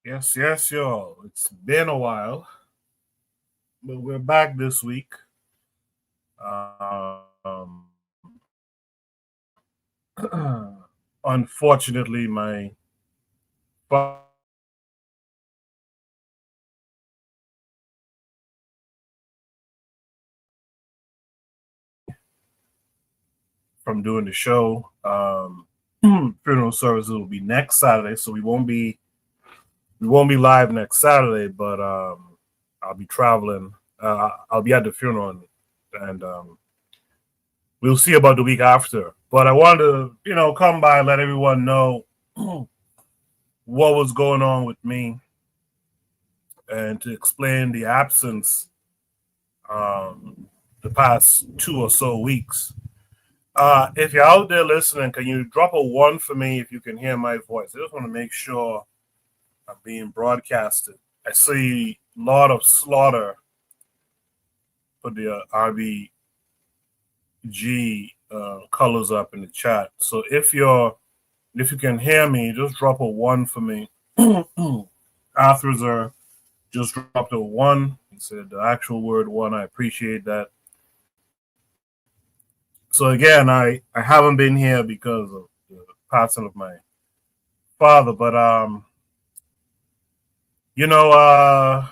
Yes, y'all. It's been a while, but we're back this week. Um, Unfortunately, my fa- from doing the show, funeral services will be next Saturday, so we won't be live next Saturday, but I'll be traveling. I'll be at the funeral, and we'll see about the week after. But I wanted to, come by and let everyone know what was going on with me and to explain the absence um, the past 2 or so weeks. If you're out there listening, can you drop a one for me if you can hear my voice? I just want to make sure I'm being broadcasted. I see a lot of slaughter for the RBG colors up in the chat. So if you can hear me, just drop a one for me. Authors just dropped a one. He said the actual word one. I appreciate that. So again, I haven't been here because of the passing of my father, but you know, uh,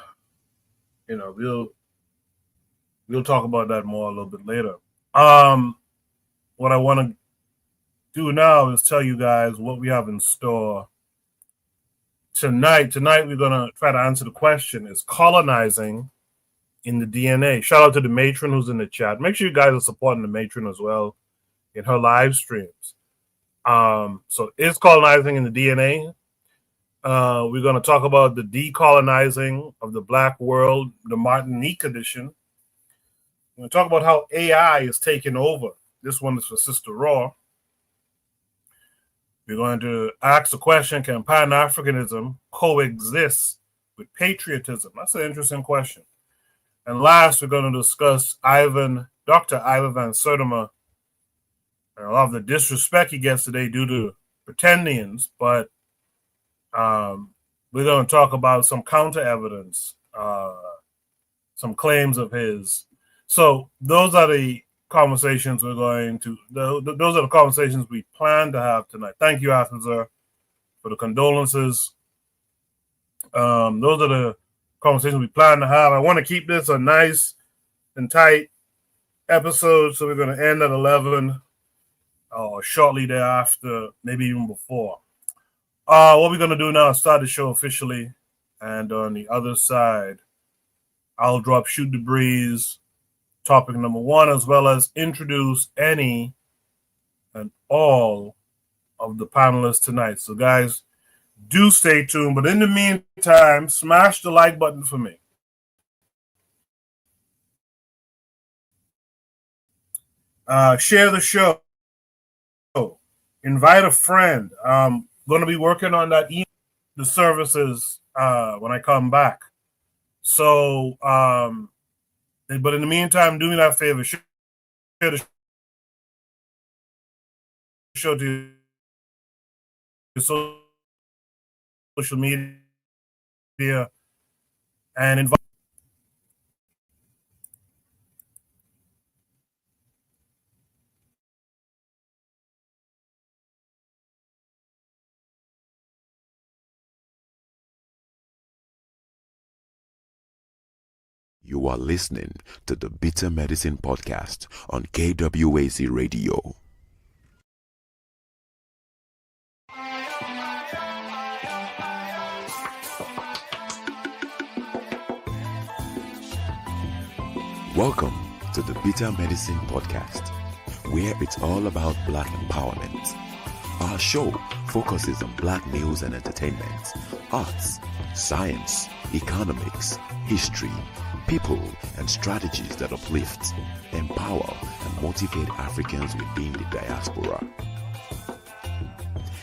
we'll talk about that more a little bit later. Um, what I want to do now is tell you guys what we have in store tonight. Tonight we're gonna try to answer the question: is colonizing in the DNA? Shout out to the matron who's in the chat. Make sure you guys are supporting the matron as well in her live streams. So is colonizing in the DNA? We're going to talk about the decolonizing of the Black world, the Martinique edition. We're going to talk about how AI is taking over. This one is for Sista Raw. We're going to ask the question: can Pan-Africanism coexist with patriotism? That's an interesting question. And last, we're going to discuss Dr. Ivan Van Sertima, and a lot of the disrespect he gets today due to Pretendians, but we're going to talk about some counter evidence, some claims of his. So those are the conversations we're going to. Those are the conversations we plan to have tonight. Thank you, Arthur, for the condolences. Those are the conversations we plan to have. I want to keep this a nice and tight episode, so we're going to end at 11 or shortly thereafter, maybe even before. What we're going to do now is start the show officially, and on the other side, I'll drop Shoot the Breeze, topic number one, as well as introduce any and all of the panelists tonight. So, guys, do stay tuned. But in the meantime, smash the like button for me. Share the show. Invite a friend. I'm going to be working on that the services when I come back. So, but in the meantime, do me that favor. Share the show to your social media and invite. You are listening to the Bitter Medicine Podcast on KWAC Radio. Welcome to the Bitter Medicine Podcast, where it's all about Black empowerment. Our show focuses on Black news and entertainment, arts, science, economics, history, people, and strategies that uplift, empower, and motivate Africans within the diaspora.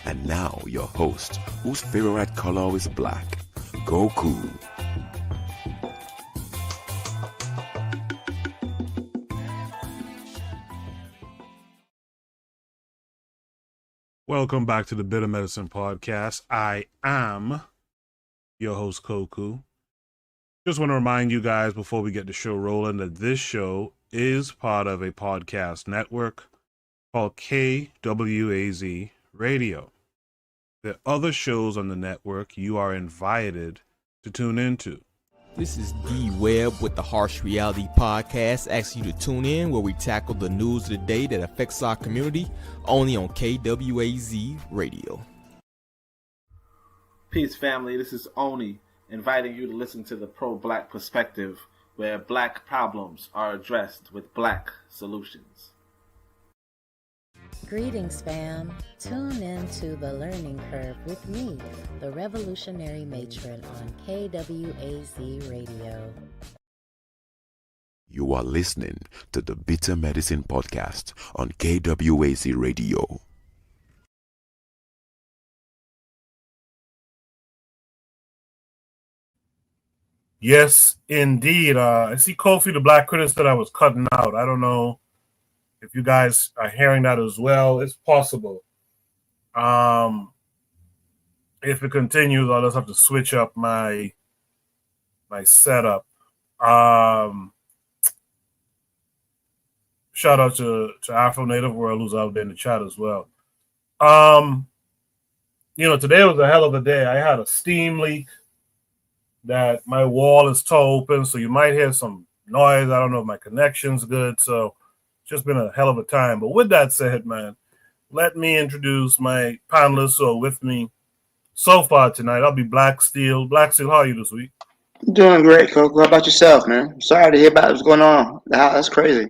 And now your host, whose favorite color is black, Goku. Welcome back to the Bitter Medicine Podcast. I am your host, Koku. Just want to remind you guys before we get the show rolling that this show is part of a podcast network called KWAZ Radio. There are other shows on the network you are invited to tune into. This is D Webb with the Harsh Reality Podcast, asking you to tune in where we tackle the news of the day that affects our community, only on KWAZ Radio. Peace, family. This is Oni, inviting you to listen to the Pro-Black Perspective, where black problems are addressed with black solutions. Greetings, fam. Tune in to The Learning Curve with me, the Revolutionary Matron on KWAZ Radio. You are listening to the Bitter Medicine Podcast on KWAZ Radio. Yes, indeed. I see Kofi the Black Critic said I was cutting out. I don't know if you guys are hearing that as well. It's possible. If it continues, I'll just have to switch up my setup. Shout out to Afro Native World who's out there in the chat as well. Today was a hell of a day. I had a steam leak that my wall is tore open, so you might hear some noise. I don't know if my connection's good, so it's just been a hell of a time. But with that said, man, let me introduce my panelists who are with me so far tonight. I'll be Black Steel. Black Steel, how are you this week? Doing great, Coco. How about yourself, man? I'm sorry to hear about what's going on. That's crazy.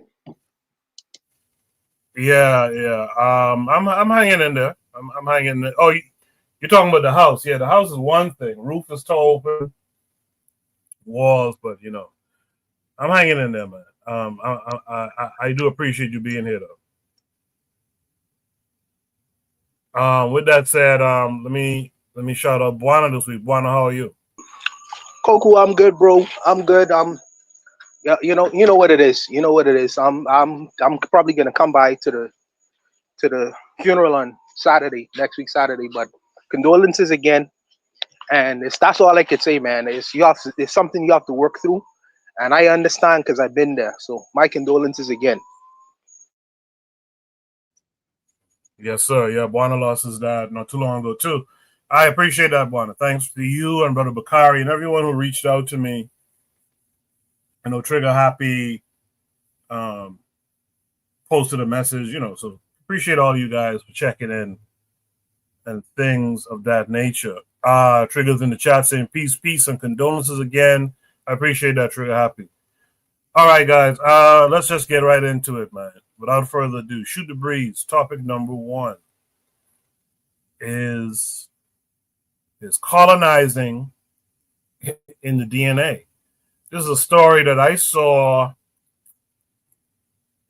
Yeah. I'm hanging in there. I'm hanging in there. Oh, you're talking about the house. Yeah, the house is one thing. Roof is tore open. Walls, but I'm hanging in there, man. I do appreciate you being here, though. With that said, let me shout out Buana this week. Buana, how are you? Coco, I'm good, bro. I'm good. Yeah, you know what it is. You know what it is. I'm probably gonna come by to the funeral on Saturday, next week Saturday. But condolences again. And that's all I could say, man. It's something you have to work through, and I understand because I've been there. So my condolences again. Yes, sir. Yeah, Buana lost his dad not too long ago too. I appreciate that, Buana. Thanks to you and Brother Bakari and everyone who reached out to me. I know Trigger Happy posted a message, so appreciate all you guys for checking in and things of that nature. Trigger's in the chat saying peace, and condolences again. I appreciate that, Trigger Happy. All right, guys, let's just get right into it, man. Without further ado, shoot the breeze. Topic number 1 is colonizing in the DNA. This is a story that I saw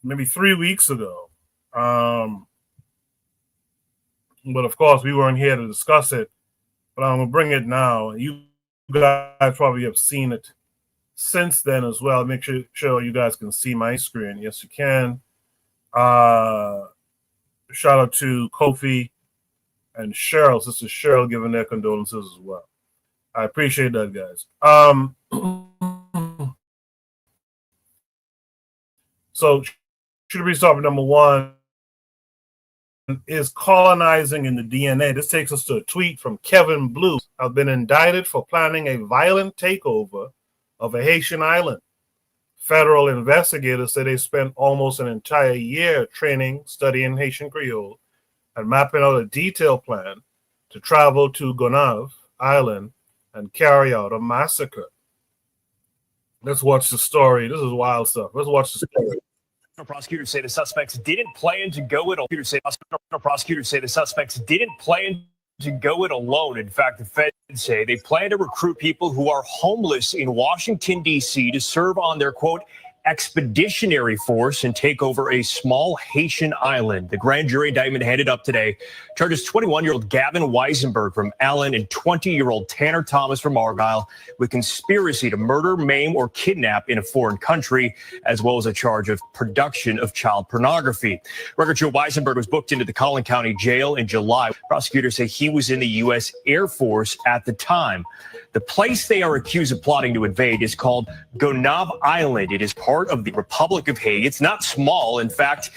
maybe 3 weeks ago. But of course, we weren't here to discuss it. But I'm going to bring it now. You guys probably have seen it since then as well. Make sure you guys can see my screen. Yes, you can. Shout out to Kofi and Cheryl, Sister Cheryl, giving their condolences as well. I appreciate that, guys. So, should we start with number 1? Is colonizing in the DNA. This takes us to a tweet from Kevin Blue. I've been indicted for planning a violent takeover of a Haitian island. Federal investigators say they spent almost an entire year training, studying Haitian Creole, and mapping out a detailed plan to travel to Gonave Island and carry out a massacre. Let's watch the story. This is wild stuff. Let's watch the story. Prosecutors say the suspects didn't plan to go it alone. Prosecutors say the suspects didn't plan to go it alone. In fact, the feds say they plan to recruit people who are homeless in Washington, D.C. to serve on their, quote, expeditionary force and take over a small Haitian island. The grand jury indictment handed up today charges 21-year-old Gavin Weisenberg from Allen and 20-year-old Tanner Thomas from Argyle with conspiracy to murder, maim, or kidnap in a foreign country, as well as a charge of production of child pornography. Record show Weisenberg was booked into the Collin County Jail in July. Prosecutors say he was in the U.S. Air Force at the time. The place they are accused of plotting to invade is called Gonave Island. It is part of the Republic of Haiti. It's not small. In fact,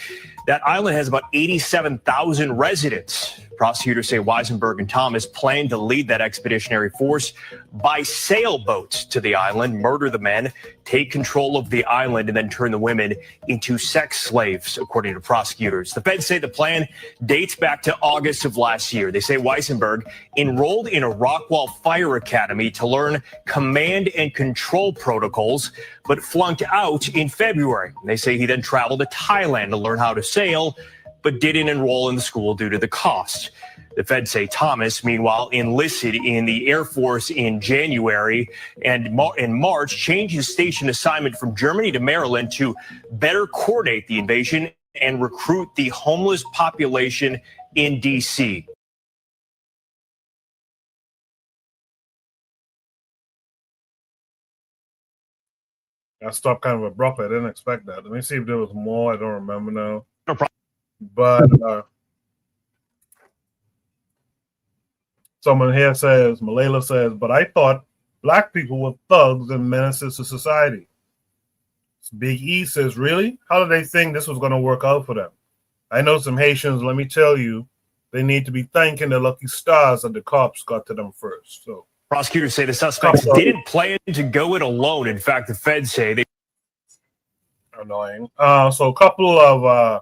that island has about 87,000 residents. Prosecutors say Weisenberg and Thomas plan to lead that expeditionary force by sailboat to the island, murder the men, take control of the island, and then turn the women into sex slaves, according to prosecutors. The feds say the plan dates back to August of last year. They say Weisenberg enrolled in a Rockwall Fire Academy to learn command and control protocols, but flunked out in February. They say he then traveled to Thailand to learn how to sail, but didn't enroll in the school due to the cost. The feds say Thomas, meanwhile, enlisted in the Air Force in January and in March, changed his station assignment from Germany to Maryland to better coordinate the invasion and recruit the homeless population in D.C. I stopped kind of abruptly. I didn't expect that. Let me see if there was more. I don't remember now. No problem. But someone here says, Malala says, but I thought black people were thugs and menaces to society. Big E says, really? How did they think this was going to work out for them? I know some Haitians, let me tell you, they need to be thanking the lucky stars that the cops got to them first. So prosecutors say the suspects didn't plan to go it alone. In fact, the feds say they annoying. So a couple of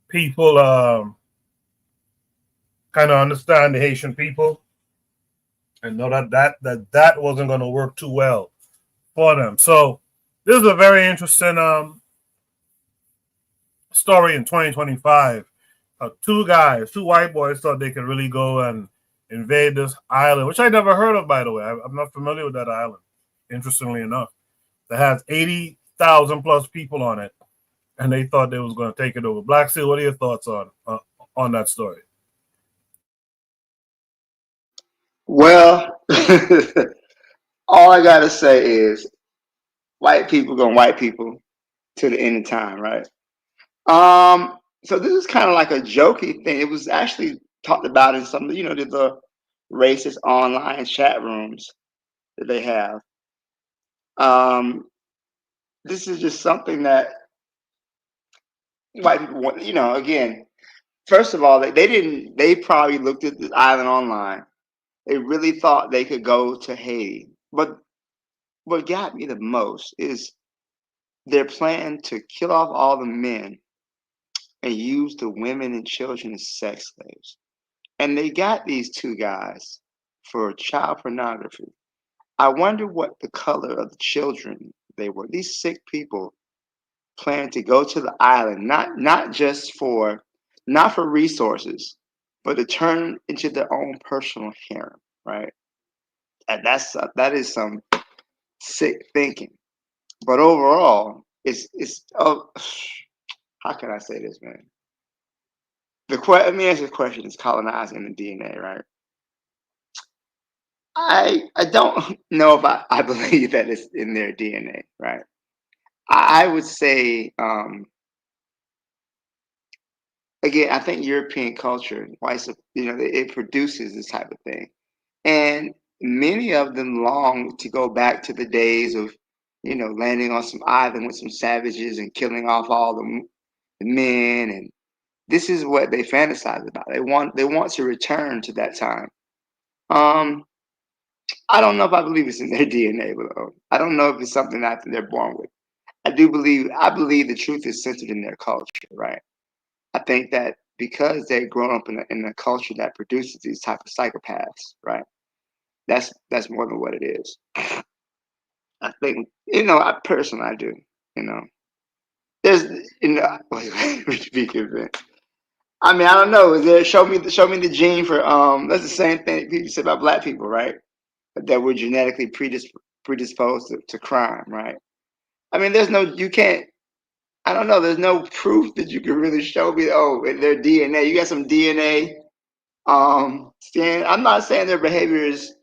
people kind of understand the Haitian people and know that wasn't going to work too well for them. So this is a very interesting story in 2025. Two white boys thought they could really go and invade this island, which I never heard of, by the way. I'm not familiar with that island, interestingly enough. That has 80,000 plus people on it, and they thought they was going to take it over. Black Seal, what are your thoughts on that story? Well, all I gotta say is white people gonna white people to the end of time, right? So this is kind of like a jokey thing. It was actually talked about in some, the racist online chat rooms that they have. This is just something that white people want, again, first of all, they probably looked at the island online. They really thought they could go to Haiti. But what got me the most is their plan to kill off all the men and use the women and children as sex slaves. And they got these two guys for child pornography. I wonder what the color of the children they were. These sick people planned to go to the island, not for resources, but to turn into their own personal harem, right? And that is some sick thinking. But overall, it's how can I say this, man? Let me ask you a question: is colonizing the DNA, right? I don't know if I believe that it's in their DNA, right? I would say, again, I think European culture, it produces this type of thing, and many of them long to go back to the days of, landing on some island with some savages and killing off all the men, and this is what they fantasize about. They want to return to that time. I don't know if I believe it's in their DNA, though. I don't know if it's something that they're born with. I believe the truth is centered in their culture, right? I think that because they've grown up in a culture that produces these type of psychopaths, right? That's more than what it is. I think, I personally do, There's, be convinced. I mean, I don't know. Is there show me the gene for that's the same thing people say about black people, right? That we're genetically predisposed to crime, right? I mean, you can't. I don't know. There's no proof that you can really show me. Oh, their DNA. You got some DNA. I'm not saying their behavior is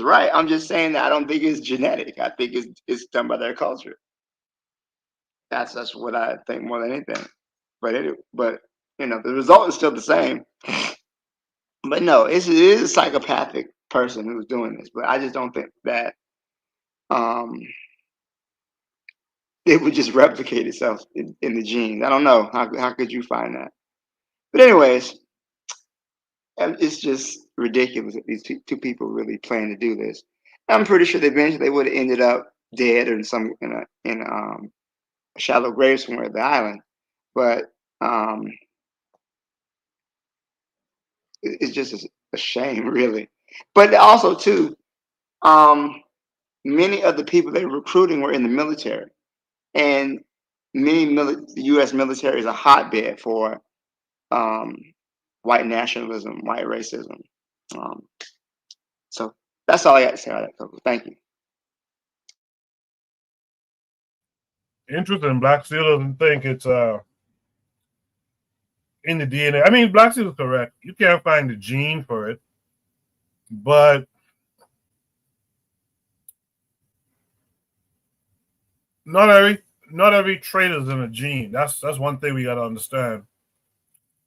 right. I'm just saying that I don't think it's genetic. I think it's done by their culture. That's what I think more than anything. But the result is still the same. But no, it is psychopathic person who's doing this, but I just don't think that it would just replicate itself in the genes. I don't know. How could you find that? But anyways, it's just ridiculous that these two people really plan to do this. I'm pretty sure eventually they would have ended up dead or in a shallow grave somewhere at the island. But it's just a shame, really. But also too, many of the people they were recruiting were in the military, and the U.S. military is a hotbed for white nationalism, white racism. So that's all I got to say on that, Coco. Thank you. Interesting. Black Steel doesn't think it's in the DNA. I mean, Black Steel is correct. You can't find the gene for it, but not every trait is in a gene. That's one thing we got to understand.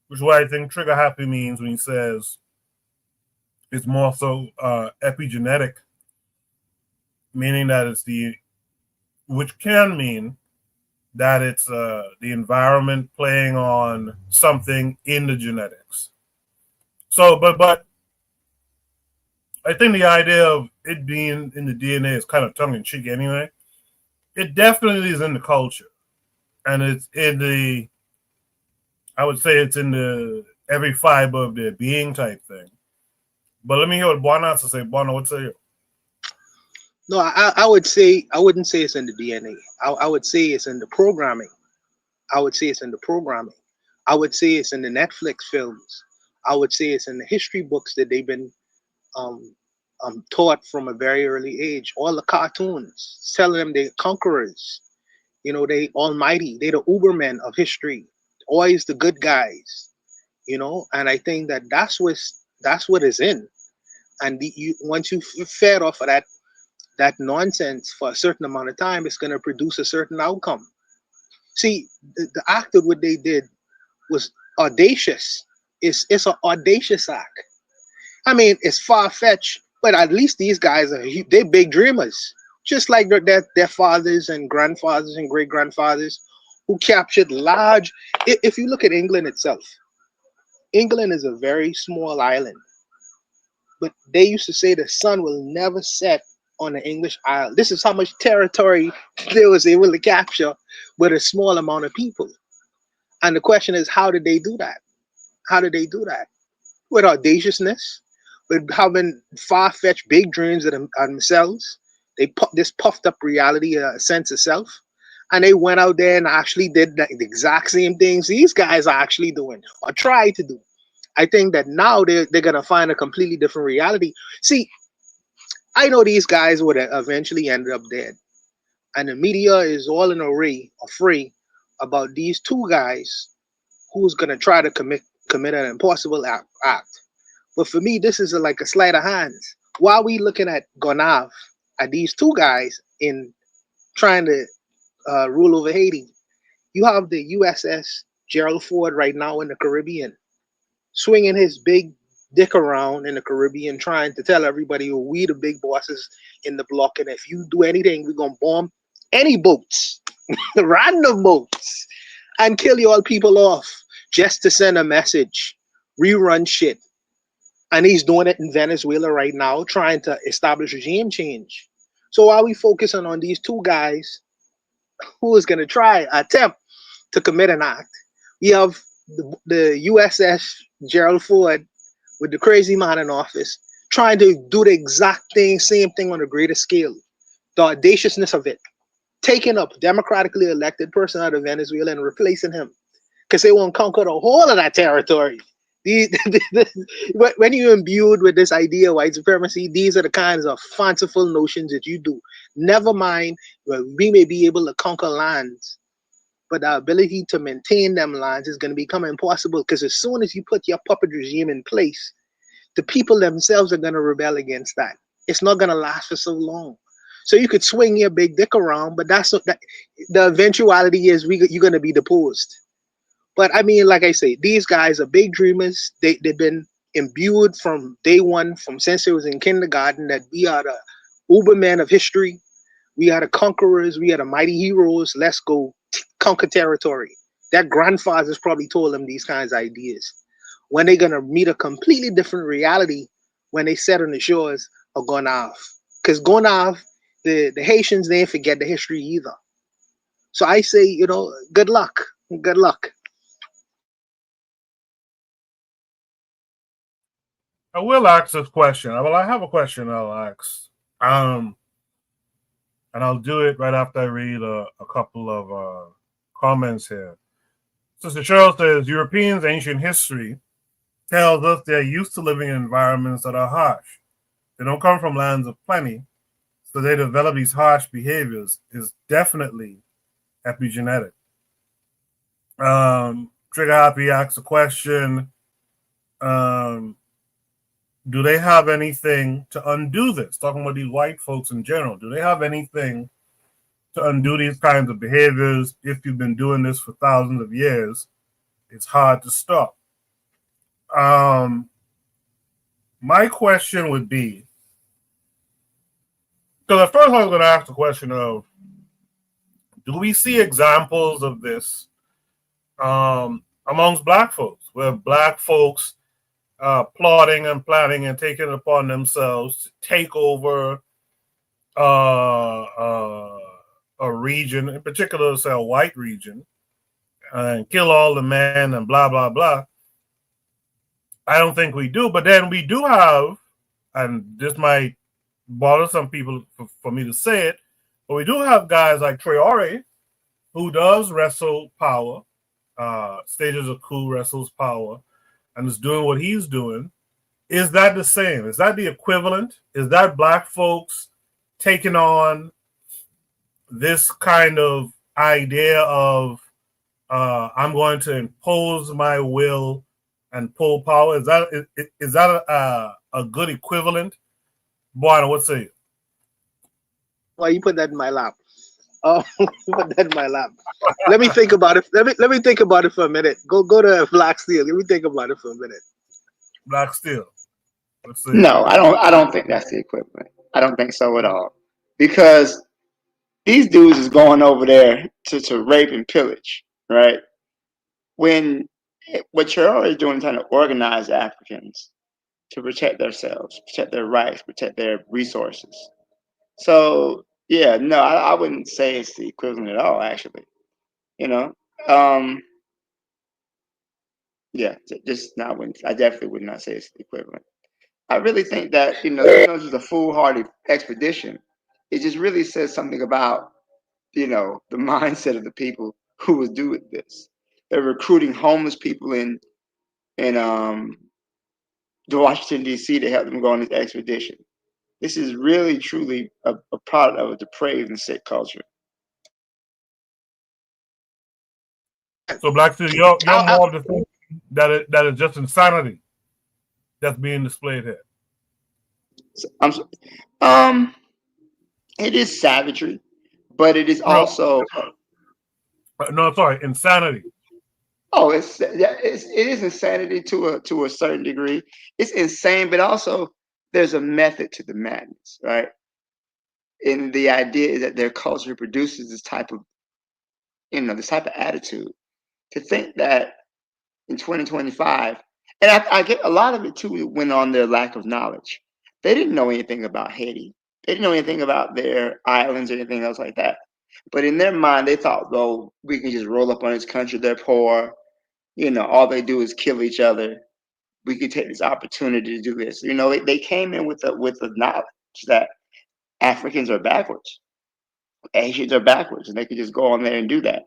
Which is why I think trigger happy means when he says it's more so epigenetic, meaning that it's which can mean that it's the environment playing on something in the genetics. So, but I think the idea of it being in the DNA is kind of tongue-in-cheek anyway. It definitely is in the culture. And it's in I would say it's in the every fiber of their being type thing. But let me hear what Buana has to say. Buana, what say you? No, I would say, I wouldn't say it's in the DNA. I would say it's in the programming. I would say it's in the programming. I would say it's in the Netflix films. I would say it's in the history books that they've been taught from a very early age. All the cartoons telling them they're conquerors. You know, they almighty. They're the Ubermen of history. Always the good guys. You know, and I think that's what is in. And once you fed off of that nonsense for a certain amount of time, it's going to produce a certain outcome. See, the act of what they did was audacious. It's an audacious act. I mean, it's far-fetched, but at least these guys they're big dreamers, just like their fathers and grandfathers and great-grandfathers who captured large. If you look at England itself, England is a very small island, but they used to say the sun will never set on the English Isle. This is how much territory they was able to capture with a small amount of people. And the question is, how did they do that? How did they do that? With audaciousness, with having far-fetched big dreams of themselves. They this puffed up reality, a sense of self. And they went out there and actually did the exact same things these guys are actually doing or try to do. I think that now they're going to find a completely different reality. See, I know these guys would have eventually ended up dead. And the media is all in a fray about these two guys who's going to try to commit an impossible act. But for me, this is like a sleight of hands. Why are we looking at Gonav, at these two guys in trying to rule over Haiti? You have the USS Gerald Ford right now in the Caribbean, swinging his big dick around in the Caribbean, trying to tell everybody, oh, we the big bosses in the block, and if you do anything, we're going to bomb any boats, random boats, and kill you all people off just to send a message, rerun shit. And he's doing it in Venezuela right now, trying to establish regime change. So while we focusing on these two guys who is going to attempt to commit an act, we have the USS Gerald Ford with the crazy man in office trying to do the exact same thing on a greater scale. The audaciousness of it, taking up democratically elected person out of Venezuela and replacing him because they won't conquer the whole of that territory. When you're imbued with this idea of white supremacy, these are the kinds of fanciful notions that you do. Never mind, we may be able to conquer lands, but the ability to maintain them lands is going to become impossible because as soon as you put your puppet regime in place, the people themselves are going to rebel against that. It's not going to last for so long. So you could swing your big dick around, but the eventuality is you're going to be deposed. But I mean, like I say, these guys are big dreamers. They've been imbued from day one, from since it was in kindergarten, that we are the Ubermen of history. We are the conquerors. We are the mighty heroes. Let's go conquer territory. Their grandfathers probably told them these kinds of ideas. When they're going to meet a completely different reality when they set on the shores of Gonaïves. Because Gonaïves, the Haitians, they ain't forget the history either. So I say, you know, good luck. Good luck. I will ask this question. Well, I have a question I'll ask. And I'll do it right after I read a couple of comments here. Sister Cheryl says, Europeans' ancient history tells us they're used to living in environments that are harsh. They don't come from lands of plenty, so they develop these harsh behaviors. Is definitely epigenetic. Trigger Happy asks a question. Do they have anything to undo this? Talking about these white folks in general. Do they have anything to undo these kinds of behaviors? If you've been doing this for thousands of years, it's hard to stop. My question would be, because at first I was going to ask the question of, do we see examples of this amongst Black folks, where Black folks plotting and planning and taking it upon themselves to take over a region, in particular, say a white region, and kill all the men and blah, blah, blah. I don't think we do. But then we do have, and this might bother some people for me to say it, but we do have guys like Traore, who does wrestle power, stages a coup, wrestles power, and is doing what he's doing. Is that the same? Is that the equivalent? Is that Black folks taking on this kind of idea of I'm going to impose my will and pull power? Is that a good equivalent? Boy, what say you? Why you put that in my lap? Oh, put that in my lap. Let me think about it. Let me think about it for a minute. Go to Black Steel. Let me think about it for a minute. Black Steel. Let's see. No, I don't think that's the equivalent. I don't think so at all. Because these dudes is going over there to rape and pillage, right? When what you're already doing is trying to organize Africans to protect themselves, protect their rights, protect their resources. So yeah, no, I wouldn't say it's the equivalent at all, actually. You know? Yeah, just not when I definitely would not say it's the equivalent. I really think that, this is a foolhardy expedition. It just really says something about, the mindset of the people who would do this. They're recruiting homeless people in Washington, D.C. to help them go on this expedition. This is really, truly a product of a depraved and sick culture. So, Black Steel, you're more of the thing that is just insanity that's being displayed here. It is savagery, but it is also insanity. Oh, it is insanity to a certain degree. It's insane, but also there's a method to the madness, right? And the idea is that their culture produces this type of attitude. To think that in 2025, and I get a lot of it too went on their lack of knowledge. They didn't know anything about Haiti. They didn't know anything about their islands or anything else like that. But in their mind, they thought, well, we can just roll up on this country. They're poor. All they do is kill each other. We could take this opportunity to do this. They came in with the knowledge that Africans are backwards, Asians are backwards, and they could just go on there and do that.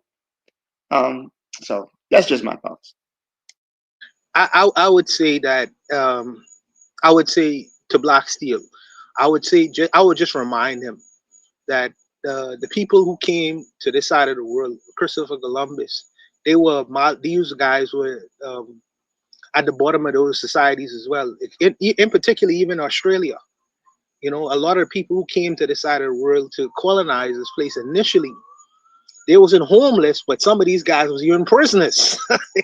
So that's just my thoughts. I would say that I would say to Black Steel, I would just remind him that the people who came to this side of the world, Christopher Columbus, these guys were at the bottom of those societies as well. In particular, even Australia. A lot of people who came to this side of the world to colonize this place initially They wasn't homeless, but some of these guys was even prisoners,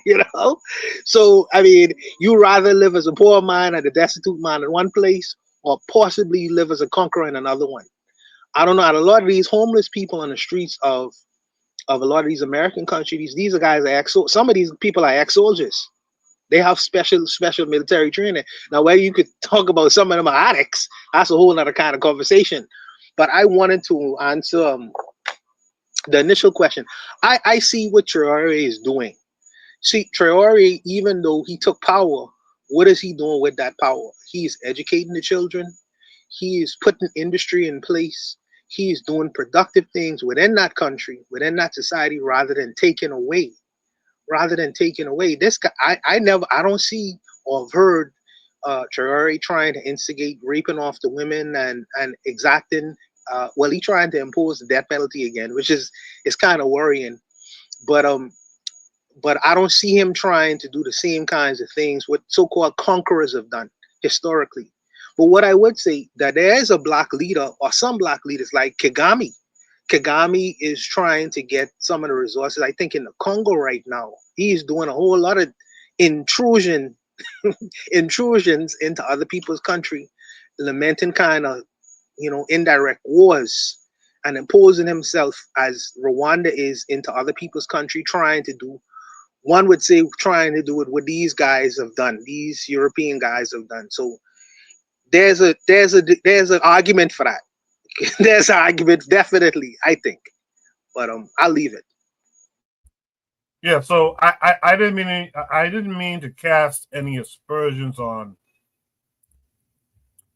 you know? So, I mean, you rather live as a poor man and a destitute man in one place or possibly live as a conqueror in another one. I don't know. And a lot of these homeless people on the streets of a lot of these American countries, these are guys that some of these people are ex-soldiers. They have special military training. Now, where you could talk about some of them are addicts, that's a whole other kind of conversation. But I wanted to answer the initial question. I see what Traore is doing. See, Traore, even though he took power, what is he doing with that power? He's educating the children. He is putting industry in place. He is doing productive things within that country, within that society, rather than taking away. This guy, I don't see or have heard Traore trying to instigate raping off the women and exacting. Well, he's trying to impose the death penalty again, which is kind of worrying. But I don't see him trying to do the same kinds of things what so-called conquerors have done historically. But what I would say that there is a black leader or some black leaders like Kagame. Kagame is trying to get some of the resources. I think in the Congo right now, he's doing a whole lot of intrusions into other people's country, lamenting kind of, indirect wars and imposing himself as Rwanda is into other people's country, trying to do what these guys have done, these European guys have done. So there's an argument for that. There's an argument, definitely, I think. But I'll leave it. Yeah, so I didn't mean to cast any aspersions on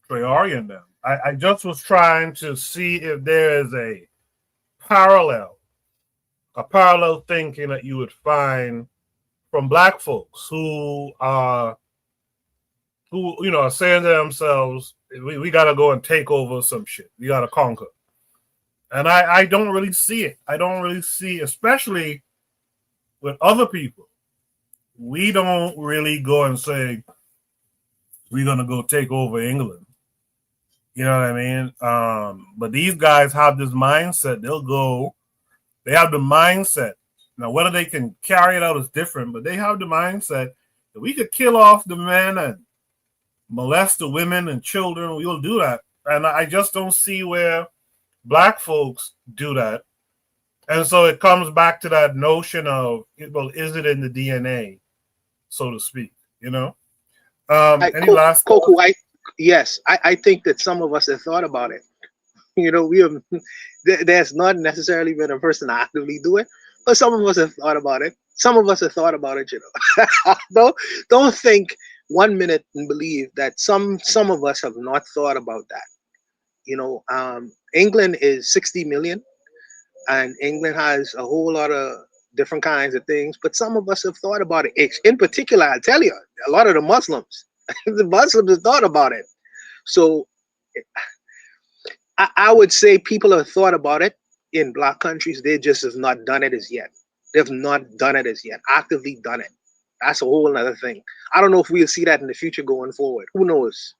Traore and them. I just was trying to see if there is a parallel thinking that you would find from black folks who are saying to themselves, we got to go and take over some shit. We got to conquer. And I don't really see it. I don't really see, especially with other people. We don't really go and say, we're going to go take over England. You know what I mean? But these guys have this mindset. They have the mindset. Now, whether they can carry it out is different, but they have the mindset that we could kill off the men and molest the women and children. We'll do that. And I just don't see where black folks do that. And so it comes back to that notion of, well, is it in the DNA, so to speak, Any last Coco, I think that some of us have thought about it. There's not necessarily been a person to actively do it, but some of us have thought about it. Don't think 1 minute and believe that some of us have not thought about that. England is 60 million, and England has a whole lot of different kinds of things, but some of us have thought about it. In particular, I tell you, a lot of the Muslims, have thought about it. So I would say people have thought about it in black countries. They just have not done it as yet. They've not done it as yet, actively done it. That's a whole other thing. I don't know if we'll see that in the future going forward. Who knows?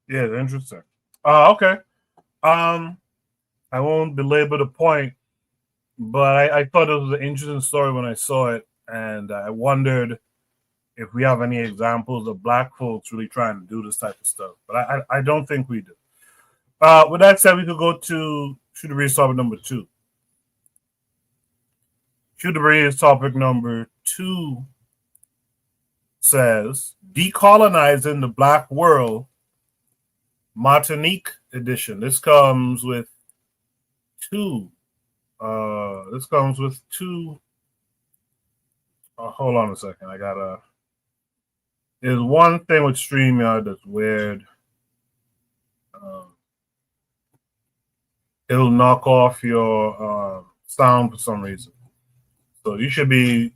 Yeah, interesting. Okay. I won't belabor the point, but I thought it was an interesting story when I saw it, and I wondered if we have any examples of black folks really trying to do this type of stuff. But I don't think we do. With that said, we could go to Shoot the Breeze topic number 2. Shoot the Breeze topic number 2 says, Decolonizing the Black World, Martinique edition. This comes with two. Hold on a second. There's one thing with StreamYard that's weird. It'll knock off your sound for some reason. So we should be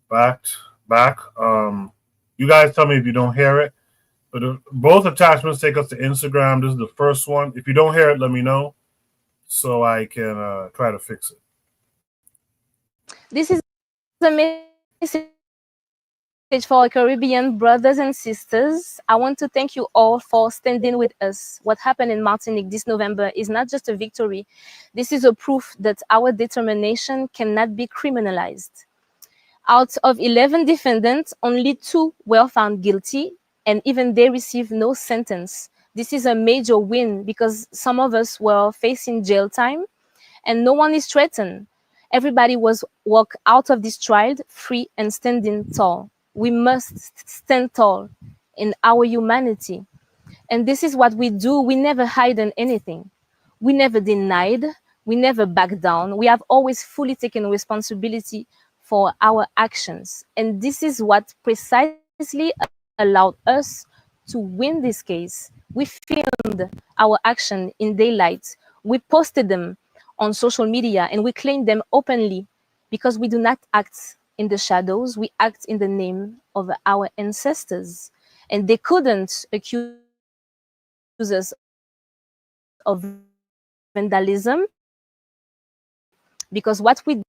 back. You guys tell me if you don't hear it. But both attachments take us to Instagram. This is the first one. If you don't hear it, let me know so I can try to fix it. This is a missing for our Caribbean brothers and sisters. I want to thank you all for standing with us. What happened in Martinique this November is not just a victory. This is a proof that our determination cannot be criminalized. Out of 11 defendants, only 2 were found guilty, and even they received no sentence. This is a major win because some of us were facing jail time, and no one is threatened. Everybody was walked out of this trial free and standing tall. We must stand tall in our humanity. And this is what we do. We never hide on anything. We never denied. We never back down. We have always fully taken responsibility for our actions. And this is what precisely allowed us to win this case. We filmed our action in daylight. We posted them on social media and we claimed them openly because we do not act in the shadows. We act in the name of our ancestors. And they couldn't accuse us of vandalism because what we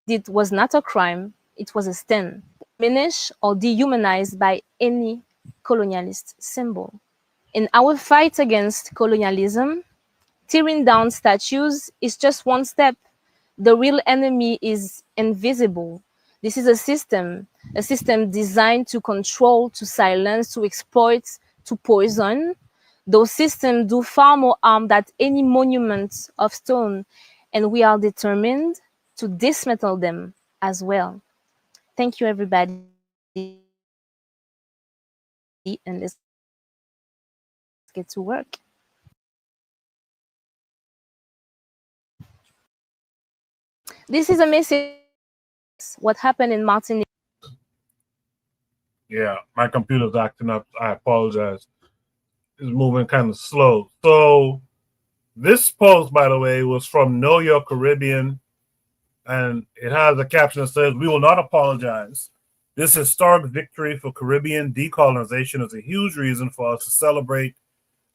did was not a crime, it was a stand, diminished or dehumanized by any colonialist symbol. In our fight against colonialism, tearing down statues is just one step. The real enemy is invisible. This is a system designed to control, to silence, to exploit, to poison. Those systems do far more harm than any monument of stone, and we are determined to dismantle them as well. Thank you, everybody. And let's get to work. This is a message. What happened in Martinique? Yeah, my computer's acting up. I apologize. It's moving kind of slow. So this post, by the way, was from Know Your Caribbean, and it has a caption that says, "We will not apologize. This historic victory for Caribbean decolonization is a huge reason for us to celebrate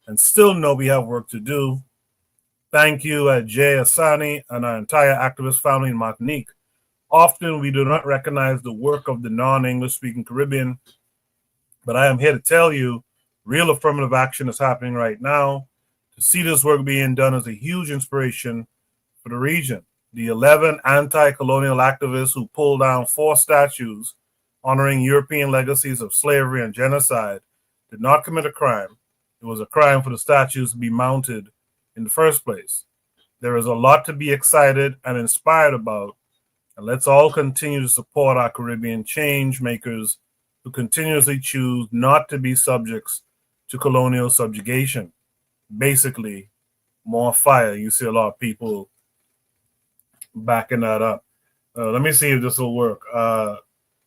and still know we have work to do. Thank you at Jay Asani and our entire activist family in Martinique. Often we do not recognize the work of the non-English speaking Caribbean, but I am here to tell you real affirmative action is happening right now. To see this work being done is a huge inspiration for the region. The 11 anti-colonial activists who pulled down 4 statues honoring European legacies of slavery and genocide did not commit a crime. It was a crime for the statues to be mounted in the first place. There is a lot to be excited and inspired about, and let's all continue to support our Caribbean change makers who continuously choose not to be subjects to colonial subjugation." Basically, more fire. You see a lot of people backing that up. Let me see if this will work.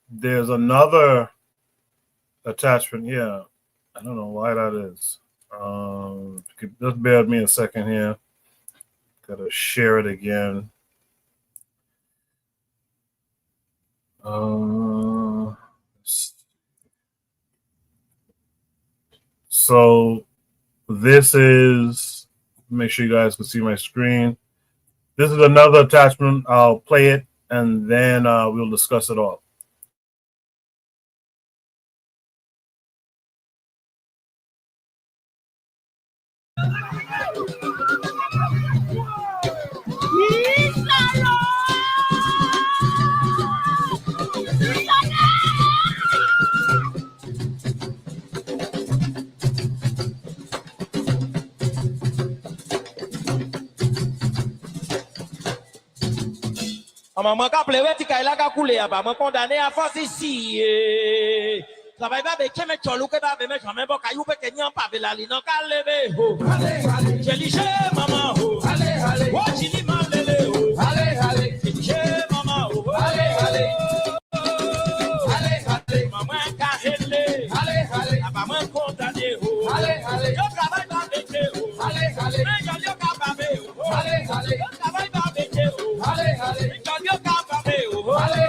There's another attachment here. I don't know why that is. Just bear with me a second here. Gotta share it again. So this is, make sure you guys can see my screen. This is another attachment. I'll play it and then we'll discuss it all. Maman ka pleure ti kay la ka koule ba man condamné à force ici travail ba be keme cholu ke ba be me jamais ba kayu pe kenyan pa be la li non ka lever ho allez jeliche maman ho allez wo jini ma lele ho allez jeliche maman ho allez maman ka hele allez ba man condamné ho allez yo travail ba be ke ho allez mais yo ka ba be ho allez yo travail ba be ke ho allez yo ka ba be ho allez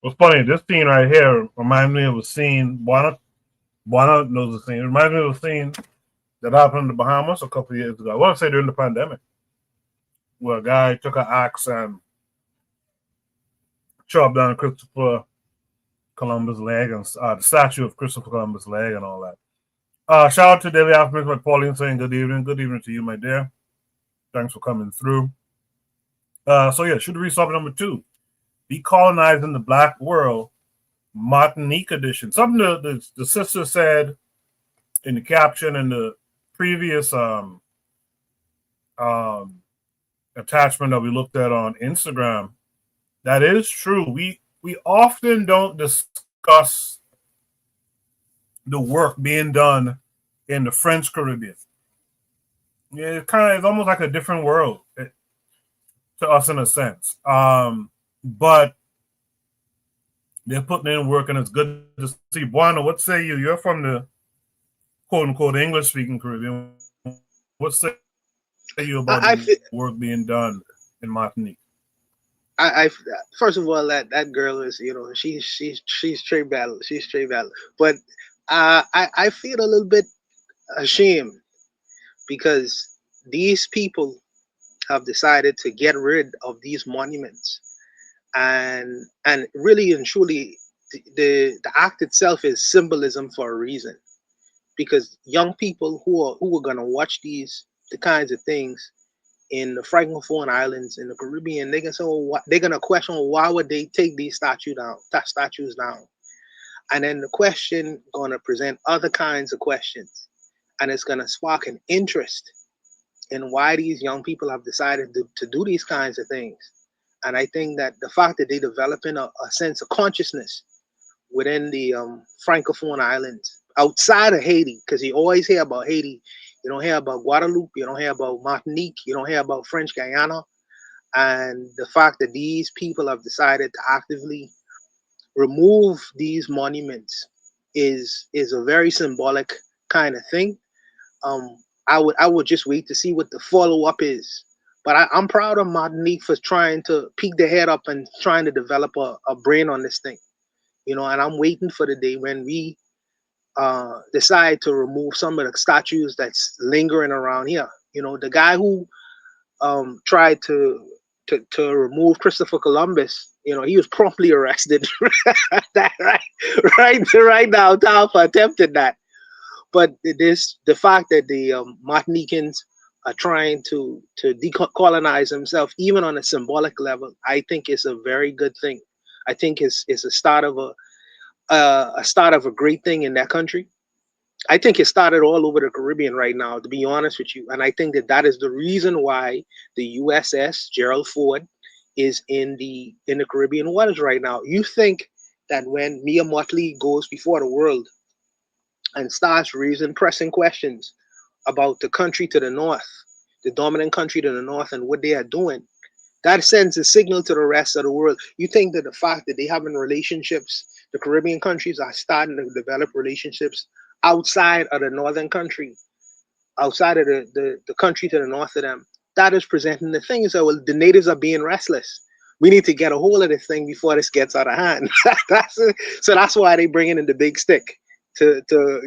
What's funny, this scene right here reminds me of a scene, Buana knows the scene. It reminds me of a scene that happened in the Bahamas a couple of years ago. I want to say during the pandemic, where a guy took an axe and chopped down Christopher Columbus' leg and the statue of Christopher Columbus' leg and all that. Shout out to Daily Afternoon with Pauline saying good evening. Good evening to you, my dear. Thanks for coming through. So yeah, should we read number 2? Decolonizing the Black World, Martinique edition. Something the sister said in the caption in the previous attachment that we looked at on Instagram. That is true. We often don't discuss the work being done in the French Caribbean. Yeah, it's almost like a different world to us in a sense. But they're putting in work, and it's good to see. Buana, what say you? You're from the quote-unquote English-speaking Caribbean. What say you about the work being done in Martinique? I first of all, that girl is, she's straight battle. She's straight battle. But I feel a little bit ashamed because these people have decided to get rid of these monuments. And really and truly, the act itself is symbolism for a reason, because young people who are gonna watch the kinds of things in the Francophone Islands in the Caribbean, they can say, they're gonna question why would they take these statues down, and then the question gonna present other kinds of questions, and it's gonna spark an interest in why these young people have decided to do these kinds of things. And I think that the fact that they're developing a sense of consciousness within the Francophone Islands, outside of Haiti, because you always hear about Haiti, you don't hear about Guadeloupe, you don't hear about Martinique, you don't hear about French Guyana. And the fact that these people have decided to actively remove these monuments is a very symbolic kind of thing. I would just wait to see what the follow-up is. But I'm proud of Martinique for trying to peek their head up and trying to develop a brain on this thing, and I'm waiting for the day when we decide to remove some of the statues that's lingering around here. The guy who tried to remove Christopher Columbus, he was promptly arrested right now for attempting that. But the fact that the Martinicans are trying to decolonize themselves, even on a symbolic level, I think is a very good thing. I think it's a start of a great thing in that country. I think it started all over the Caribbean right now, to be honest with you. And I think that is the reason why the USS Gerald Ford is in the Caribbean waters right now. You think that when Mia Mottley goes before the world and starts raising pressing questions about the country to the north, the dominant country to the north, and what they are doing, that sends a signal to the rest of the world. You think that the fact that they having relationships, the Caribbean countries are starting to develop relationships outside of the northern country, outside of the country to the north of them, that is presenting the thing is that, well, the natives are being restless. We need to get a hold of this thing before this gets out of hand. So that's why they bring in the big stick to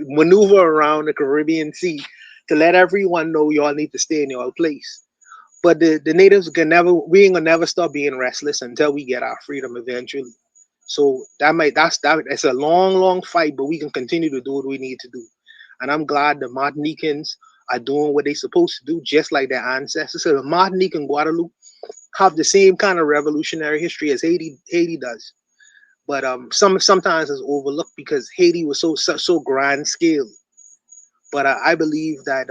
maneuver around the Caribbean Sea, to let everyone know y'all need to stay in your place. But the natives we ain't gonna never stop being restless until we get our freedom eventually. So it's a long fight, but we can continue to do what we need to do. And I'm glad the Martinicans are doing what they're supposed to do, just like their ancestors. So the Martinique and Guadeloupe have the same kind of revolutionary history as Haiti does. But sometimes it's overlooked because Haiti was so grand scale. But I believe that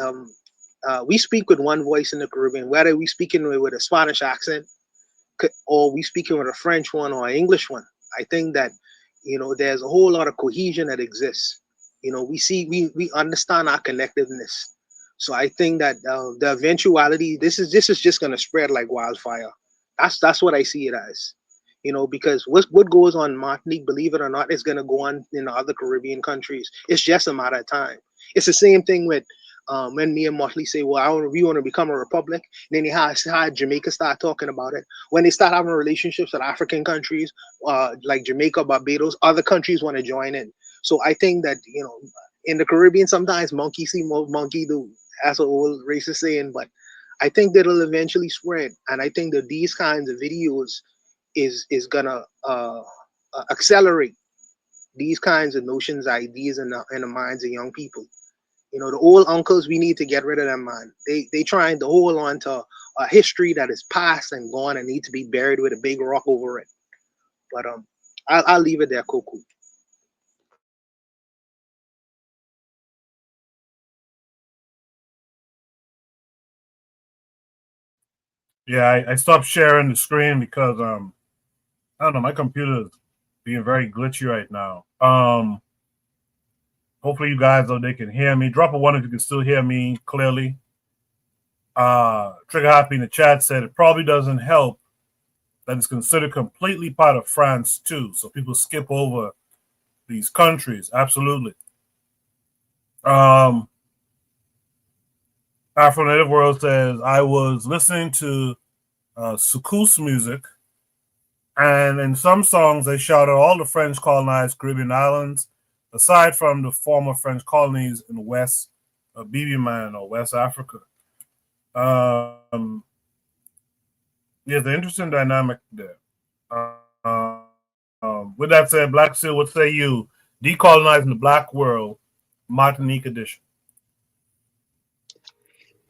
we speak with one voice in the Caribbean, whether we speaking with a Spanish accent or we speaking with a French one or an English one. I think that, you know, there's a whole lot of cohesion that exists. You know, we understand our connectiveness. So I think that the eventuality, this is just going to spread like wildfire. That's what I see it as. You know, because what goes on in Martinique, believe it or not, is going to go on in the other Caribbean countries. It's just a matter of time. It's the same thing with when me and Motley say, well, we want to become a republic. And then you had Jamaica start talking about it. When they start having relationships with African countries, like Jamaica, Barbados, other countries want to join in. So I think that, you know, in the Caribbean, sometimes monkey see, monkey do. That's an old racist saying, but I think that it'll eventually spread. And I think that these kinds of videos is gonna accelerate these kinds of notions, ideas in the minds of young people. You know, the old uncles, we need to get rid of them, man. They trying to hold on to a history that is past and gone and need to be buried with a big rock over it. But I'll leave it there, Koku. Yeah, I stopped sharing the screen because I don't know, my computer is being very glitchy right now. Hopefully you guys though they can hear me. Drop a one if you can still hear me clearly. Trigger Happy in the chat said it probably doesn't help that it's considered completely part of France too. So people skip over these countries. Absolutely. Afro Native World says I was listening to Soukous music, and in some songs they shouted all the French colonized Caribbean islands, aside from the former French colonies in West Bibiman or West Africa. There's an interesting dynamic there. With that said, Black Seal, what say you? Decolonizing the Black World, Martinique edition.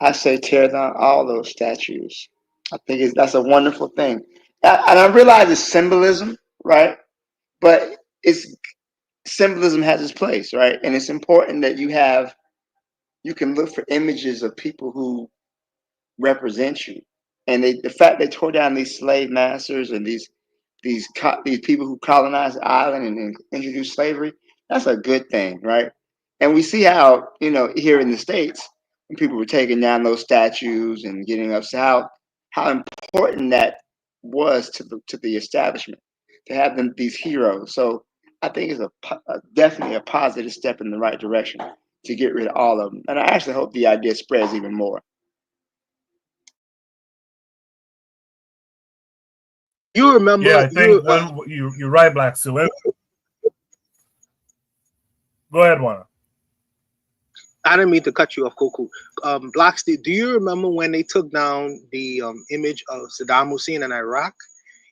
I say tear down all those statues. I think that's a wonderful thing. And I realize it's symbolism, right? But symbolism has its place, right? And it's important that you can look for images of people who represent you. And the fact they tore down these slave masters and these people who colonized the island and introduced slavery, that's a good thing, right? And we see how, you know, here in the States, when people were taking down those statues and getting upset, how important that was to the establishment to have these heroes. So I think it's definitely a positive step in the right direction to get rid of all of them. And I actually hope the idea spreads even more. You remember? Yeah, I think when you're right, Black Seal. Go ahead, Juana. I didn't mean to cut you off, Koku. Black Steve, do you remember when they took down the image of Saddam Hussein in Iraq?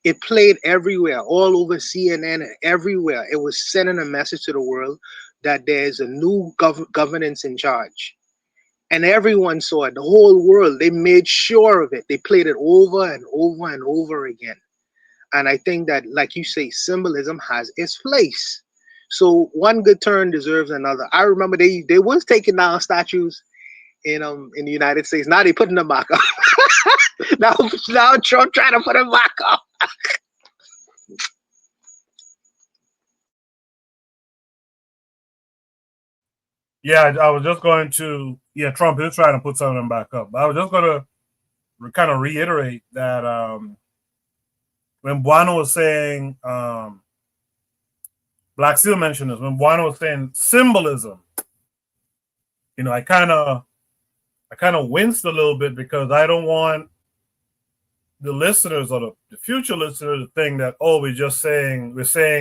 It played everywhere, all over CNN, everywhere. It was sending a message to the world that there's a new governance in charge. And everyone saw it, the whole world. They made sure of it. They played it over and over and over again. And I think that, like you say, symbolism has its place. So one good turn deserves another. I remember they was taking down statues in the United States. Now they putting them back up. now Trump trying to put them back up. Yeah, I was just going to. Yeah, Trump is trying to put some of them back up. But I was just going to kind of reiterate that when Buano was saying, Black Seal mentioned this, when Buano was saying symbolism, you know, I kind of winced a little bit because I don't want the listeners or the future listeners to think that, oh, we're saying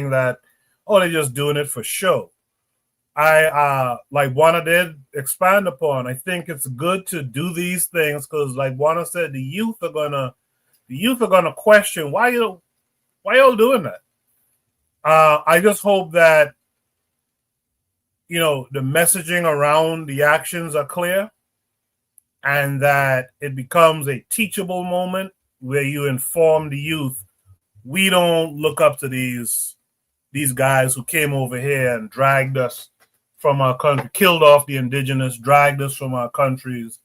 that, oh, they're just doing it for show. I like Buana did expand upon. I think it's good to do these things because, like Buana said, the youth are gonna question why y'all doing that. I just hope that, you know, the messaging around the actions are clear and that it becomes a teachable moment where you inform the youth. We don't look up to these guys who came over here and dragged us from our country, killed off the indigenous, dragged us from our countries,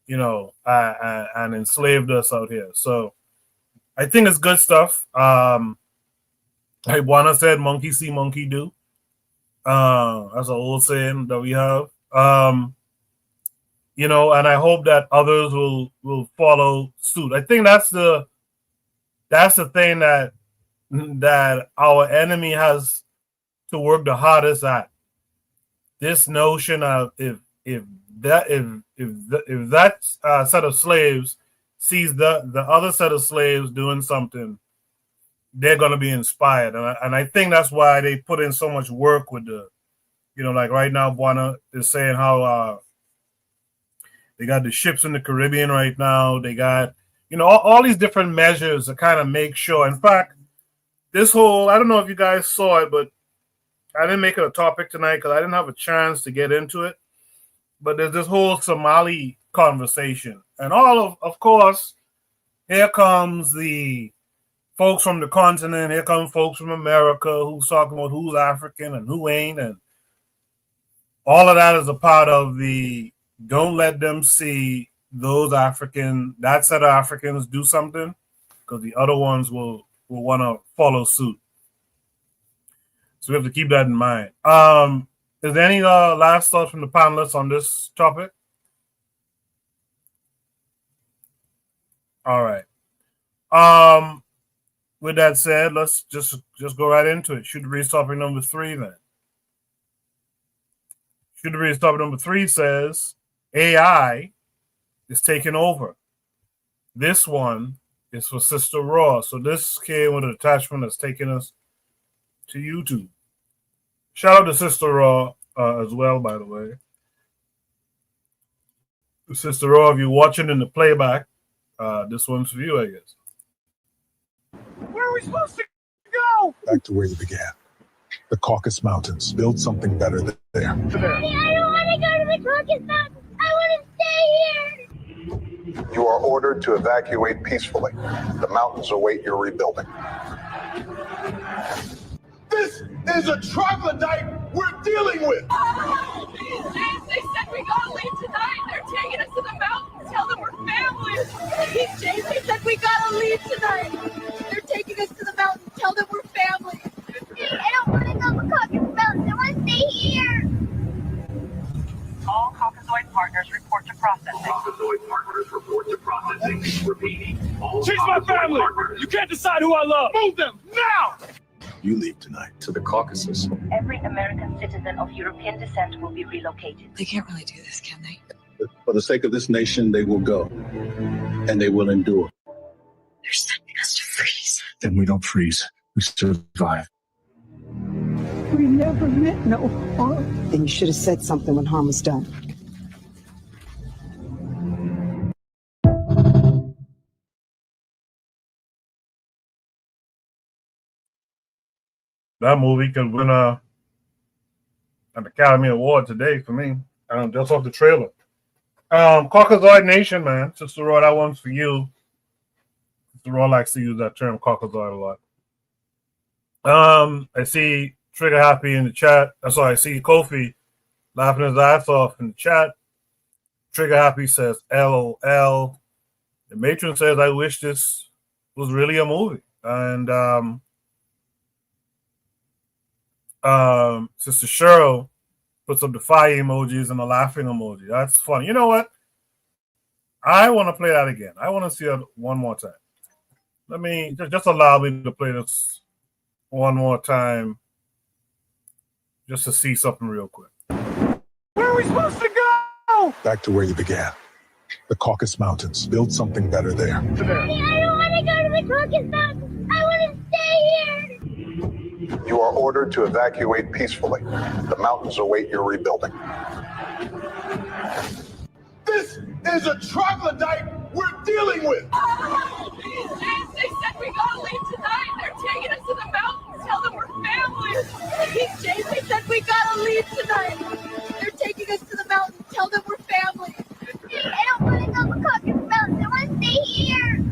you know, and enslaved us out here. So I think it's good stuff. Like Juana said, monkey see, monkey do. That's an old saying that we have. You know, and I hope that others will follow suit. I think that's the thing that our enemy has to work the hardest at. This notion of if that set of slaves sees the other set of slaves doing something, they're going to be inspired. And I think that's why they put in so much work with the, you know, like right now, Buana is saying how they got the ships in the Caribbean right now. They got, you know, all these different measures to kind of make sure. In fact, this whole, I don't know if you guys saw it, but I didn't make it a topic tonight because I didn't have a chance to get into it. But there's this whole Somali conversation. And of course, here comes the folks from the continent. Here come folks from America who's talking about who's African and who ain't. And all of that is a part of the don't let them see that set of Africans do something, because the other ones will want to follow suit. So we have to keep that in mind. Is there any last thoughts from the panelists on this topic? All right. With that said, let's just go right into it. Shoot the breeze topic number 3 then. Shoot the breeze topic number 3 says AI is taking over. This one is for Sista Raw. So this came with an attachment that's taking us to YouTube. Shout out to Sista Raw as well, by the way. Sista Raw, if you're watching in the playback, this one's for you, I guess. Where are we supposed to go? Back to where you began. The Caucasus Mountains. Build something better there. Daddy, I don't want to go to the Caucasus Mountains. I want to stay here. You are ordered to evacuate peacefully. The mountains await your rebuilding. This is a troglodyte we're dealing with. They said we gotta leave tonight. They're taking us to the mountains. Tell them we're family. James, they said we gotta leave tonight. They're taking us to the mountains. Tell them we're family. I don't want to go to Caucasus Mountains. I want to stay here. All Caucasoid partners report to processing. Caucasoid partners report to processing. Repeating. She's my family. You can't decide who I love. Move them now. You leave tonight to the Caucasus. Every American citizen of European descent will be relocated. They can't really do this, can they? For the sake of this nation, they will go. And they will endure. They're sending us to freeze. Then we don't freeze. We survive. We never meant no harm. Then you should have said something when harm was done. That movie could win an Academy Award today for me. Just off the trailer. Caucasoid Nation, man. Sista Raw, that one's for you. Sista Raw likes to use that term Caucasoid a lot. I see Trigger Happy in the chat. That's why I see Kofi laughing his ass off in the chat. Trigger Happy says LOL. The matron says, I wish this was really a movie. And Sister Cheryl puts up the fire emojis and the laughing emoji. That's funny. You know what? I want to play that again. I want to see it one more time. Let me just allow me to play this one more time just to see something real quick. Where are we supposed to go? Back to where you began. The Caucasus Mountains. Build something better there. Daddy, I don't want to go to the Caucasus Mountains. I want to stay here. You are ordered to evacuate peacefully. The mountains await your rebuilding. This is a troglodyte we're dealing with. They said we gotta leave tonight. They're taking us to the mountains. Tell them we're family. James, they said we gotta leave tonight. They're taking us to the mountains. Tell them we're family. I don't want to go to Caucasus Mountains. I want to stay here.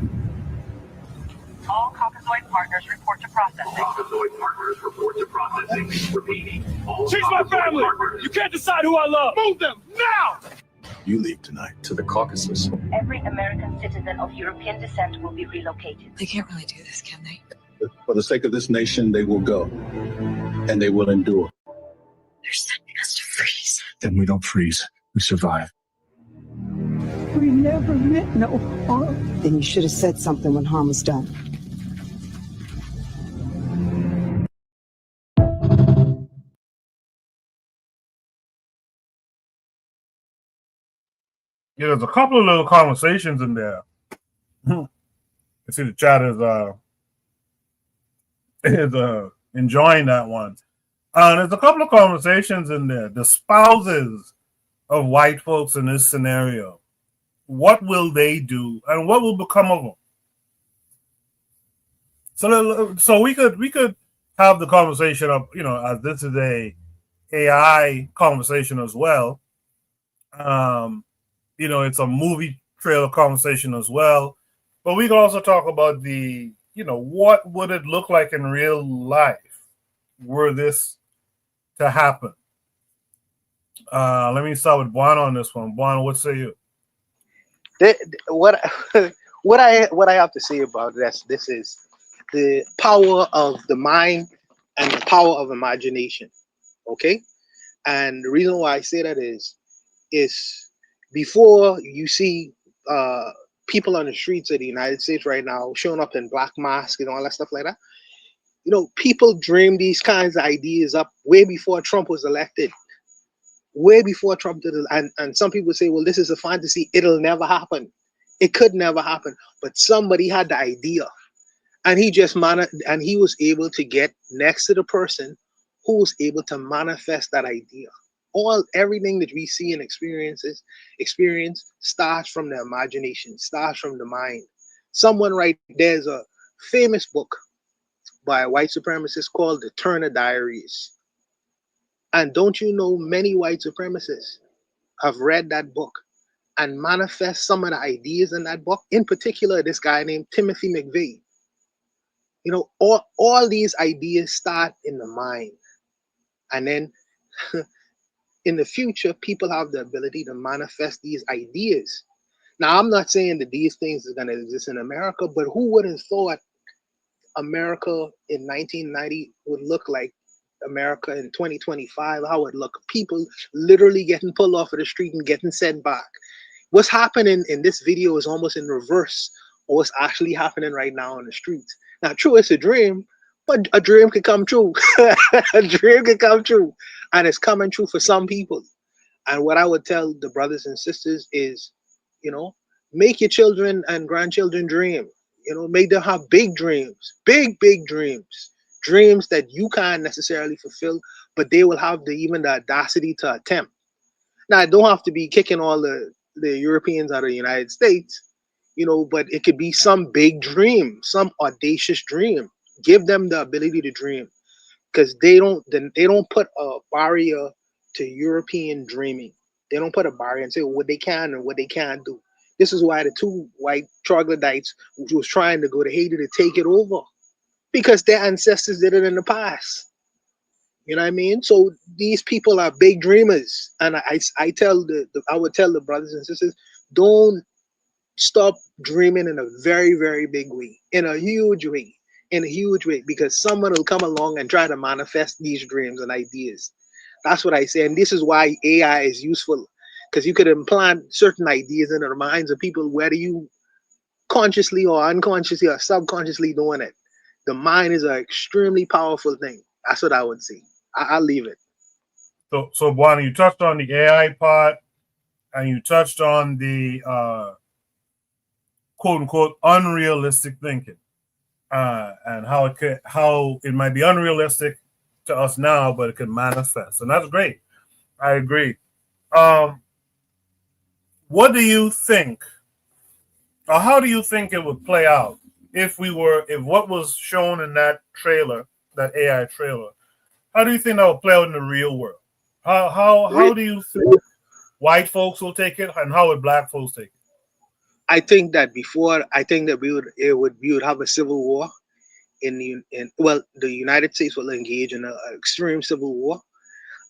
All Caucasoid partners report to processing. Caucasoid partners report to processing. Repeating. She's my family. You can't decide who I love. Move them now. You leave tonight to the Caucasus. Every American citizen of European descent will be relocated. They can't really do this, can they? For the sake of this nation, they will go, and they will endure. They're sending us to freeze. Then we don't freeze. We survive. We never meant no harm. Then you should have said something when harm was done. Yeah, there's a couple of little conversations in there. You see the chat is enjoying that one. There's a couple of conversations in there. The spouses of white folks in this scenario. What will they do, and what will become of them? So we could have the conversation of, as this is a AI conversation as well. It's a movie trailer conversation as well. But we can also talk about what would it look like in real life were this to happen? Let me start with Juan on this one. Juan, what say you? What I have to say about this is the power of the mind and the power of imagination. Okay, and the reason why I say that is before you see people on the streets of the United States right now showing up in black masks and all that stuff like that, people dream these kinds of ideas up way before Trump was elected. Way before Trump did it. And some people say, well, this is a fantasy. It'll never happen. It could never happen. But somebody had the idea. And he was able to get next to the person who was able to manifest that idea. Everything that we see and experience starts from the imagination, starts from the mind. There's a famous book by a white supremacist called The Turner Diaries. And don't you know, many white supremacists have read that book and manifest some of the ideas in that book. In particular, this guy named Timothy McVeigh. All these ideas start in the mind. And then in the future, people have the ability to manifest these ideas. Now, I'm not saying that these things are going to exist in America, but who would have thought America in 1990 would look like America in 2025? How it look? People literally getting pulled off of the street and getting sent back. What's happening in this video is almost in reverse of what's actually happening right now on the streets. Now, true, it's a dream, but a dream could come true. A dream could come true, and it's coming true for some people. And what I would tell the brothers and sisters is, make your children and grandchildren dream. Make them have big dreams, big dreams. Dreams that you can't necessarily fulfill, but they will have even the audacity to attempt. Now, it don't have to be kicking all the Europeans out of the United States, but it could be some big dream, some audacious dream. Give them the ability to dream, because they don't put a barrier to European dreaming. They don't put a barrier and say what they can and what they can't do. This is why the two white troglodytes who was trying to go to Haiti to take it over, because their ancestors did it in the past. You know what I mean? So these people are big dreamers, and I would tell the brothers and sisters, don't stop dreaming in a very, very big way, in a huge way, because someone will come along and try to manifest these dreams and ideas. That's what I say, and this is why AI is useful, because you could implant certain ideas into the minds of people, whether you consciously or unconsciously or subconsciously doing it. The mind is an extremely powerful thing. That's what I would say. I'll leave it. So Bonnie, you touched on the AI part, and you touched on the quote unquote unrealistic thinking, and how it might be unrealistic to us now, but it can manifest, and that's great. I agree. What do you think, or how do you think it would play out if what was shown in that trailer, that AI trailer? How do you think that will play out in the real world? How do you think white folks will take it, and how would black folks take it? I think that we would have a civil war the United States will engage in an extreme civil war.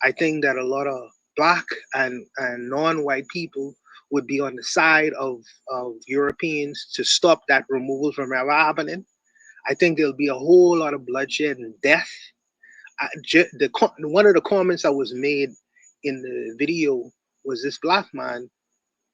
I think that a lot of black and non-white people would be on the side of Europeans to stop that removal from ever happening. I think there'll be a whole lot of bloodshed and death. One of the comments that was made in the video was this black man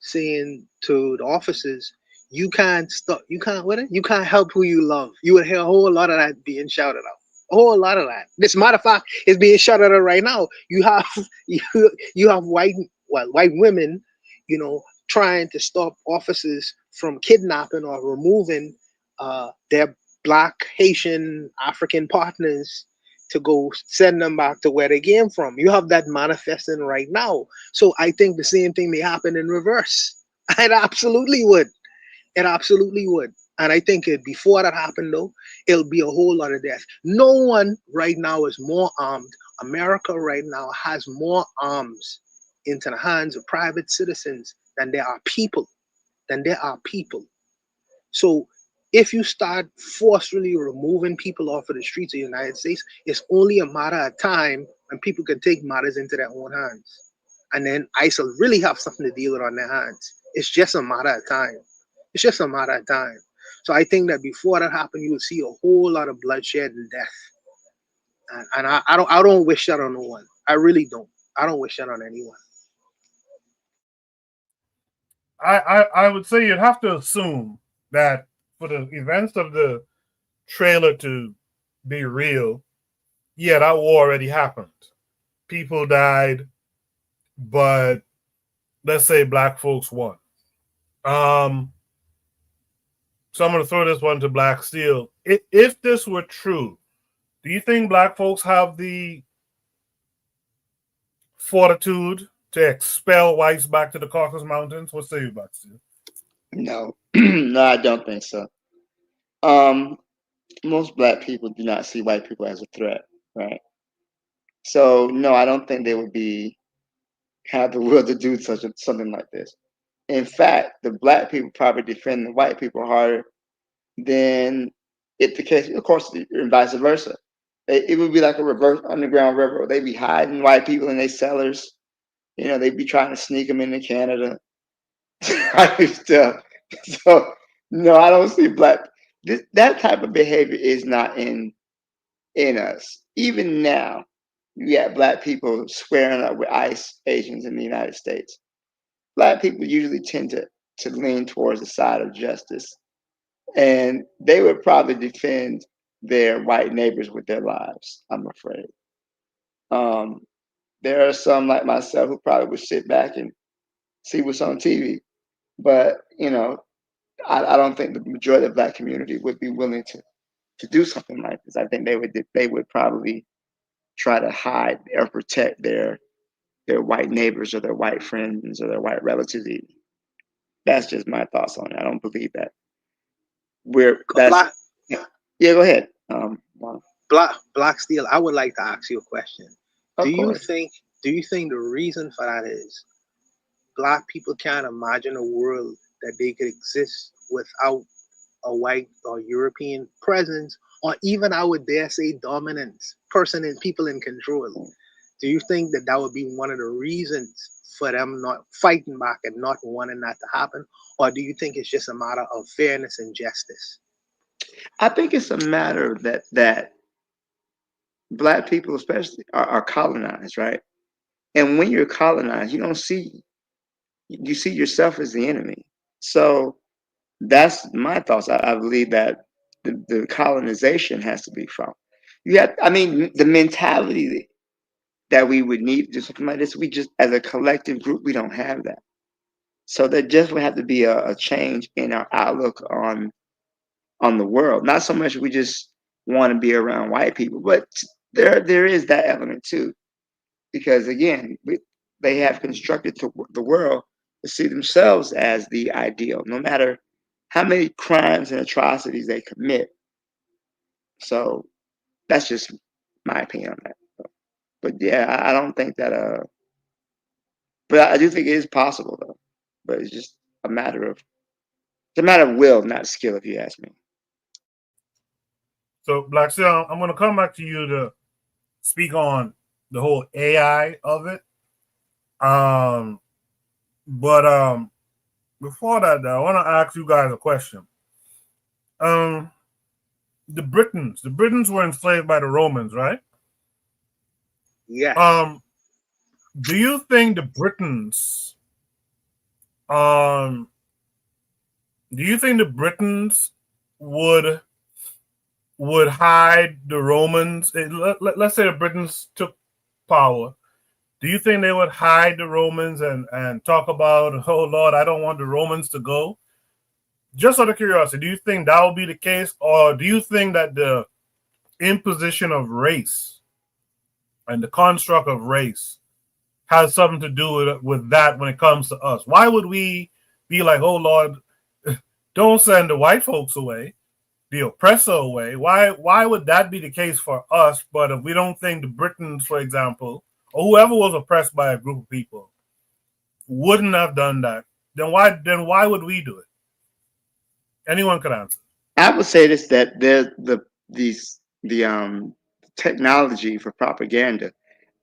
saying to the officers, "You can't stop. You can't help who you love." You would hear a whole lot of that being shouted out. A whole lot of that. This matter of fact is being shouted out right now. You have you have white women, trying to stop officers from kidnapping or removing their black, Haitian, African partners to go send them back to where they came from. You have that manifesting right now. So I think the same thing may happen in reverse. It absolutely would. It absolutely would. And I think before that happened, though, it'll be a whole lot of death. No one right now is more armed. America right now has more arms into the hands of private citizens than there are people. So if you start forcefully removing people off of the streets of the United States, it's only a matter of time when people can take matters into their own hands. And then ICE will really have something to deal with on their hands. It's just a matter of time. It's just a matter of time. So I think that before that happened, you will see a whole lot of bloodshed and death. And I don't wish that on no one. I really don't. I don't wish that on anyone. I would say you'd have to assume that for the events of the trailer to be real, yeah, that war already happened. People died, but let's say black folks won. So I'm going to throw this one to Black Steel. If this were true, do you think black folks have the fortitude to expel whites back to the Caucasus Mountains? What say you, Black Steel? No, no, I don't think so. Most black people do not see white people as a threat, right? So no, I don't think they would have the will to do something like this. In fact, the black people probably defend the white people harder than if the case, of course, and vice versa. It would be like a reverse Underground Railroad. They'd be hiding white people in their cellars. They'd be trying to sneak them into Canada. Stuff. So no, I don't see that type of behavior is not in us. Even now, you got black people squaring up with ICE agents in the United States. Black people usually tend to lean towards the side of justice, and they would probably defend their white neighbors with their lives, I'm afraid. There are some like myself who probably would sit back and see what's on TV, but I don't think the majority of the black community would be willing to do something like this. I think they would probably try to hide or protect their white neighbors or their white friends or their white relatives. That's just my thoughts on it. I don't believe that yeah, go ahead. Black Steel, I would like to ask you a question. Do you think the reason for that is black people can't imagine a world that they could exist without a white or European presence, or even, I would dare say, dominance, people in control? Do you think that would be one of the reasons for them not fighting back and not wanting that to happen? Or do you think it's just a matter of fairness and justice? I think it's a matter that black people especially are colonized, right? And when you're colonized, you see yourself as the enemy. So that's my thoughts. I believe that the colonization has to be from. The mentality that we would need to do something like this, we just, as a collective group, we don't have that. So there just would have to be a change in our outlook on the world. Not so much we just want to be around white people, but there is that element too. Because again, they have constructed the world to see themselves as the ideal, no matter how many crimes and atrocities they commit. So that's just my opinion on that. But yeah, I don't think that. But I do think it is possible though. But it's just a matter of will, not skill, if you ask me. So, Black Steel, I'm going to come back to you to speak on the whole AI of it. But before that, though, I want to ask you guys a question. the Britons. The Britons were enslaved by the Romans, right? Yes. Do you think the Britons would hide the Romans? Let's say the Britons took power. Do you think they would hide the Romans and talk about, oh Lord, I don't want the Romans to go? Just out of curiosity, do you think that will be the case, or do you think that the imposition of race and the construct of race has something to do with that when it comes to us? Why would we be like, oh Lord, don't send the white folks away, the oppressor away? Why would that be the case for us? But if we don't think the Britons, for example, or whoever was oppressed by a group of people wouldn't have done that, then why would we do it? Anyone could answer. I would say this, that the technology for propaganda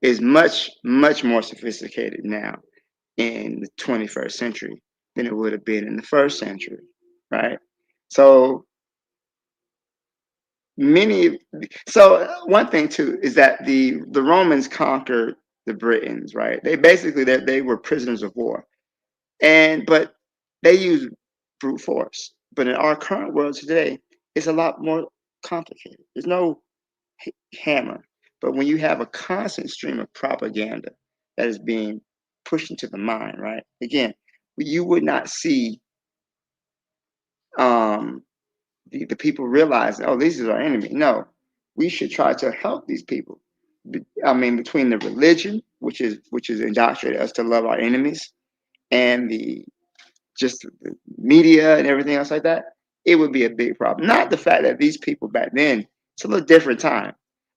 is much more sophisticated now in the 21st century than it would have been in the first century, right? So one thing too is that the Romans conquered the Britons, right? They were prisoners of war, but they used brute force. But in our current world today, it's a lot more complicated. There's no hammer, but when you have a constant stream of propaganda that is being pushed into the mind, right? Again, you would not see the people realize, oh, this is our enemy. No, we should try to help these people. I mean, between the religion, which is indoctrinated us to love our enemies, and the media and everything else like that, it would be a big problem. Not the fact that these people back then, it's a little different time.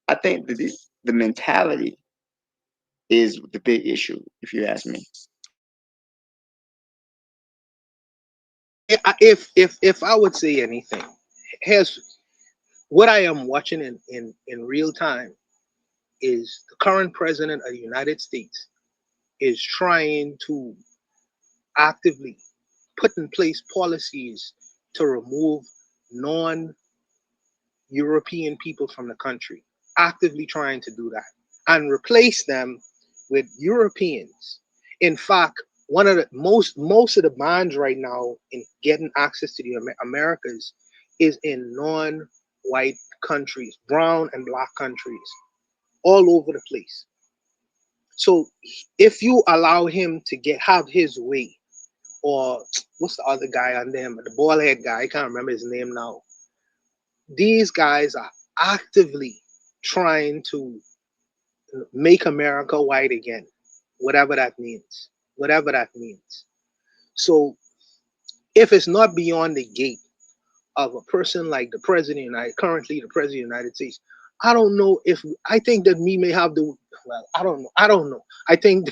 I think that the mentality is the big issue, if you ask me. If I would say anything, here's what I am watching in real time is the current president of the United States is trying to actively put in place policies to remove non-European people from the country, actively trying to do that and replace them with Europeans. In fact, one of the most of the bans right now in getting access to the Americas is in non-white countries, brown and black countries, all over the place. So if you allow him to have his way, or what's the other guy under him, the bald head guy, I can't remember his name now. These guys are actively trying to make America white again, whatever that means. So if it's not beyond the gate of a person like the president, currently the president of the United States, I think that we may have I don't know. I think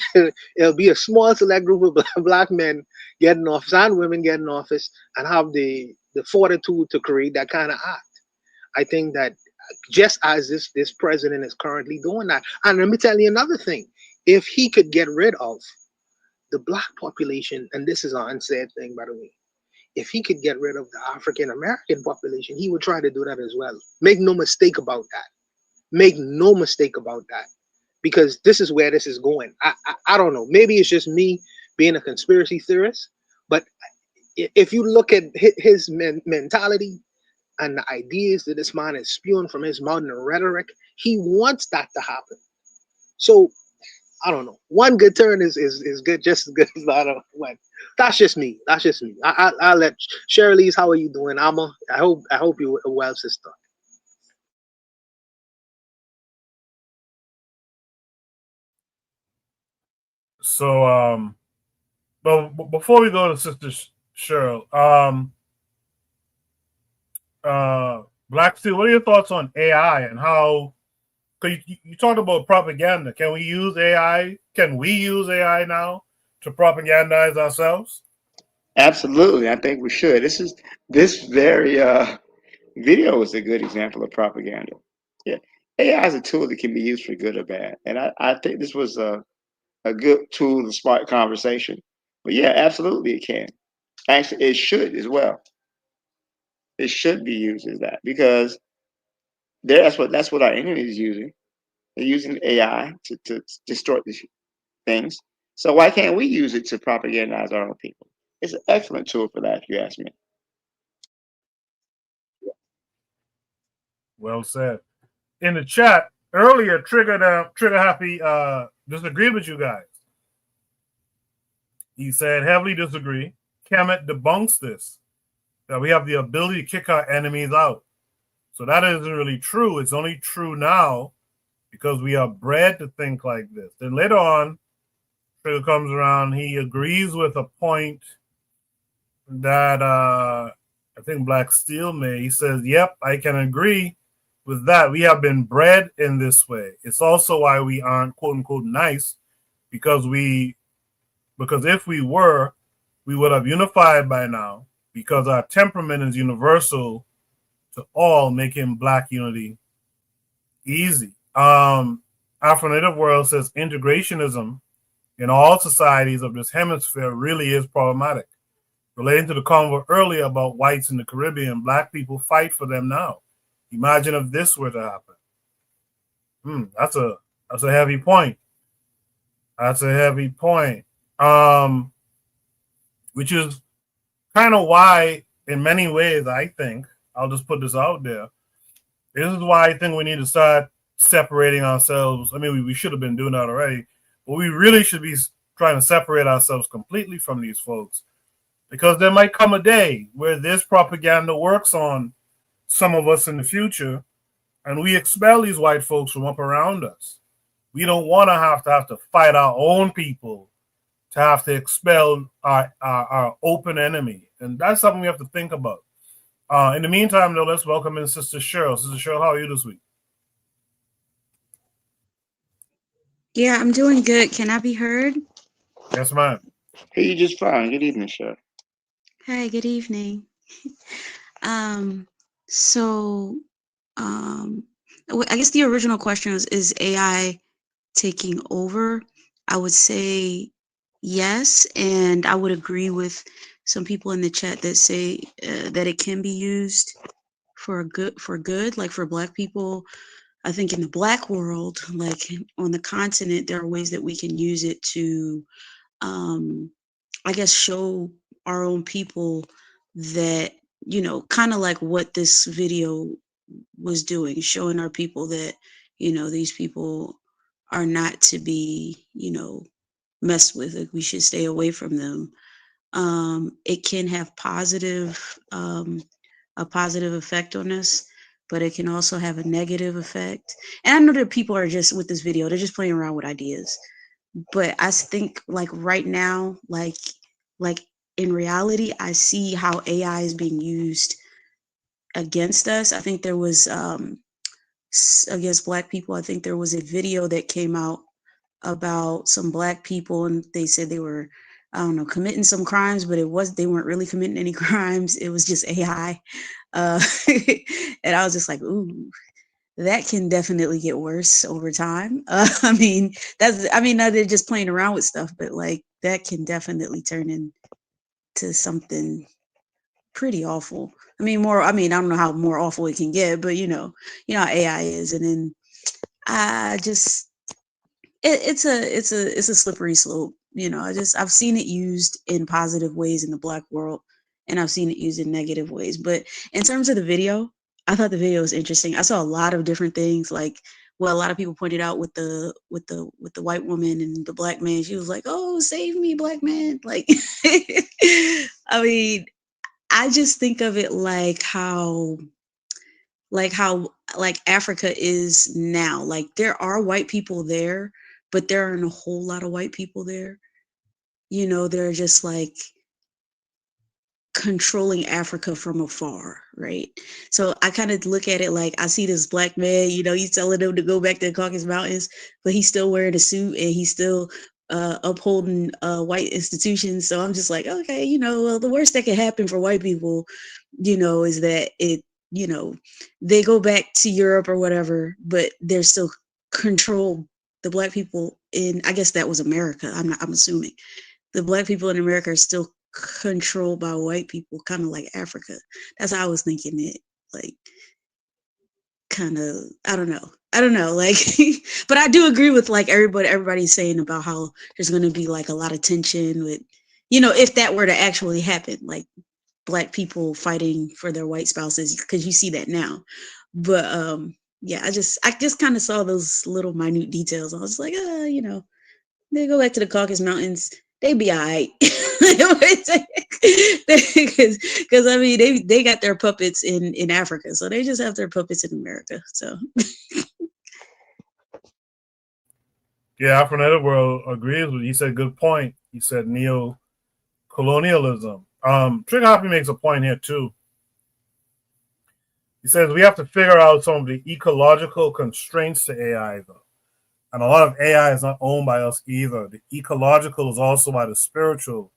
it'll be a small select group of black men getting office and women getting office and have the fortitude to create that kind of act. I think that just as this president is currently doing that. And let me tell you another thing. If he could get rid of the black population, and this is an unsaid thing, by the way, if he could get rid of the African American population, he would try to do that as well. Make no mistake about that. Because this is where this is going. I don't know. Maybe it's just me being a conspiracy theorist, but if you look at his mentality and the ideas that this man is spewing from his mouth and the rhetoric, he wants that to happen. So I don't know. One good turn is good, just as good as the other one. That's just me. I'll let Shirley's. How are you doing, Amma? I hope you're well, sister. So but before we go to Sister Cheryl, Black Steel, what are your thoughts on AI and how? Because you talked about propaganda. Can we use AI? Can we use AI now to propagandize ourselves? Absolutely, I think we should. This very video is a good example of propaganda. Yeah, AI is a tool that can be used for good or bad, and I think this was a good tool to spark conversation. But yeah, absolutely, it can. Actually, it should as well. It should be used as that because That's what our enemy is using. They're using AI to distort these things. So why can't we use it to propagandize our own people? It's an excellent tool for that, if you ask me. Well said. In the chat earlier, Trigger Happy disagreed with you guys. He said heavily disagree. Kemet debunks this, that we have the ability to kick our enemies out. So that isn't really true. It's only true now because we are bred to think like this. Then later on, Trigger comes around. He agrees with a point that I think Black Steel made. He says, yep, I can agree with that. We have been bred in this way. It's also why we aren't quote unquote nice, because if we were, we would have unified by now, because our temperament is universal to all, making Black unity easy. Afro-Native World says integrationism in all societies of this hemisphere really is problematic. Relating to the convo earlier about whites in the Caribbean, Black people fight for them now. Imagine if this were to happen. That's a heavy point. That's a heavy point. Which is kind of why, in many ways, I think, I'll just put this out there, this is why I think we need to start separating ourselves. I mean, we should have been doing that already, but we really should be trying to separate ourselves completely from these folks, because there might come a day where this propaganda works on some of us in the future, and we expel these white folks from up around us. We don't want to have to fight our own people to have to expel our open enemy. And that's something we have to think about. In the meantime, though, let's welcome in Sister Cheryl. Sister Cheryl, how are you this week? Yeah, I'm doing good. Can I be heard? Yes, ma'am. Hey, you just fine. Good evening, Cheryl. Hi, good evening. I guess the original question was, is AI taking over? I would say yes, and I would agree with some people in the chat that say that it can be used for good, like for Black people. I think in the Black world, like on the continent, there are ways that we can use it to, I guess, show our own people that, kind of like what this video was doing, showing our people that, these people are not to be, messed with. Like, we should stay away from them. It can have a positive effect on us, but it can also have a negative effect. And I know that people are just, with this video, they're just playing around with ideas. But I think, like, right now, like in reality, I see how AI is being used against us. I think there was against Black people. I think there was a video that came out about some Black people, and they said they were, I don't know, committing some crimes, but they weren't really committing any crimes. It was just AI. And I was just like, ooh, that can definitely get worse over time. Now they're just playing around with stuff, but like that can definitely turn into something pretty awful. I don't know how more awful it can get, but you know how AI is. And then it's a slippery slope. I've seen it used in positive ways in the Black world, and I've seen it used in negative ways. But in terms of the video, I thought the video was interesting. I saw a lot of different things. Like, well, a lot of people pointed out with the white woman and the Black man. She was like, "Oh, save me, Black man!" Like, I just think of it like how Africa is now. Like, there are white people there, but there aren't a whole lot of white people there. They're just like controlling Africa from afar, right? So I kind of look at it like, I see this Black man, he's telling them to go back to the Caucasus Mountains, but he's still wearing a suit and he's still upholding white institutions. So I'm just like, okay, well, the worst that can happen for white people, is that they go back to Europe or whatever, but they're still control the Black people in, I guess that was America. I'm assuming the Black people in America are still controlled by white people, kind of like Africa. That's how I was thinking it. Like, kind of, I don't know, like, but I do agree with like everybody's saying about how there's going to be like a lot of tension with, if that were to actually happen, like Black people fighting for their white spouses, because you see that now. But yeah, I just kind of saw those little minute details. I was like, they go back to the Caucasus Mountains, they be all right. Because I mean, they got their puppets in Africa, so they just have their puppets in America. So Yeah, Afro Netherworld agrees with you. He said good point. He said neo-colonialism. Trigger Happy makes a point here too. He says we have to figure out some of the ecological constraints to AI, though. And a lot of AI is not owned by us either. The ecological is also by the spiritual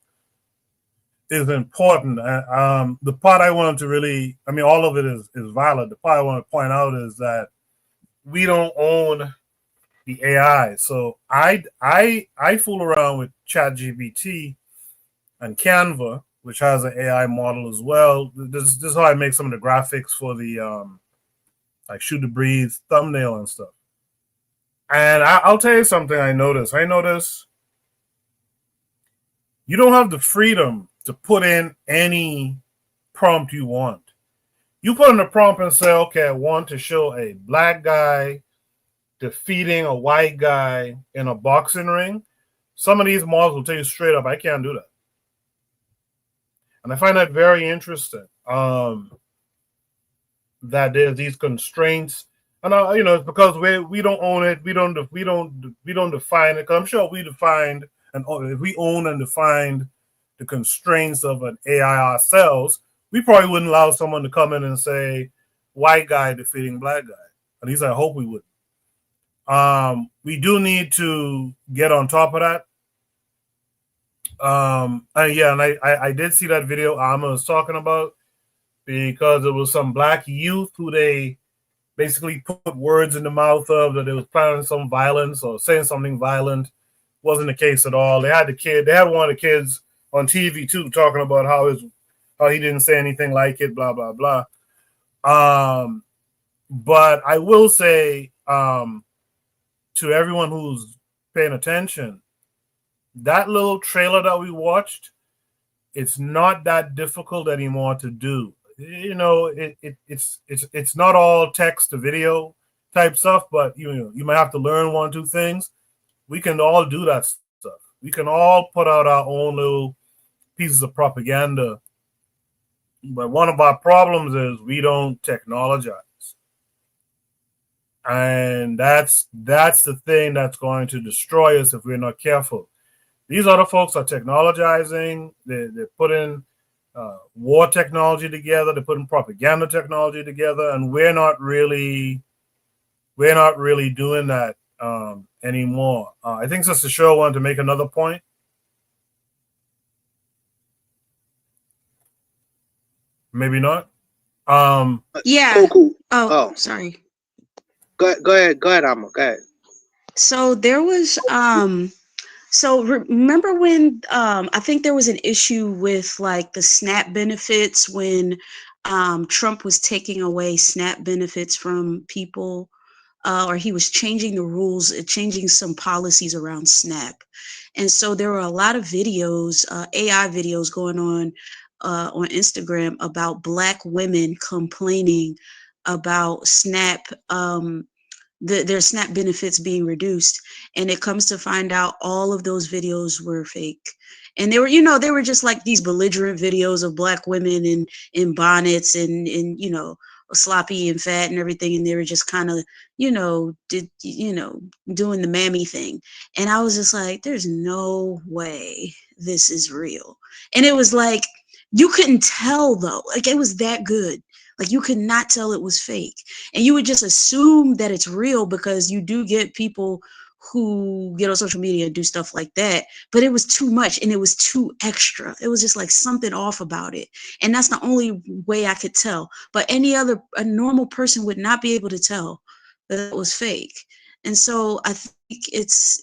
is important. The part I wanted to really, I mean, all of it is valid. The part I want to point out is that we don't own the AI. So I fool around with ChatGPT and Canva, which has an AI model as well. This is how I make some of the graphics for the like Shoot to Breathe thumbnail and stuff. And I'll tell you something I noticed. You don't have the freedom to put in any prompt you want. You put in a prompt and say, okay, I want to show a Black guy defeating a white guy in a boxing ring. Some of these models will tell you straight up, I can't do that. And I find that very interesting. That there's these constraints, and it's because we don't own it. We don't define it. Because I'm sure we defined, and if we own and defined the constraints of an AI ourselves, we probably wouldn't allow someone to come in and say white guy defeating Black guy. At least I hope we wouldn't. We do need to get on top of that. And I did see that video Amma was talking about, because it was some Black youth who they basically put words in the mouth of that they was planning some violence or saying something violent. Wasn't the case at all. They had one of the kids on TV too talking about how he didn't say anything like it, blah blah blah. But I will say to everyone who's paying attention, that little trailer that we watched, it's not that difficult anymore to do. It's not all text to video type stuff, but you might have to learn 1 or 2 things. We can all do that stuff. We can all put out our own little pieces of propaganda. But one of our problems is we don't technologize. And that's the thing that's going to destroy us if we're not careful. These other folks are technologizing. They're putting war technology together. They're putting propaganda technology together, and we're not really doing that anymore. I think Sister Shaw wanted to make another point. Maybe not. Yeah. Cool. Oh, sorry. Go ahead, Amma. Go ahead. So there was so remember when I think there was an issue with like the SNAP benefits when Trump was taking away SNAP benefits from people, or he was changing the rules, changing some policies around SNAP. And so there were a lot of videos, AI videos going on Instagram about Black women complaining about SNAP, their SNAP benefits being reduced. And it comes to find out all of those videos were fake. And they were just like these belligerent videos of Black women in bonnets and sloppy and fat and everything. And they were just kind of, doing the mammy thing. And I was just like, there's no way this is real. And it was like, you couldn't tell though, like it was that good. Like you could not tell it was fake. And you would just assume that it's real because you do get people who get on social media and do stuff like that. But it was too much and it was too extra. It was just like something off about it. And that's the only way I could tell. But a normal person would not be able to tell that it was fake. And so I think it's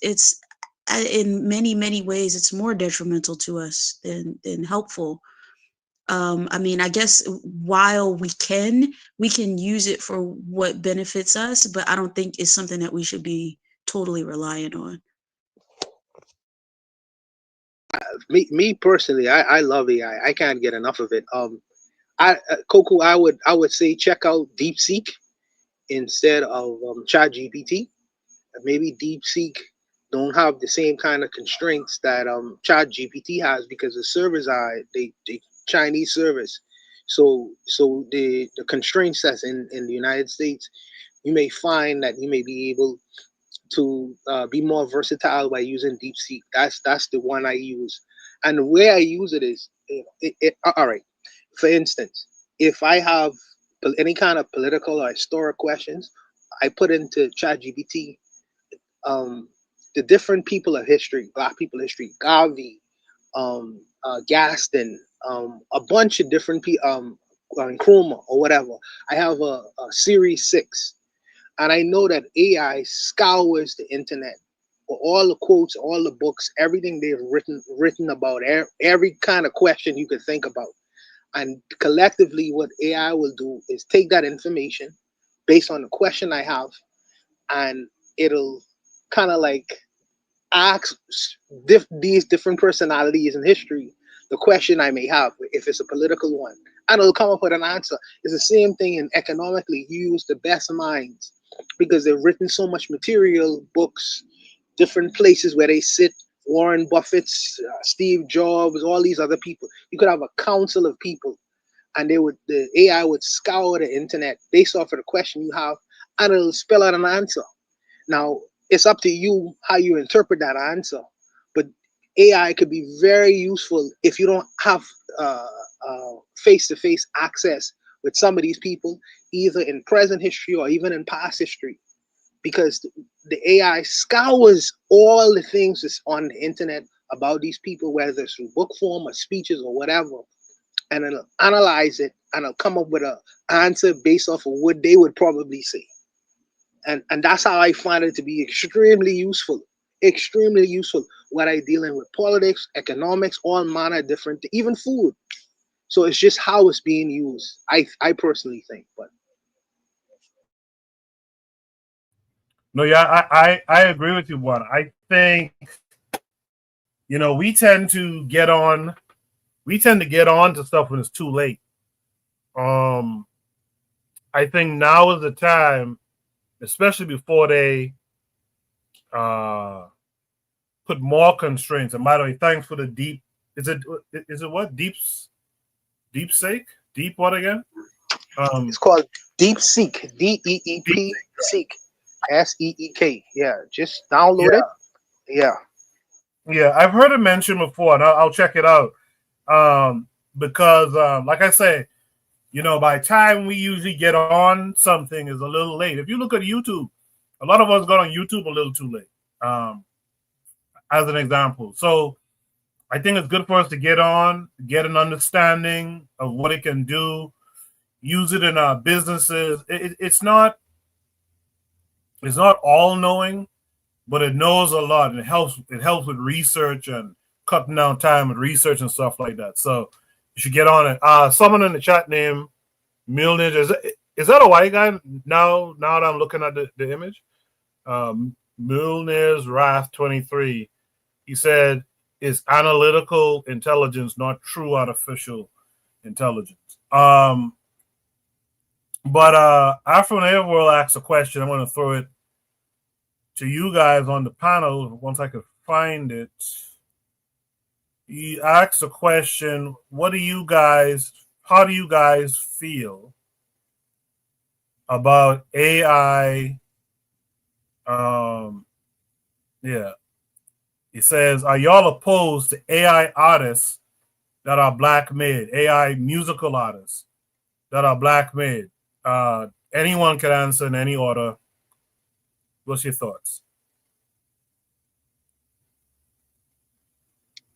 in many, many ways, it's more detrimental to us than helpful. I mean, I guess while we can use it for what benefits us, but I don't think it's something that we should be totally reliant on. Me personally, I love AI. I can't get enough of it. Coco, I would say check out DeepSeek instead of ChatGPT. Maybe DeepSeek don't have the same kind of constraints that ChatGPT has, because the servers are they Chinese servers. So the constraints that's in the United States, you may find that you may be able to be more versatile by using DeepSeek. That's the one I use, and the way I use it is, all right. For instance, if I have any kind of political or historic questions, I put into ChatGPT the different people of history, Black people history, Garvey, Gaston, a bunch of different people, Nkrumah or whatever. I have a series 6. And I know that AI scours the internet for all the quotes, all the books, everything they've written about, every kind of question you could think about. And collectively, what AI will do is take that information based on the question I have, and it'll kind of like ask these different personalities in history the question I may have, if it's a political one, and it'll come up with an answer. It's the same thing in economically. You use the best minds because they've written so much material, books, different places where they sit. Warren Buffett's, Steve Jobs, all these other people. You could have a council of people, and the AI would scour the internet based off of the question you have, and it'll spell out an answer. Now, it's up to you how you interpret that answer, but AI could be very useful if you don't have face-to-face access with some of these people, either in present history or even in past history, because the AI scours all the things that's on the internet about these people, whether it's through book form or speeches or whatever, and it'll analyze it and it'll come up with an answer based off of what they would probably say. And that's how I find it to be extremely useful, when I dealing with politics, economics, all manner of different, even food. So it's just how it's being used. I personally think, but No, yeah, I agree with you, one. I think, we tend to get on to stuff when it's too late. I think now is the time, especially before they put more constraints. And by the way, thanks for the deep. Is it what? Deep sake? Deep what again? It's called DeepSeek. DEEP Seek. SEEK. Yeah, just download it. Yeah. Yeah, I've heard it mentioned before, and I'll check it out. Because like I say, by the time we usually get on something is a little late. If you look at YouTube, a lot of us got on YouTube a little too late. As an example. So I think it's good for us to get on, get an understanding of what it can do, use it in our businesses. It's not all knowing, but it knows a lot, and it helps with research and cutting down time with research and stuff like that. So you should get on it. Someone in the chat named Milner, is that a white guy? Now that I'm looking at the image, Milner's Wrath 23. He said, "It's analytical intelligence, not true artificial intelligence." But Afro Native World asked a question. I'm going to throw it to you guys on the panel once I could find it. He asked a question: how do you guys feel about AI? He says, are y'all opposed to AI artists that are black made, AI musical artists that are black made? Anyone can answer in any order. What's your thoughts?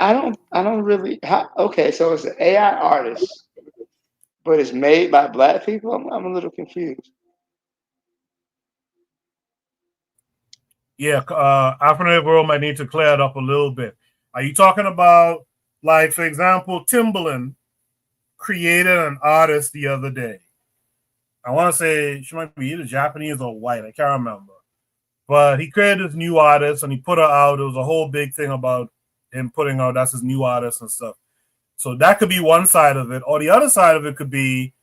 I don't really. Okay, so it's an AI artist, but it's made by black people. I'm a little confused. Yeah, African World might need to clear it up a little bit. Are you talking about, like, for example, Timbaland created an artist the other day. I want to say she might be either Japanese or white. I can't remember. But he created this new artist and he put her out. It was a whole big thing about him putting out that's his new artist and stuff. So that could be one side of it. Or the other side of it could be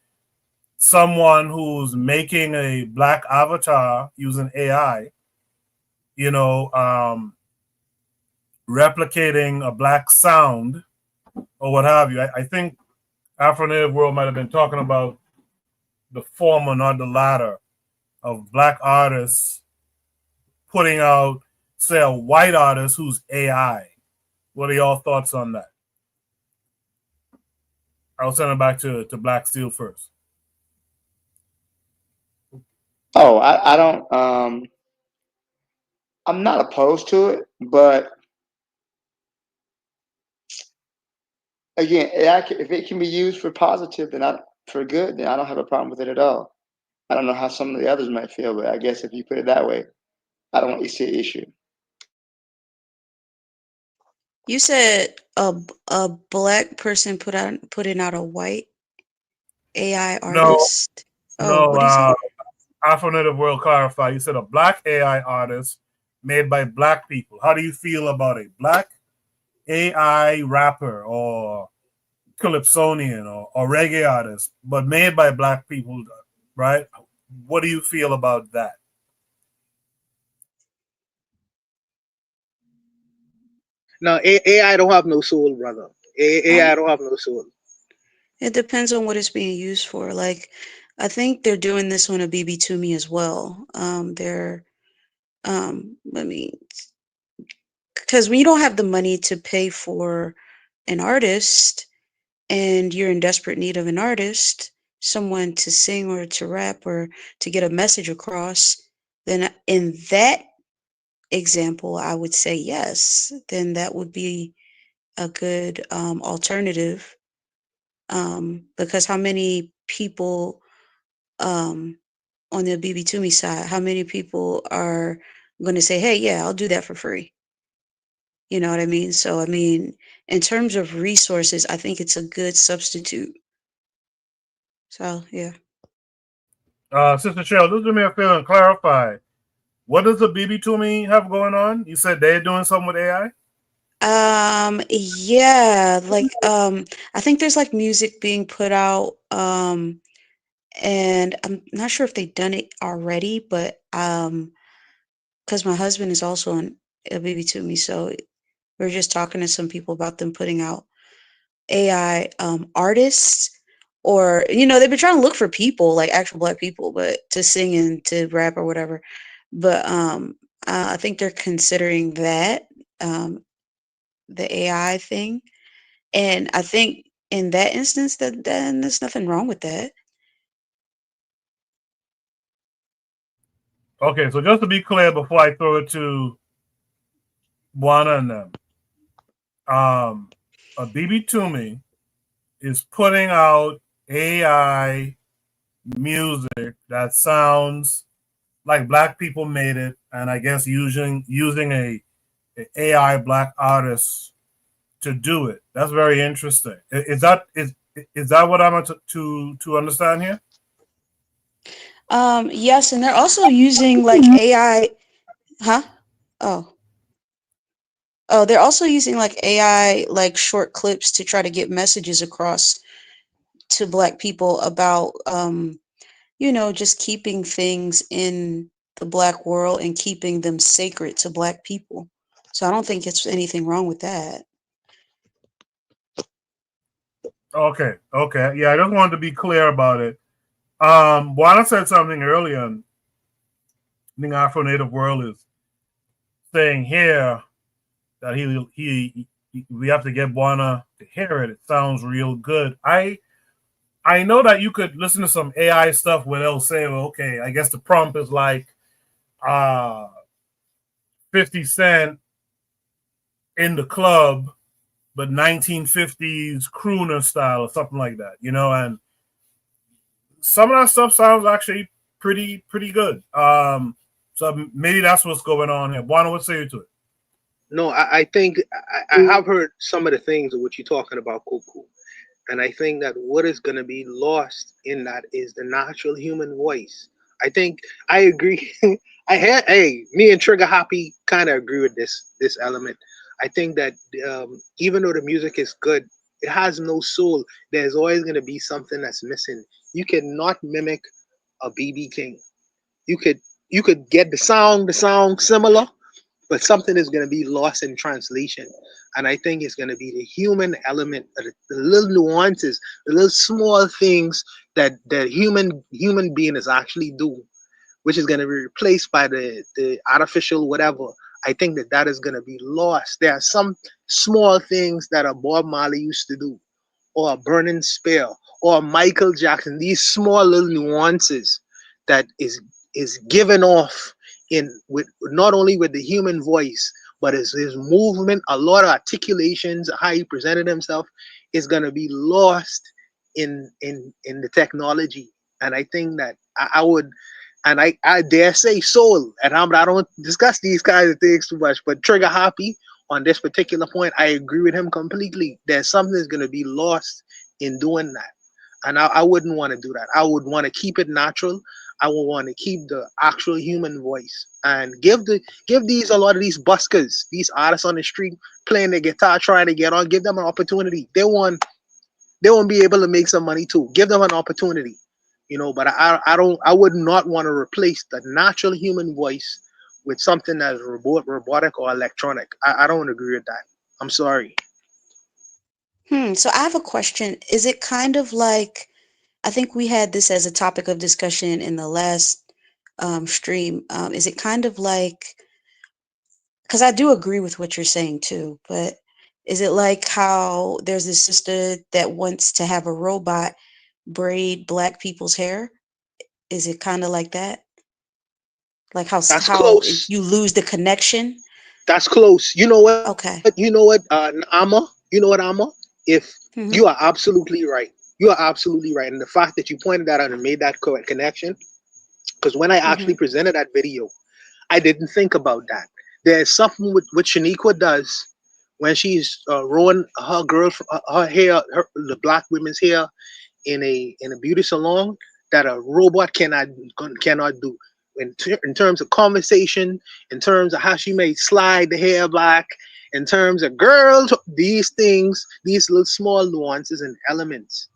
someone who's making a black avatar using AI, replicating a black sound or what have you. I think Afro-Native World might have been talking about the former, not the latter, of black artists putting out, say, a white artist who's AI. What are y'all thoughts on that? I'll send it back to Black Steel first. Oh, I don't. I'm not opposed to it, but again, if it can be used for positive, for good, then I don't have a problem with it at all. I don't know how some of the others might feel, but I guess if you put it that way, I don't really see an issue. You said a black person putting out a white AI artist. No, what do you say? Afro-Native World clarify. You said a black AI artist made by black people. How do you feel about a black AI rapper or calypsonian or reggae artist, but made by black people, right? What do you feel about that? No, AI don't have no soul, brother. AI don't have no soul. It depends on what it's being used for. Like, I think they're doing this on a BB to me as well. Because when you don't have the money to pay for an artist and you're in desperate need of an artist, someone to sing or to rap or to get a message across, then in that example, I would say yes. Then that would be a good alternative. Because how many people on the BB Toomey side, how many people are going to say, hey, yeah, I'll do that for free? You know what I mean? So, I mean, in terms of resources, I think it's a good substitute. So, yeah. Sister Cheryl, just do me a favor and clarify. What does the BB Toomey have going on? You said they're doing something with AI? Yeah, like, I think there's like music being put out, and I'm not sure if they've done it already, but, because my husband is also on a BB Toomey, so we're just talking to some people about them putting out AI artists, or they've been trying to look for people, like actual black people, but to sing and to rap or whatever. But I think they're considering that the AI thing, and I think in that instance that then there's nothing wrong with that. Okay, so just to be clear before I throw it to Buana and them, a BB Toomey is putting out AI music that sounds like black people made it, and I guess using a AI black artist to do it. That's very interesting. Is that what I'm to understand here? Yes, and they're also using like AI, huh? Oh, they're also using like AI, like short clips to try to get messages across to black people about, just keeping things in the black world and keeping them sacred to black people. So I don't think it's anything wrong with that. Okay. Yeah, I just wanted to be clear about it. Buana said something earlier. I think Afro-Native World is saying here that we have to get Buana to hear it. It sounds real good. I know that you could listen to some AI stuff where they'll say, well, okay, I guess the prompt is like 50 Cent in the club, but 1950s crooner style or something like that, and some of that stuff sounds actually pretty good. So maybe that's what's going on here. Buana, what say you to it? No, I think I have heard some of the things of what you're talking about, Kuku. And I think that what is going to be lost in that is the natural human voice. I think I agree. Me and Trigger Happy kind of agree with this element. I think that even though the music is good, it has no soul. There's always going to be something that's missing. You cannot mimic a BB King. You could get the sound similar, but something is going to be lost in translation. And I think it's going to be the human element, the little nuances, the little small things that the human being is actually do, which is going to be replaced by the artificial whatever. I think that is going to be lost. There are some small things that a Bob Marley used to do, or a Burning Spear, or a Michael Jackson. These small little nuances that is given off in with not only with the human voice, but his movement, a lot of articulations, how he presented himself, is gonna be lost in the technology. And I think that I would, and I dare say soul. And I don't discuss these kinds of things too much, but Trigger Happy on this particular point, I agree with him completely. There's something that's gonna be lost in doing that. And I wouldn't want to do that. I would want to keep it natural. I would want to keep the actual human voice and give these a lot of these buskers, these artists on the street playing the guitar, trying to get on, give them an opportunity. They won't be able to make some money too. Give them an opportunity, But I would not want to replace the natural human voice with something that's robotic or electronic. I don't agree with that. I'm sorry. So I have a question. Is it kind of like, I think we had this as a topic of discussion in the last stream. Is it kind of like, because I do agree with what you're saying too, but is it like how there's this sister that wants to have a robot braid black people's hair? Is it kind of like that? Like how close. You lose the connection? That's close. You know what? Okay. You know what, Amma? You know what, Amma? If you are absolutely right. You are absolutely right. And the fact that you pointed that out and made that correct connection, because when I actually presented that video, I didn't think about that. There's something with what Shaniqua does when she's rolling her hair, the black women's hair in a beauty salon that a robot cannot do. In terms of conversation, in terms of how she may slide the hair back, in terms of girls, these things, these little small nuances and elements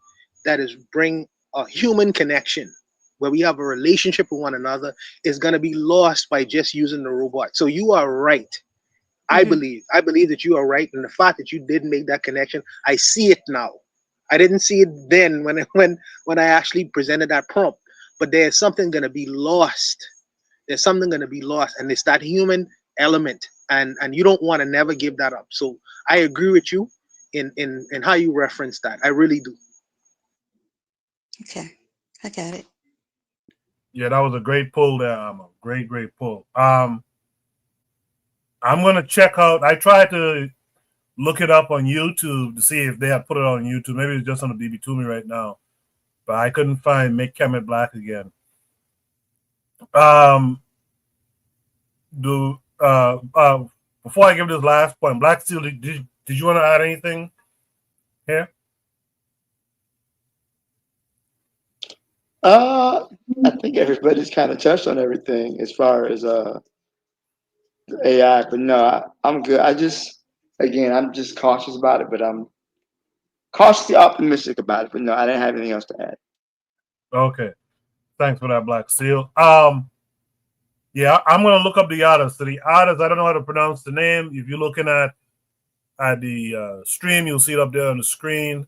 that is bring a human connection where we have a relationship with one another is going to be lost by just using the robot. So you are right. I believe that you are right. And the fact that you did make that connection, I see it now. I didn't see it then when I actually presented that prompt, but there's something going to be lost. There's something going to be lost, and it's that human element, and you don't want to never give that up. So I agree with you in how you reference that. I really do. Okay, I got it. Yeah, that was a great pull there, Amma. Great pull. I'm gonna check out. I tried to look it up on YouTube to see if they have put it on YouTube. Maybe it's just on the BB Toomey right now, but I couldn't find Make Kemet Black again. Before I give this last point, Black Steel, did you want to add anything here? I think everybody's kind of touched on everything as far as AI, but no, I'm good. I'm just cautious about it, but I'm cautiously optimistic about it. But no, I didn't have anything else to add. Okay, thanks for that, Black Steel. Yeah, I'm gonna look up the artist. So the artist, I don't know how to pronounce the name. If you're looking at the stream, you'll see it up there on the screen.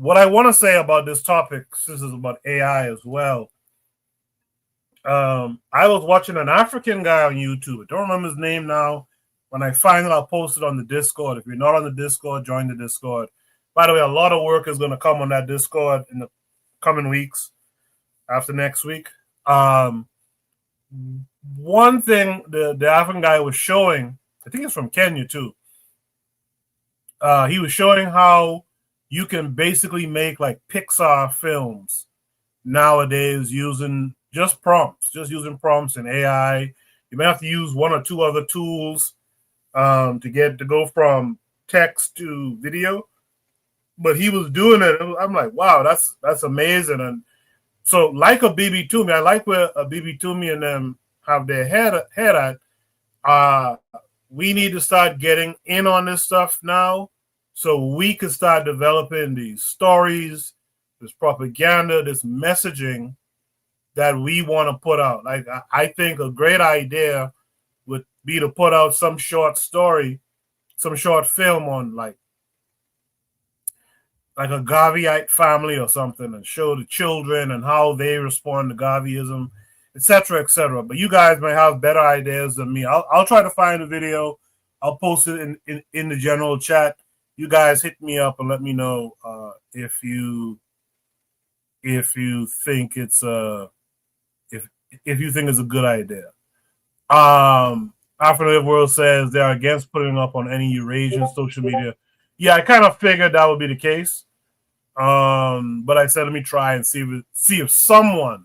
What I want to say about this topic, since it's about AI as well. I was watching an African guy on YouTube. I don't remember his name now. When I find it, I'll post it on the Discord. If you're not on the Discord, join the Discord. By the way, a lot of work is going to come on that Discord in the coming weeks after next week. One thing the African guy was showing, I think it's from Kenya too. He was showing how you can basically make like Pixar films nowadays using just prompts, using prompts and AI. You may have to use one or two other tools to go from text to video, but he was doing it. I'm like, wow, that's amazing. And so, like a BB Toomey, I like where a BB Toomey and them have their head at. We need to start getting in on this stuff now, so we can start developing these stories, this propaganda, this messaging that we want to put out. Like, I think a great idea would be to put out some short story, some short film on like a Garveyite family or something, and show the children and how they respond to Garveyism, etc., etc. But you guys may have better ideas than me. I'll try to find a video. I'll post it in the general chat. You guys hit me up and let me know if you think it's if you think it's a good idea. African World says they are against putting up on any Eurasian social media. Yeah, I kind of figured that would be the case. But I said, let me try and see if someone,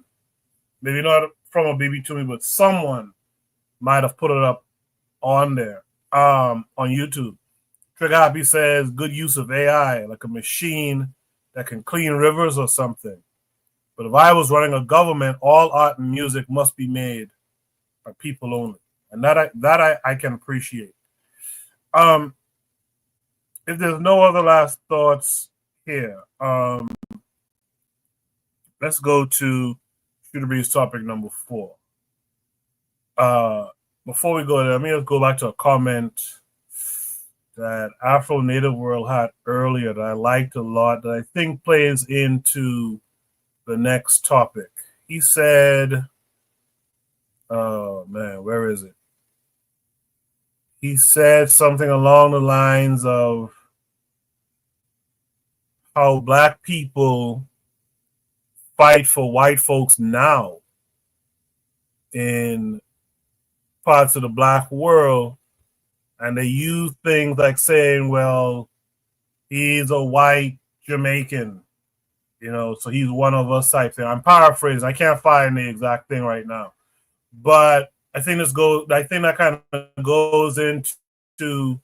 maybe not from a BB Toomey, but someone might have put it up on there, on YouTube. Trigger Happy says, good use of AI, like a machine that can clean rivers or something. But if I was running a government, all art and music must be made by people only. And that I can appreciate. If there's no other last thoughts here, let's go to Shooter Breeze topic number 4. Before we go there, let me just go back to a comment that Afro Native World had earlier that I liked a lot, that I think plays into the next topic. He said, oh man, where is it? He said something along the lines of how black people fight for white folks now in parts of the black world, and they use things like saying, well, he's a white Jamaican, so he's one of us type thing. I'm paraphrasing. I can't find the exact thing right now. But I think that kind of goes into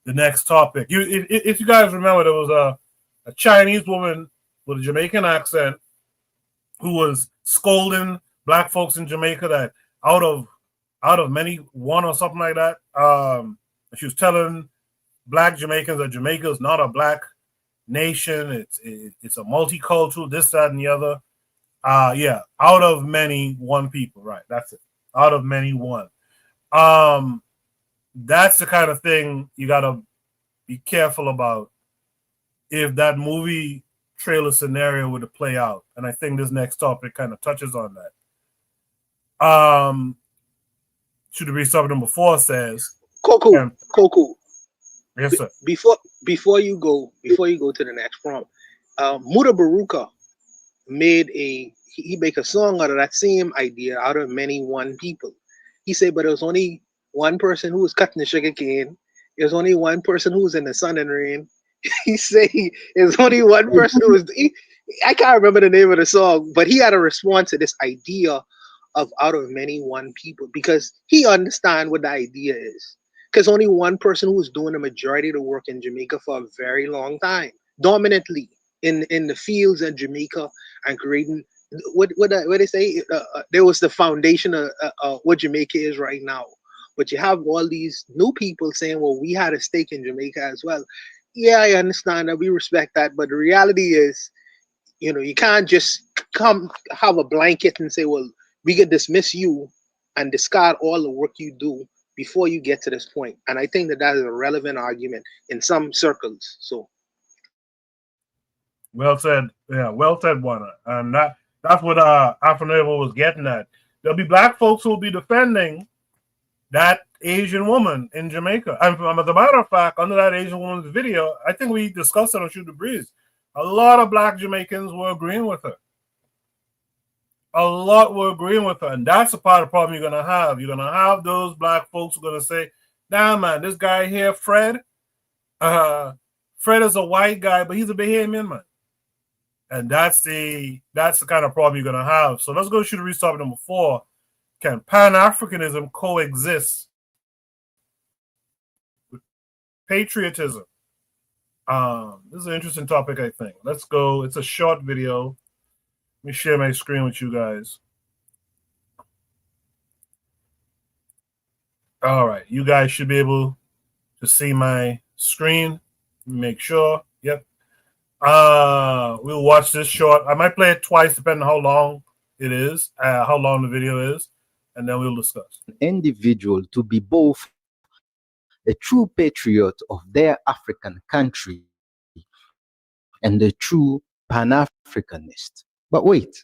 the next topic. If you guys remember, there was a Chinese woman with a Jamaican accent who was scolding black folks in Jamaica that out of many, one or something like that. She was telling black Jamaicans that Jamaica is not a black nation. It's a multicultural, this, that, and the other. Yeah, out of many, one people. Right, that's it. Out of many, one. That's the kind of thing you gotta be careful about if that movie trailer scenario were to play out. And I think this next topic kind of touches on that. Should be something number 4 says Koku. Yes, sir. Before you go to the next prompt, Muda Baruka made a song out of that same idea, out of many, one people. He said, but there was only one person who was cutting the sugar cane. There's only one person who was in the sun and rain. He said there's only one person who was. I can't remember the name of the song, but he had a response to this idea of out of many, one people, because he understands what the idea is. Because only one person who was doing the majority of the work in Jamaica for a very long time, dominantly in the fields in Jamaica, and creating what they say. There was the foundation of what Jamaica is right now. But you have all these new people saying, well, we had a stake in Jamaica as well. Yeah, I understand that. We respect that. But the reality is, you can't just come have a blanket and say, well, we can dismiss you and discard all the work you do before you get to this point. And I think that is a relevant argument in some circles. So, well said. Yeah, well said, Juana. And that's what Afro was getting at. There'll be black folks who will be defending that Asian woman in Jamaica. And as a matter of fact, under that Asian woman's video, I think we discussed it on Shoot the Breeze. A lot of black Jamaicans were agreeing with her. A lot were agreeing with her. And that's a part of the problem you're going to have. You're going to have those black folks who are going to say, nah, man, this guy here, Fred is a white guy, but he's a Bahamian man. And that's the kind of problem you're going to have. So let's go to Shoot the Breeze topic number 4. Can Pan-Africanism coexist patriotism. This is an interesting topic, I think. Let's go. It's a short video. Let me share my screen with you guys. All right, you guys should be able to see my screen. Make sure. Yep. We'll watch this short. I might play it twice, depending on how long it is, how long the video is, and then we'll discuss. Individual to be both a true patriot of their African country and a true Pan-Africanist. But wait,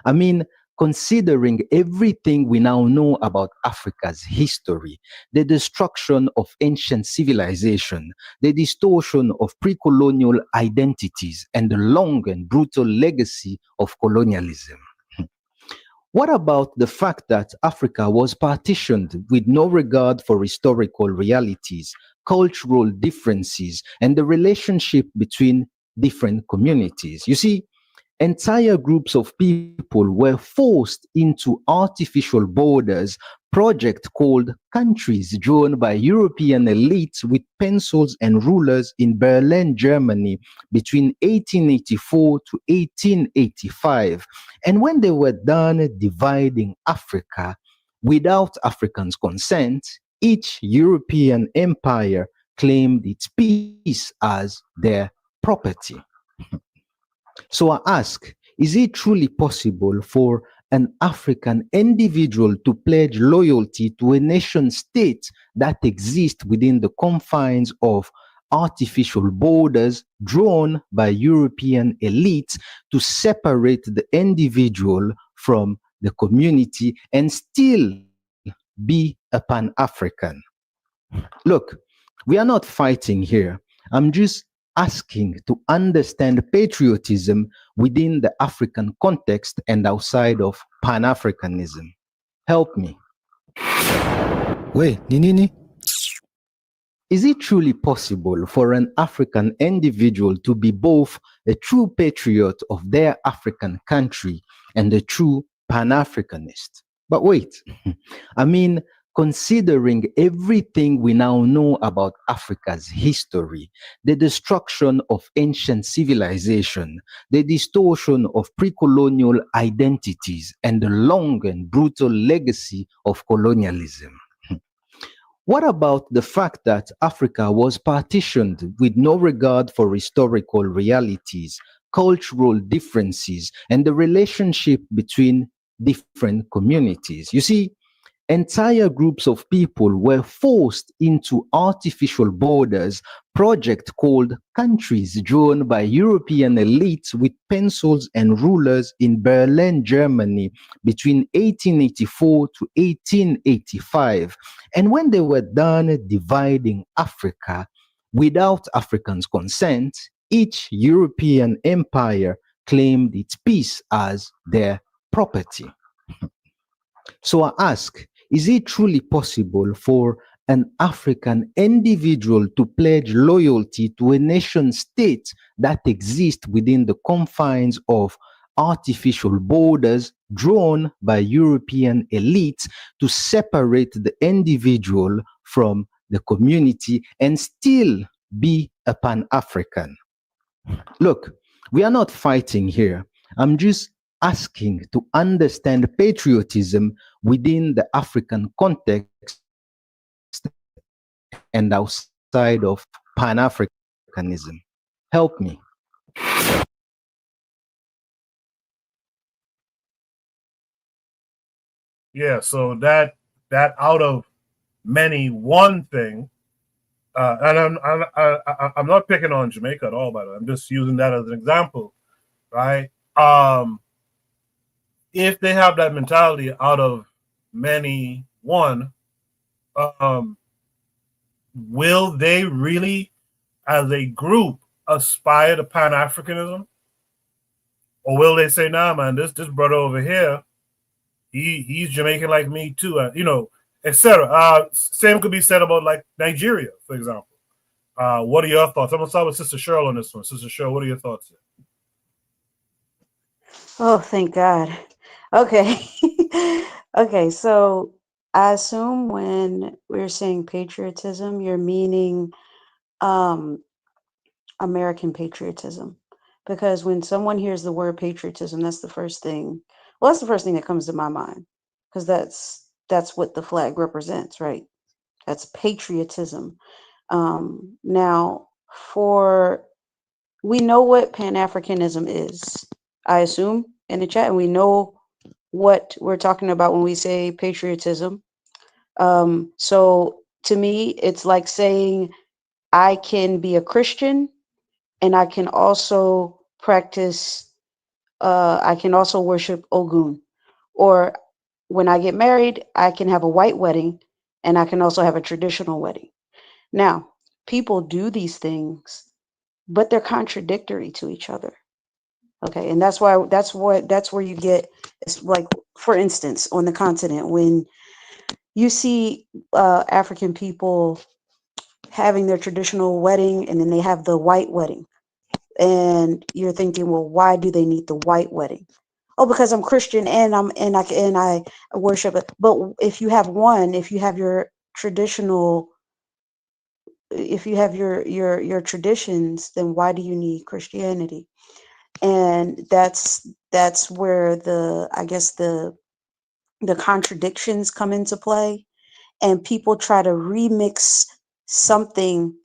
I mean, considering everything we now know about Africa's history, the destruction of ancient civilization, the distortion of pre-colonial identities, and the long and brutal legacy of colonialism. What about the fact that Africa was partitioned with no regard for historical realities, cultural differences, and the relationship between different communities? You see, entire groups of people were forced into artificial borders, project called countries drawn by European elites with pencils and rulers in Berlin, Germany between 1884 to 1885. And when they were done dividing Africa without Africans' consent, each European empire claimed its piece as their property. So I ask, is it truly possible for an African individual to pledge loyalty to a nation state that exists within the confines of artificial borders drawn by European elites to separate the individual from the community and still be a Pan-African? Look, we are not fighting here. I'm just asking to understand patriotism within the African context and outside of Pan-Africanism. Help me. Wait, Ninini? Is it truly possible for an African individual to be both a true patriot of their African country and a true Pan-Africanist? But wait, I mean, considering everything we now know about Africa's history, the destruction of ancient civilization, the distortion of pre-colonial identities, and the long and brutal legacy of colonialism. What about the fact that Africa was partitioned with no regard for historical realities, cultural differences, and the relationship between different communities? You see, entire groups of people were forced into artificial borders, project called countries drawn by European elites with pencils and rulers in Berlin, Germany between 1884 to 1885. And when they were done dividing Africa without Africans' consent, each European empire claimed its piece as their property. So I ask, is it truly possible for an African individual to pledge loyalty to a nation state that exists within the confines of artificial borders drawn by European elites to separate the individual from the community and still be a Pan-African? Look, we are not fighting here. I'm just asking to understand patriotism within the African context and outside of Pan-Africanism. Help me. Yeah, so that out of many one thing, and I'm not picking on Jamaica at all, by the way. I'm just using that as an example, right? If they have that mentality out of many one, will they really, as a group, aspire to Pan-Africanism? Or will they say, nah, man, this brother over here, he's Jamaican like me too, etc. Same could be said about like Nigeria, for example. What are your thoughts? I'm gonna start with Sister Cheryl on this one. Sister Cheryl, what are your thoughts here? Oh, thank God. Okay. Okay, so I assume when we're saying patriotism, you're meaning American patriotism. Because when someone hears the word patriotism, that's the first thing. Well, that's the first thing that comes to my mind, because that's what the flag represents, right? That's patriotism. Now, we know what Pan-Africanism is, I assume, in the chat, and we know what we're talking about when we say patriotism. So to me, it's like saying I can be a Christian and I can also practice, I can also worship Ogun. Or when I get married, I can have a white wedding and I can also have a traditional wedding. Now, people do these things, but they're contradictory to each other. Okay, and that's where you get, it's like, for instance, on the continent, when you see African people having their traditional wedding and then they have the white wedding, and you're thinking, well, why do they need the white wedding? Oh, because I'm Christian and I worship it. But if you have your traditional, if you have your traditions, then why do you need Christianity? And that's where the contradictions come into play, and people try to remix something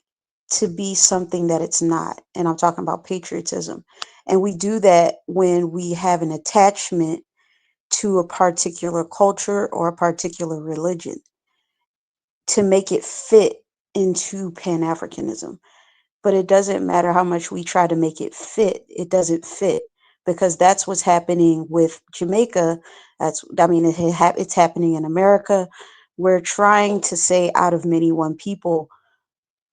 to be something that it's not. And I'm talking about patriotism. And we do that when we have an attachment to a particular culture or a particular religion to make it fit into Pan-Africanism. But it doesn't matter how much we try to make it fit, it doesn't fit, because that's what's happening with Jamaica. It's happening in America. We're trying to say out of many one people,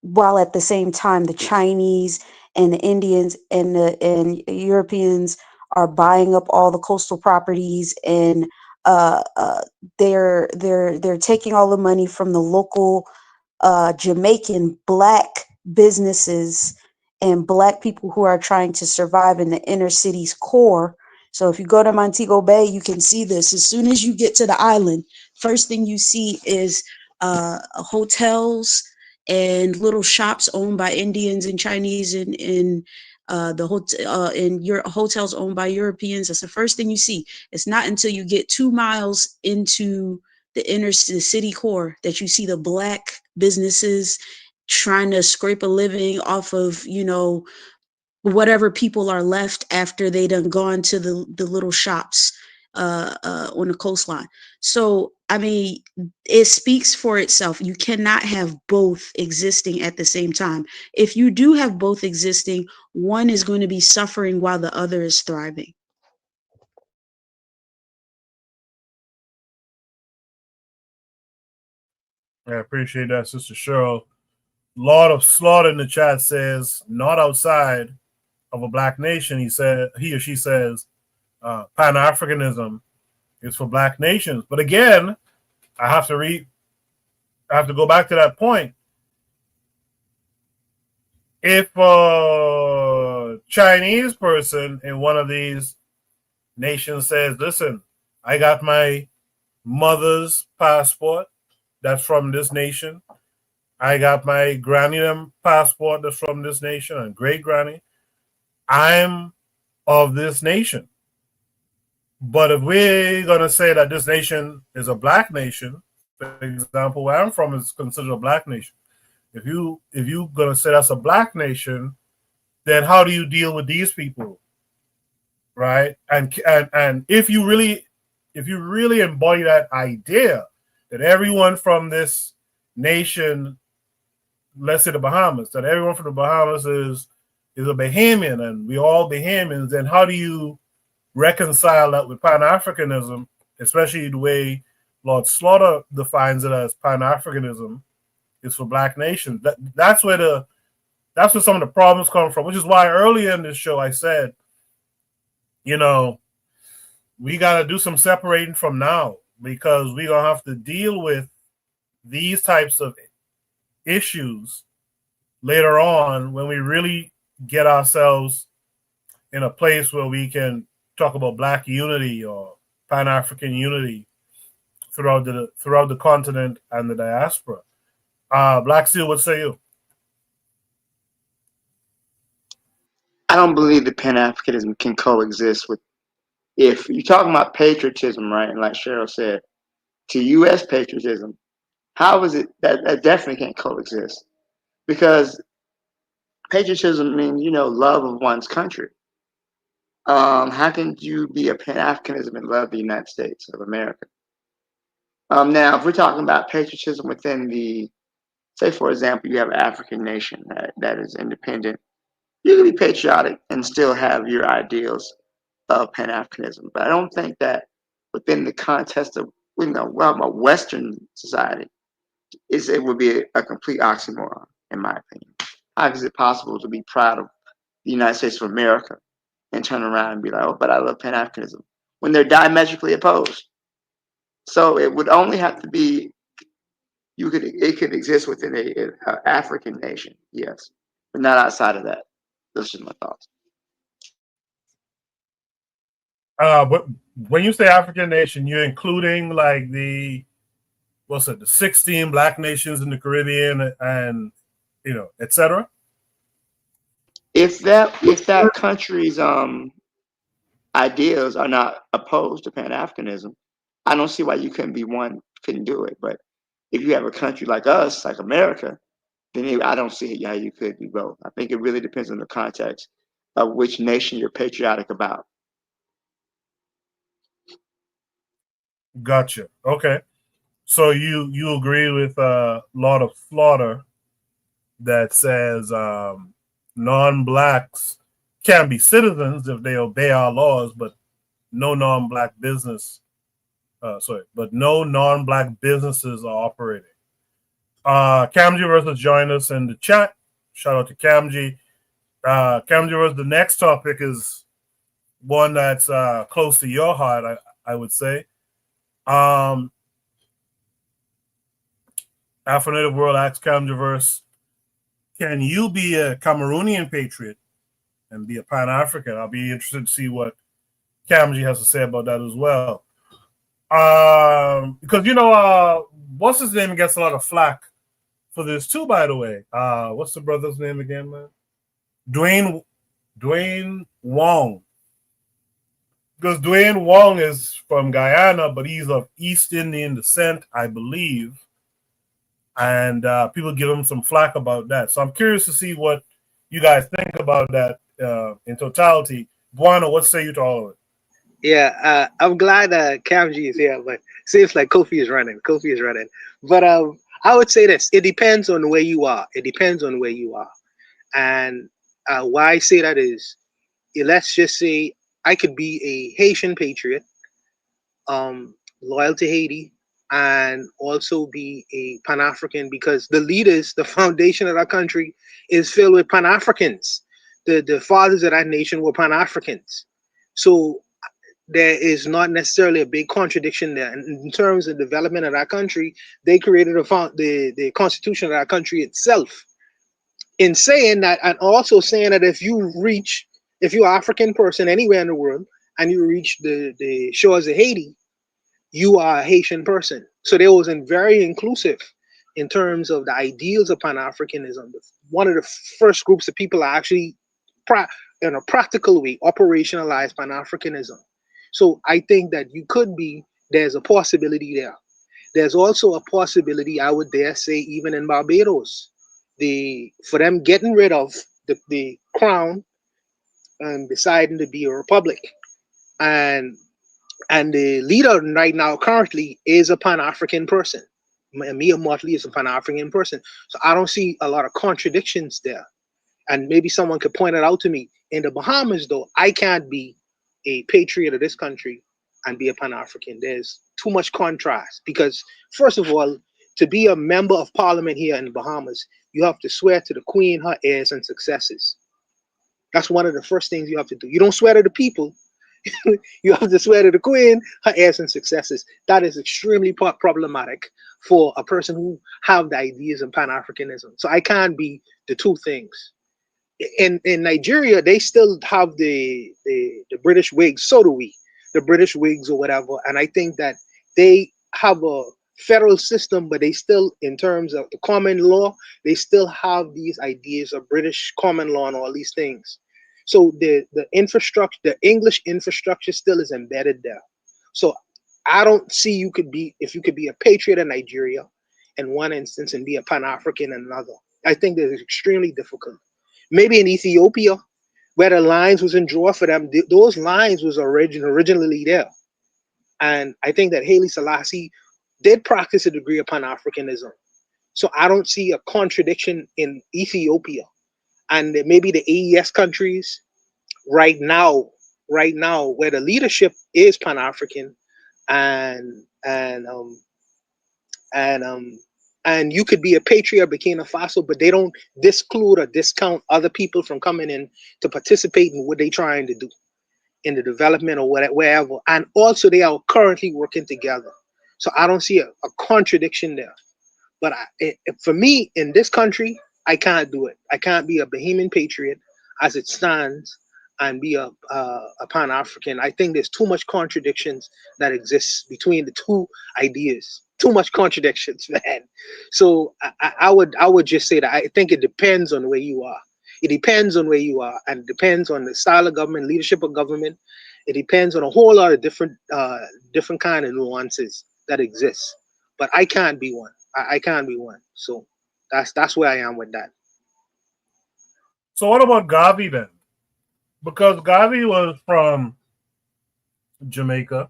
while at the same time the Chinese and the Indians and the Europeans are buying up all the coastal properties, and they're taking all the money from the local Jamaican black businesses and black people who are trying to survive in the inner city's core. So if you go to Montego Bay, you can see this. As soon as you get to the island, first thing you see is hotels and little shops owned by Indians and Chinese, and your hotels owned by Europeans. That's the first thing you see. It's not until you get 2 miles into the city core that you see the black businesses trying to scrape a living off of, whatever people are left after they done gone to the little shops on the coastline. So, it speaks for itself. You cannot have both existing at the same time. If you do have both existing, one is going to be suffering while the other is thriving. I appreciate that, Sister Cheryl. Lord of Slaughter in the chat says, not outside of a black nation. He or she says, Pan-Africanism is for black nations. But again, I have to go back to that point. If a Chinese person in one of these nations says, listen, I got my mother's passport that's from this nation, I got my granny passport that's from this nation, and great granny, I'm of this nation. But if we're going to say that this nation is a black nation, for example, where I'm from is considered a black nation. If you're going to say that's a black nation, then how do you deal with these people, right? And if you really embody that idea that everyone from this nation, let's say the Bahamas, that everyone from the Bahamas is a Bahamian and we all Bahamians, then how do you reconcile that with Pan-Africanism, especially the way Lord Slaughter defines it as Pan-Africanism is for black nations? That's where some of the problems come from, which is why earlier in this show I said, we got to do some separating from now, because we're going to have to deal with these types of issues later on when we really get ourselves in a place where we can talk about black unity or Pan-African unity throughout the continent and the diaspora. Black Steel, what say you? I don't believe that Pan-Africanism can coexist with, if you're talking about patriotism, right? And like Cheryl said, to U.S. patriotism, how is it that definitely can't coexist? Because patriotism means, love of one's country. How can you be a Pan-Africanism and love the United States of America? Now, if we're talking about patriotism within the, say, for example, you have an African nation that is independent, you can be patriotic and still have your ideals of Pan-Africanism. But I don't think that within the context of, a Western society, it would be a complete oxymoron, in my opinion. How is it possible to be proud of the United States of America and turn around and be like, oh, but I love Pan-Africanism, when they're diametrically opposed? So it would only have to be, it could exist within an African nation, yes, but not outside of that. Those are my thoughts. But when you say African nation, you're including like the 16 black nations in the Caribbean and etc. If that country's ideas are not opposed to Pan-Africanism, I don't see why you couldn't do it. But if you have a country like us, like America, then I don't see how you could do both. I think it really depends on the context of which nation you're patriotic about. Gotcha. Okay. So you agree with Lord of Slaughter that says non-blacks can be citizens if they obey our laws, but no non-black business. But no non-black businesses are operating. Kamji versus join us in the chat. Shout out to Kamji. Kamji versus the next topic is one that's close to your heart, I would say. Afro-Native World asks Kamji, can you be a Cameroonian patriot and be a Pan-African? I'll be interested to see what Kamji has to say about that as well. Because what's his name gets a lot of flack for this too, by the way. What's the brother's name again, man? Dwayne Wong. Because Dwayne Wong is from Guyana, but he's of East Indian descent, I believe. And people give him some flack about that. So I'm curious to see what you guys think about that in totality. Buana, what say you to all of it? Yeah, I'm glad Kamji is here, but seems like Kofi is running. But I would say this: it depends on where you are. And why I say that is, let's just say I could be a Haitian patriot, loyal to Haiti, and also be a Pan-African, because the leaders, the foundation of our country is filled with Pan-Africans. The fathers of that nation were Pan-Africans. So there is not necessarily a big contradiction there. And in terms of development of our country, they created the constitution of our country itself. In saying that, and also saying that if you're an African person anywhere in the world and you reach the shores of Haiti, you are a Haitian person. So they was very inclusive in terms of the ideals of Pan-Africanism. One of the first groups of people are actually, in a practical way, operationalize Pan-Africanism. So I think that there's a possibility there. There's also a possibility, I would dare say, even in Barbados, for them getting rid of the crown and deciding to be a republic. And the leader right now currently is a Pan-African person. Mia Motley is a Pan-African person. So I don't see a lot of contradictions there. And maybe someone could point it out to me. In the Bahamas, though, I can't be a patriot of this country and be a Pan-African. There's too much contrast, because first of all, to be a member of parliament here in the Bahamas, you have to swear to the Queen, her heirs and successors. That's one of the first things you have to do. You don't swear to the people. You have to swear to the Queen, her heirs and successors. That is extremely problematic for a person who have the ideas of Pan-Africanism. So I can't be the two things. In Nigeria, they still have the British Whigs. So do we, the British Whigs or whatever. And I think that they have a federal system, but they still, in terms of the common law, they still have these ideas of British common law and all these things. So the infrastructure, the English infrastructure still is embedded there. So I don't see you could be a patriot in Nigeria in one instance and be a Pan-African in another. I think that is extremely difficult. Maybe in Ethiopia, where the lines was in draw for them, those lines was originally there. And I think that Haile Selassie did practice a degree of Pan-Africanism. So I don't see a contradiction in Ethiopia and maybe the AES countries right now, where the leadership is Pan-African, and you could be a patriot of Burkina Faso, but they don't disclude or discount other people from coming in to participate in what they're trying to do in the development or wherever. And also they are currently working together. So I don't see a contradiction there. But for me, in this country, I can't do it. I can't be a Bahamian patriot as it stands and be a Pan-African. I think there's too much contradictions that exists between the two ideas. Too much contradictions, man. So I would just say that I think it depends on where you are. It depends on where you are, and it depends on the style of government, leadership of government. It depends on a whole lot of different kind of nuances that exist. But I can't be one. I can't be one. So that's where I am with that. So what about Garvey then? Because Garvey was from Jamaica,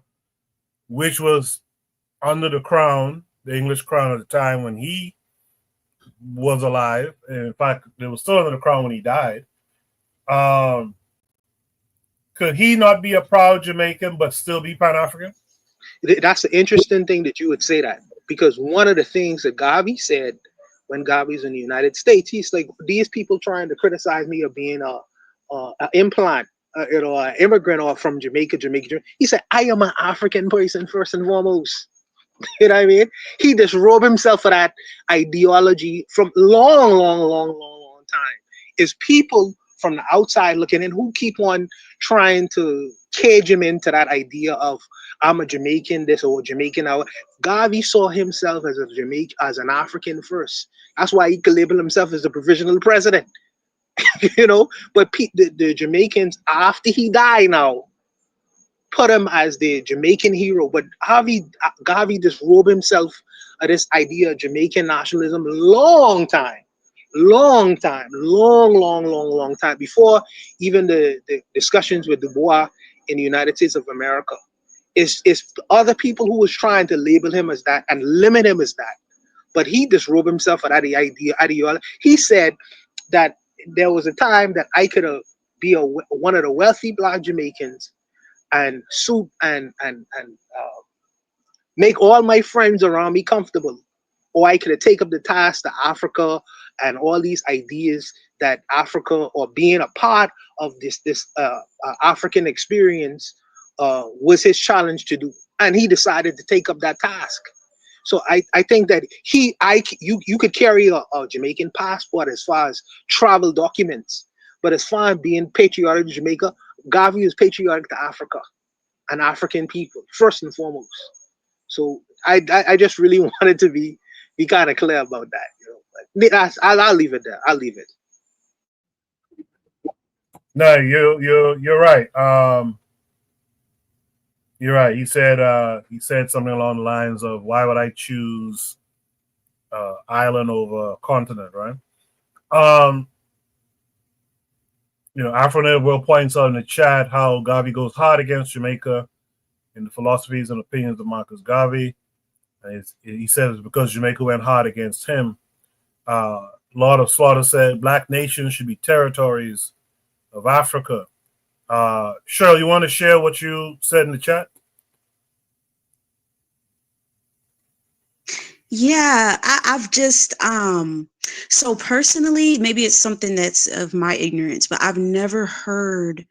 which was under the crown, the English crown at the time when he was alive. And in fact, it was still under the crown when he died. Could he not be a proud Jamaican but still be Pan-African? That's an interesting thing that you would say that, because one of the things that Garvey said when Garvey's in the United States, he's like, these people trying to criticize me of being an implant, an immigrant or from Jamaica. He said, I am an African person first and foremost. You know what I mean? He disrobed himself of that ideology from long time. It's people from the outside looking in who keep on trying to cage him into that idea of I'm a Jamaican this or Jamaican that. Garvey saw himself as as an African first. That's why he could label himself as the provisional president. You know, but the Jamaicans after he died now put him as the Jamaican hero. But Garvey disrobed himself of this idea of Jamaican nationalism long time before even the discussions with Du Bois in the United States of America. It's other people who was trying to label him as that and limit him as that. But he disrobed himself of that ideology. He said that there was a time that I could be one of the wealthy Black Jamaicans and make all my friends around me comfortable, or I could take up the task to Africa and all these ideas that Africa or being a part of this African experience was his challenge to do, and he decided to take up that task. So I think that you could carry a Jamaican passport as far as travel documents, but as far as being patriotic to Jamaica, Garvey is patriotic to Africa and African people first and foremost. So I just really wanted to be kind of clear about that. You know, I'll leave it there. I'll leave it. No, you're right. You're right. He said something along the lines of, "Why would I choose island over continent?" Right. You know, Afro Will points out in the chat how Garvey goes hard against Jamaica in the philosophies and opinions of Marcus Garvey. And he says it's because Jamaica went hard against him. Lord of Slaughter said Black nations should be territories of Africa. Cheryl, you want to share what you said in the chat? Yeah, I've just so personally, maybe it's something that's of my ignorance, but I've never heard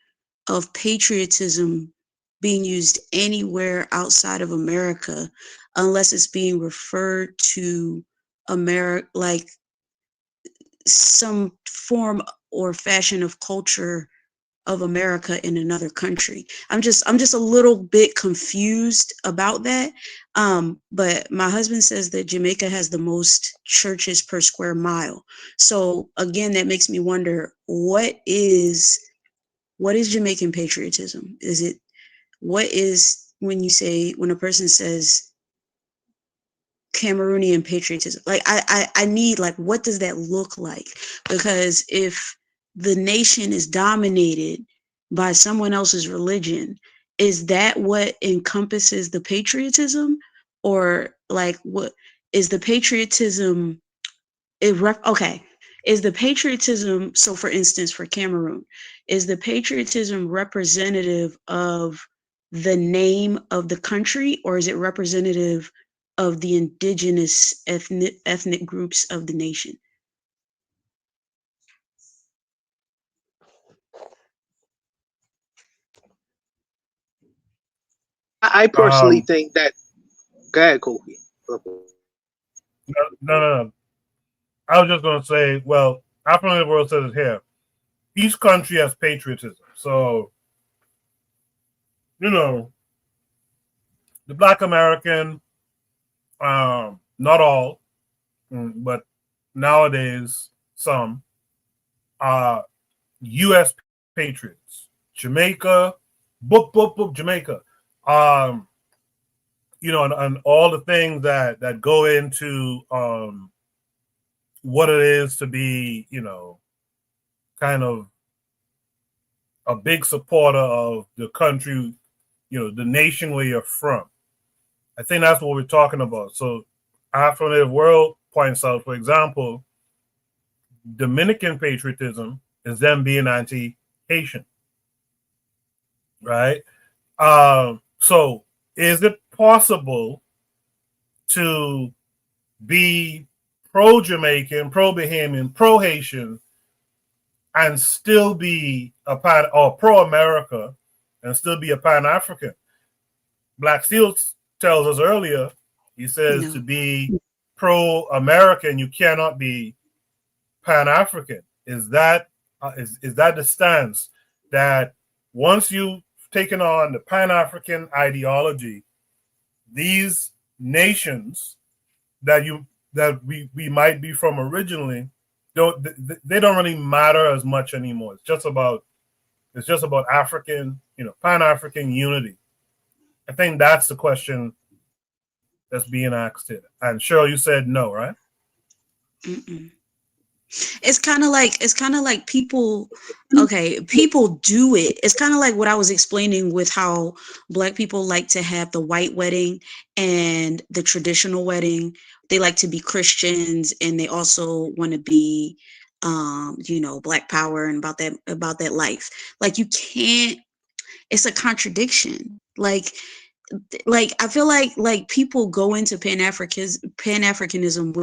of patriotism being used anywhere outside of America unless it's being referred to America, like some form or fashion of culture of America in another country. I'm just a little bit confused about that. But my husband says that Jamaica has the most churches per square mile. So again, that makes me wonder, what is what is Jamaican patriotism? What is when a person says Cameroonian patriotism? Like I need, like, what does that look like? Because if the nation is dominated by someone else's religion, is that what encompasses the patriotism? Or like, what is the patriotism? Is the patriotism, so for instance, for Cameroon, is the patriotism representative of the name of the country, or is it representative of the indigenous ethnic groups of the nation? I personally think that. Go ahead, Kofi. No. I was just going to say, well, African in the World says it here. Each country has patriotism. So, the Black American, not all, but nowadays some, are U.S. patriots. Jamaica, Jamaica. And all the things that go into what it is to be, kind of a big supporter of the country, the nation where you're from. I think that's what we're talking about. So African World points out, for example, Dominican patriotism is them being anti-Haitian, right? So is it possible to be pro-Jamaican, pro-Bahamian, pro-Haitian, and still be pro-America and still be a Pan-African? Black Steel tells us earlier, he says to be pro-American, you cannot be Pan-African. Is that the stance that once you've taken on the Pan-African ideology, these nations that we might be from originally don't really matter as much anymore? It's just about African, Pan-African unity. I think that's the question that's being asked here. And Cheryl, you said no, right? Mm-mm. It's kind of like people do it. It's kind of like what I was explaining with how Black people like to have the white wedding and the traditional wedding. They like to be Christians, and they also want to be Black power and about that life. Like, you can't, it's a contradiction. Like I feel like people go into Pan-Africanism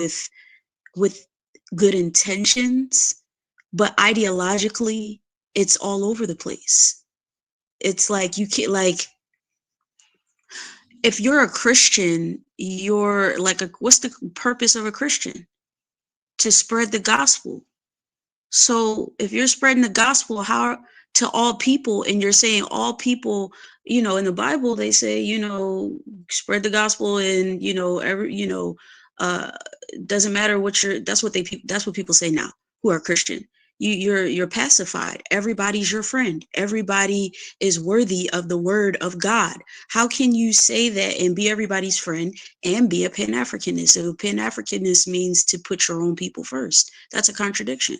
with good intentions, but ideologically it's all over the place. It's like, you can't, like, if you're a Christian, you're like, what's the purpose of a Christian? To spread the gospel. So if you're spreading the gospel, how to all people, and you're saying all people, in the Bible they say, spread the gospel, and doesn't matter what that's what people say now who are Christian. You're pacified. Everybody's your friend. Everybody is worthy of the word of God. How can you say that and be everybody's friend and be a Pan-Africanist? So Pan-Africanist means to put your own people first. That's a contradiction.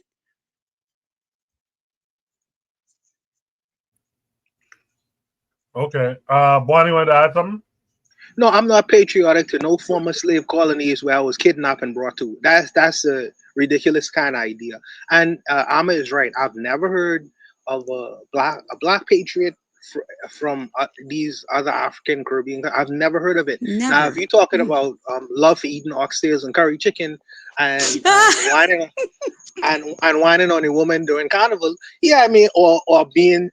Okay. Bonnie, want to add something? No, I'm not patriotic to no former slave colonies where I was kidnapped and brought to. That's a ridiculous kind of idea. And Amma is right. I've never heard of a black patriot from these other African Caribbean. I've never heard of it. Never. Now, if you're talking about love for eating oxtails and curry chicken and whining on a woman during carnival, yeah, I mean, or being,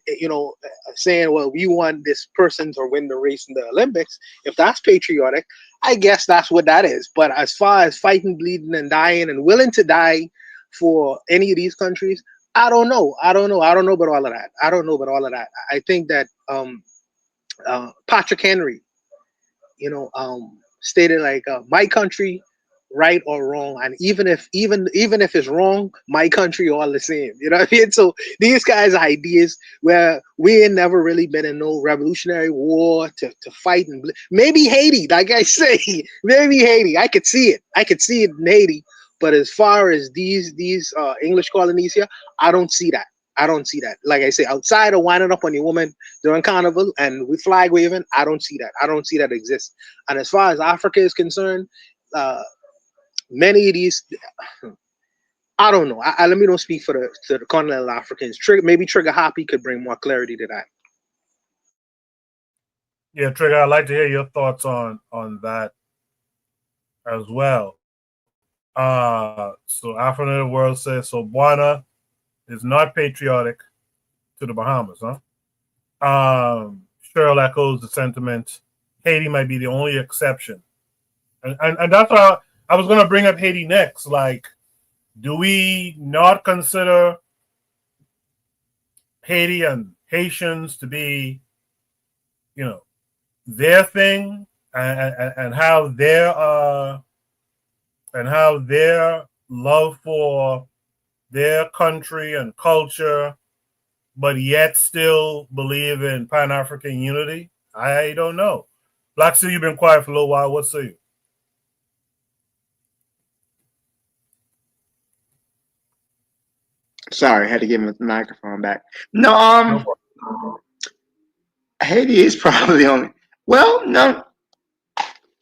saying, well, we want this person to win the race in the Olympics. If that's patriotic, I guess that's what that is. But as far as fighting, bleeding, and dying, and willing to die for any of these countries, I don't know. I don't know about all of that. I think that Patrick Henry, stated like, my country right or wrong, and even if it's wrong, my country all the same. You know what I mean? So these guys' ideas where we ain't never really been in no revolutionary war to fight and maybe Haiti, like I say, maybe Haiti. I could see it in Haiti, but as far as these English colonies here, I don't see that. Like I say, outside of winding up on your woman during carnival and we flag waving, I don't see that. I don't see that exist. And as far as Africa is concerned, many of these, I don't know. Let me don't speak for the continental Africans. Maybe Trigger Happy could bring more clarity to that. Yeah, Trigger, I'd like to hear your thoughts on that as well. So African in the world says, so Botswana is not patriotic to the Bahamas, huh? Cheryl echoes the sentiment. Haiti might be the only exception. And that's why I was going to bring up Haiti next. Like, do we not consider Haiti and Haitians to be, their thing, and how their love for their country and culture, but yet still believe in Pan-African unity? I don't know. Black Steel, you've been quiet for a little while. What say you? Sorry, I had to give him the microphone back. No, Haiti is probably the only. Well, no.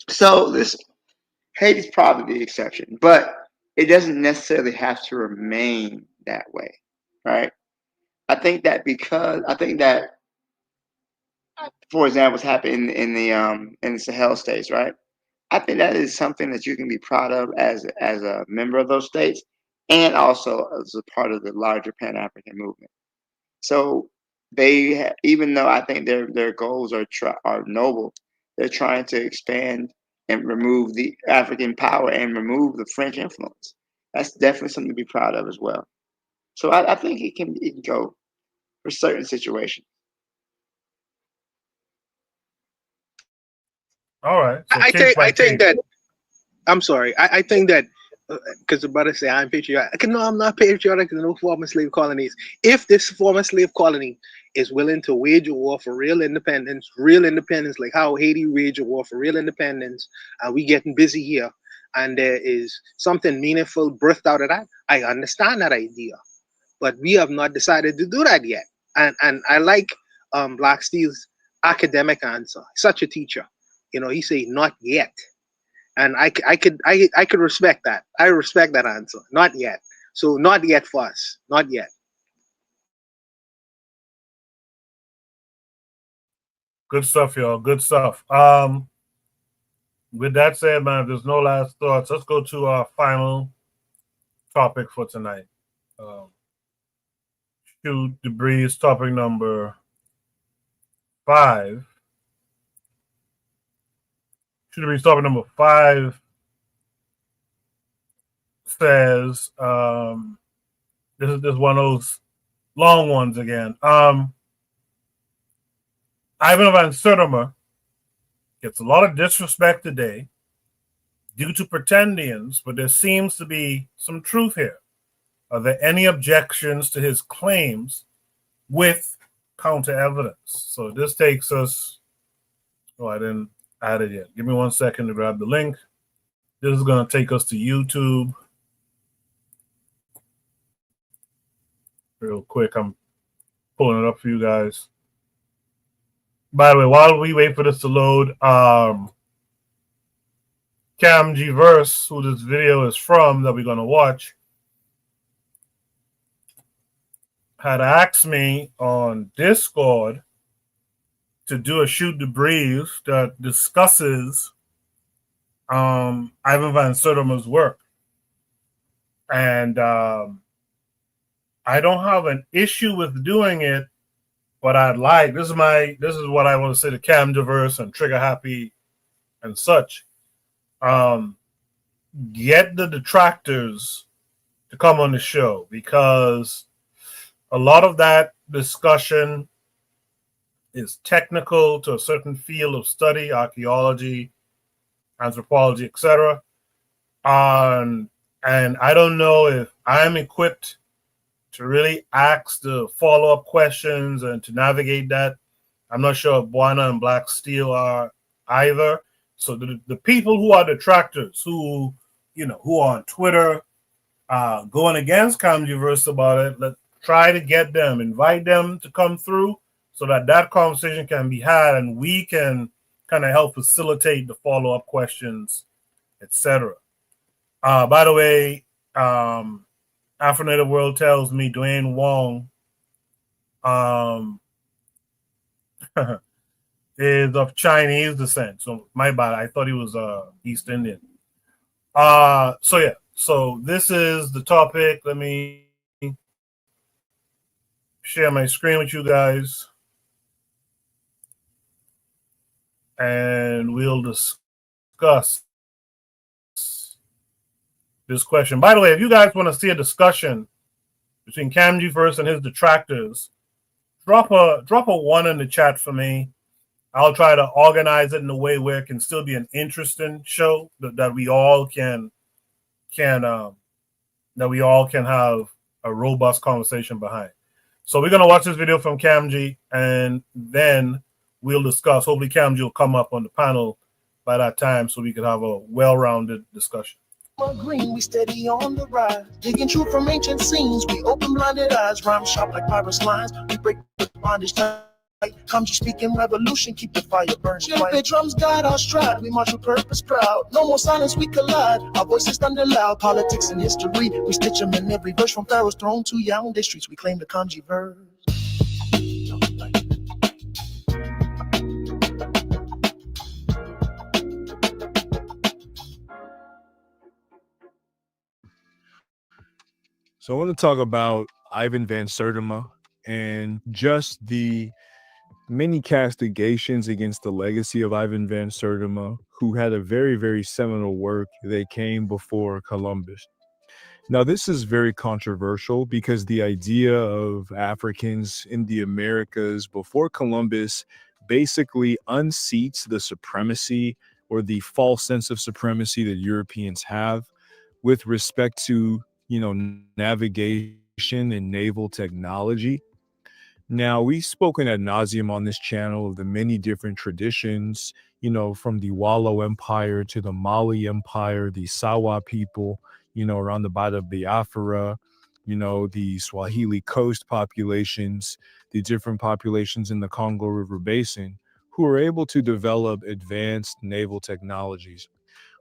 So Haiti's probably the exception, but it doesn't necessarily have to remain that way, right? I think that, for example, what's happened in the Sahel states, right? I think that is something that you can be proud of as a member of those states, and also as a part of the larger Pan-African movement. So even though I think their goals are noble, they're trying to expand and remove the African power and remove the French influence. That's definitely something to be proud of as well. So I think it can go for certain situations. All right. So I think that. I'm sorry. I think that because the brother say I'm patriotic. No, I'm not patriotic in no former slave colonies. If this former slave colony is willing to wage a war for real independence, like how Haiti waged a war for real independence, and we getting busy here, and there is something meaningful birthed out of that, I understand that idea. But we have not decided to do that yet. And I like Black Steel's academic answer. Such a teacher. He say not yet. And I could respect that. I respect that answer. Not yet. So not yet for us. Not yet. Good stuff, y'all. Good stuff. With that said, man, if there's no last thoughts, let's go to our final topic for tonight. Shoot the breeze, topic number 5. Shoot the breeze, topic number 5 says, this is one of those long ones again. Ivan Van Sertima gets a lot of disrespect today due to Pretendians, but there seems to be some truth here. Are there any objections to his claims with counter evidence? So this takes us, I didn't add it yet. Give me 1 second to grab the link. This is going to take us to YouTube. Real quick, I'm pulling it up for you guys. By the way, while we wait for this to load, Cam G Verse, who this video is from that we're going to watch, had asked me on Discord to do a Shoot the Breeze that discusses Ivan Van Sertima's work. And I don't have an issue with doing it, but this is what I want to say to Cam Diverse and Trigger Happy and such. Get the detractors to come on the show, because a lot of that discussion is technical to a certain field of study, archaeology, anthropology, etc. And I don't know if I'm equipped to really ask the follow-up questions and to navigate that. I'm not sure if Buana and Black Steel are either. So the people who are detractors, who who are on Twitter going against Kamjiverse about it, let's try to get them, invite them to come through so that conversation can be had and we can kind of help facilitate the follow-up questions, etc. By the way, Afro-Native World tells me Dwayne Wong is of Chinese descent. So my bad. I thought he was East Indian. So yeah. So this is the topic. Let me share my screen with you guys. And we'll discuss this question. By the way, if you guys want to see a discussion between Kamjiverse and his detractors, drop a 1 in the chat for me. I'll try to organize it in a way where it can still be an interesting show that we all can have a robust conversation behind. So we're gonna watch this video from Kamji and then we'll discuss. Hopefully Kamji will come up on the panel by that time so we can have a well-rounded discussion. Green, we steady on the rise, digging truth from ancient scenes. We open blinded eyes, rhyme sharp like pirates' lines. We break the bondage tight. Come to speak in revolution, keep the fire burning. The drums guide our stride, we march with purpose proud. No more silence, we collide. Our voices thunder loud. Politics and history, we stitch them in every verse. From Pharaoh's throne to Yaoundé streets, we claim the kanji verse. So I want to talk about Ivan Van Sertima and just the many castigations against the legacy of Ivan Van Sertima, who had a very, very seminal work that came before Columbus. Now, this is very controversial because the idea of Africans in the Americas before Columbus basically unseats the supremacy or the false sense of supremacy that Europeans have with respect to, navigation and naval technology. Now, we've spoken ad nauseum on this channel of the many different traditions, from the Wallo Empire to the Mali Empire, the Sawa people, around the Bada of Biafra, the Swahili coast populations, the different populations in the Congo River Basin, who are able to develop advanced naval technologies.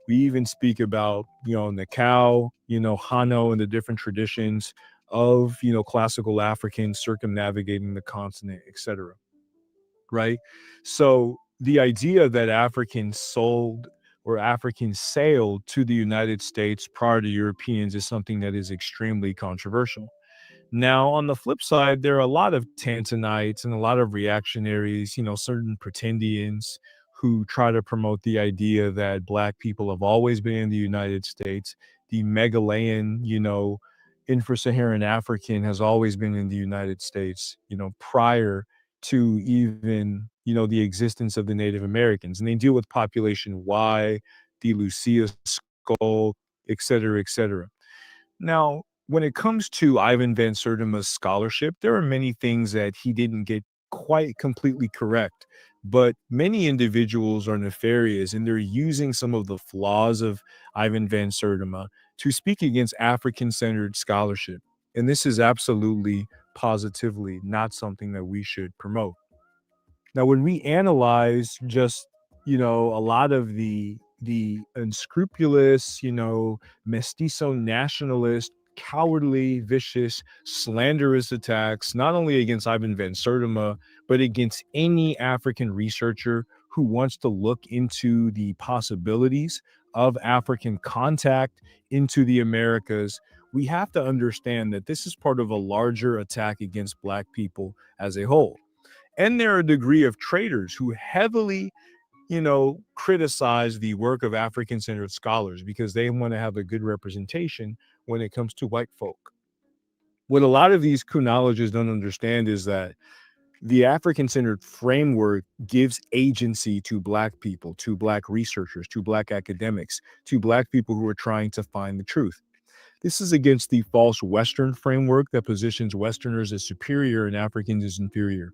We even speak about, Nakau, Hano, and the different traditions of, classical Africans circumnavigating the continent, etc. Right? So the idea that Africans sailed to the United States prior to Europeans is something that is extremely controversial. Now, on the flip side, there are a lot of Tantonites and a lot of reactionaries, certain Pretendians who try to promote the idea that Black people have always been in the United States. The Megalayan, infra-Saharan African has always been in the United States, prior to even, the existence of the Native Americans. And they deal with population Y, the Lucia skull, et cetera, et cetera. Now, when it comes to Ivan Van Sertima's scholarship, there are many things that he didn't get quite completely correct, but many individuals are nefarious and they're using some of the flaws of Ivan Van Sertima to speak against African-centered scholarship. And this is absolutely, positively not something that we should promote. Now, when we analyze just, a lot of the unscrupulous, mestizo nationalist, cowardly, vicious, slanderous attacks, not only against Ivan Van Sertima, but against any African researcher who wants to look into the possibilities of African contact into the Americas, we have to understand that this is part of a larger attack against Black people as a whole. And there are a degree of traitors who heavily, criticize the work of African-centered scholars because they want to have a good representation when it comes to white folk. What a lot of these kunologists don't understand is that The African-centered framework gives agency to Black people, to Black researchers, to Black academics, to Black people who are trying to find the truth. This is against the false Western framework that positions Westerners as superior and Africans as inferior.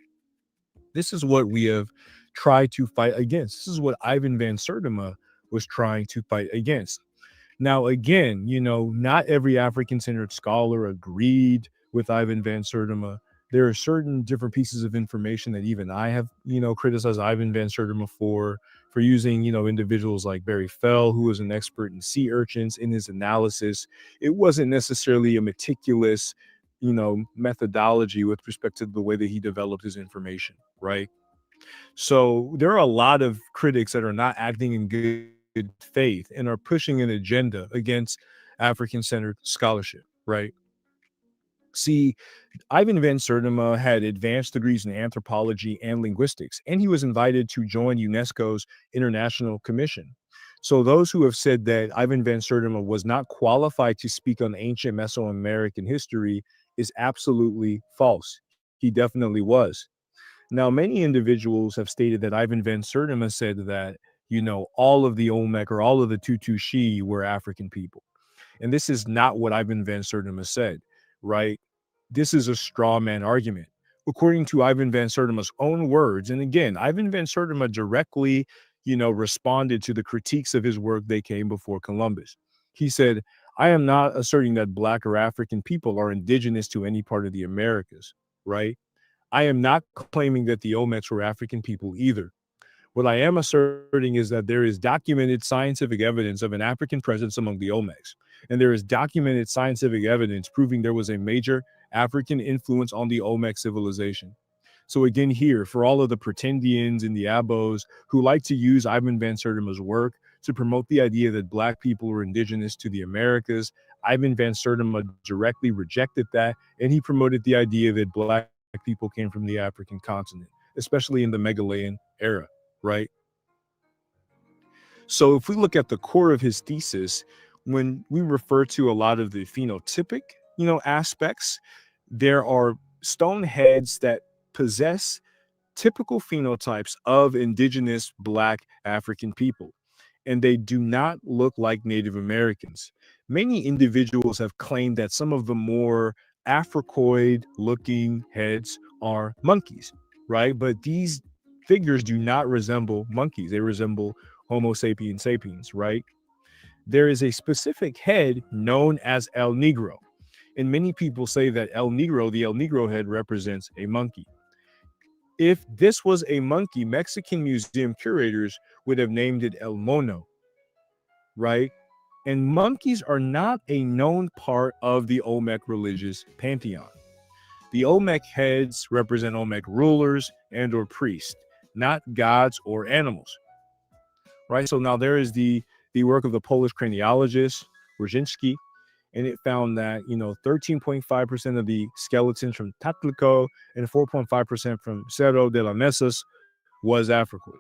This is what we have tried to fight against. This is what Ivan Van Sertima was trying to fight against. Now, again, not every African-centered scholar agreed with Ivan Van Sertima. There are certain different pieces of information that even I have, criticized Ivan Van Sertima for using, individuals like Barry Fell, who was an expert in sea urchins, in his analysis. It wasn't necessarily a meticulous, methodology with respect to the way that he developed his information, right? So there are a lot of critics that are not acting in good faith and are pushing an agenda against African-centered scholarship, right? See, Ivan Van Sertima had advanced degrees in anthropology and linguistics, and he was invited to join UNESCO's International Commission. So those who have said that Ivan Van Sertima was not qualified to speak on ancient Mesoamerican history is absolutely false. He definitely was. Now, many individuals have stated that Ivan Van Sertima said that, all of the Olmec or all of the Tutu-Shi were African people. And this is not what Ivan Van Sertima said, right? This is a straw man argument. According to Ivan Van Sertima's own words, and again, Ivan Van Sertima directly, responded to the critiques of his work that came before Columbus. He said, I am not asserting that Black or African people are indigenous to any part of the Americas, right? I am not claiming that the Olmecs were African people either. What I am asserting is that there is documented scientific evidence of an African presence among the Olmecs, and there is documented scientific evidence proving there was a major African influence on the Olmec civilization. So again, here, for all of the Pretendians and the Abos who like to use Ivan Van Sertima's work to promote the idea that Black people were indigenous to the Americas, Ivan Van Sertima directly rejected that, and he promoted the idea that Black people came from the African continent, especially in the Megalayan era, right? So if we look at the core of his thesis, when we refer to a lot of the phenotypic, aspects, there are stone heads that possess typical phenotypes of indigenous Black African people, and they do not look like Native Americans. Many individuals have claimed that some of the more Africoid looking heads are monkeys, right? But these figures do not resemble monkeys. They resemble Homo sapiens sapiens, right? There is a specific head known as El Negro. And many people say that the El Negro head represents a monkey. If this was a monkey, Mexican museum curators would have named it El Mono, right? And monkeys are not a known part of the Olmec religious pantheon. The Olmec heads represent Olmec rulers and or priests, not gods or animals, right? So now there is the work of the Polish craniologist Wojcinski, and it found that 13.5% of the skeletons from Tatlico and 4.5% from Cerro de las Mesas was African.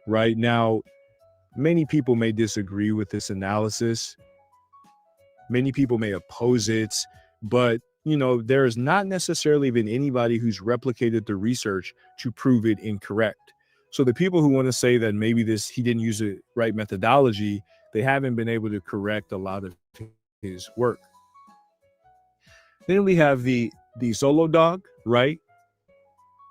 Right now, many people may disagree with this analysis. Many people may oppose it, but there has not necessarily been anybody who's replicated the research to prove it incorrect. So the people who want to say that maybe he didn't use the right methodology, they haven't been able to correct a lot of his work. Then we have the Zolo dog, right?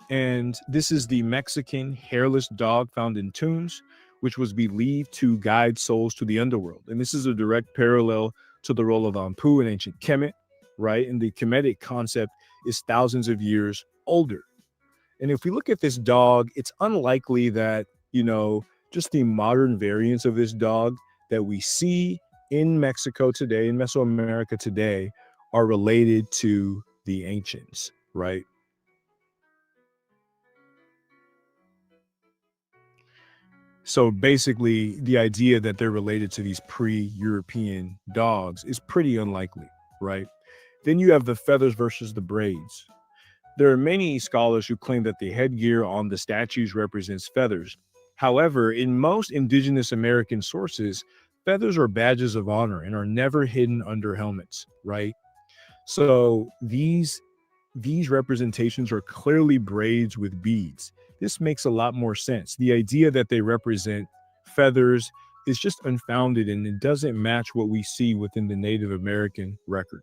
And this is the Mexican hairless dog found in tombs, which was believed to guide souls to the underworld. And this is a direct parallel to the role of Ampu in ancient Kemet, right? And the Kemetic concept is thousands of years older. And if we look at this dog, it's unlikely that, just the modern variants of this dog that we see in Mexico today, in Mesoamerica today, are related to the ancients, right? So basically, the idea that they're related to these pre-European dogs is pretty unlikely, right? Then you have the feathers versus the braids. There are many scholars who claim that the headgear on the statues represents feathers. However, in most indigenous American sources, feathers are badges of honor and are never hidden under helmets, right? So these these representations are clearly braids with beads. This makes a lot more sense. The idea that they represent feathers is just unfounded, and it doesn't match what we see within the Native American record.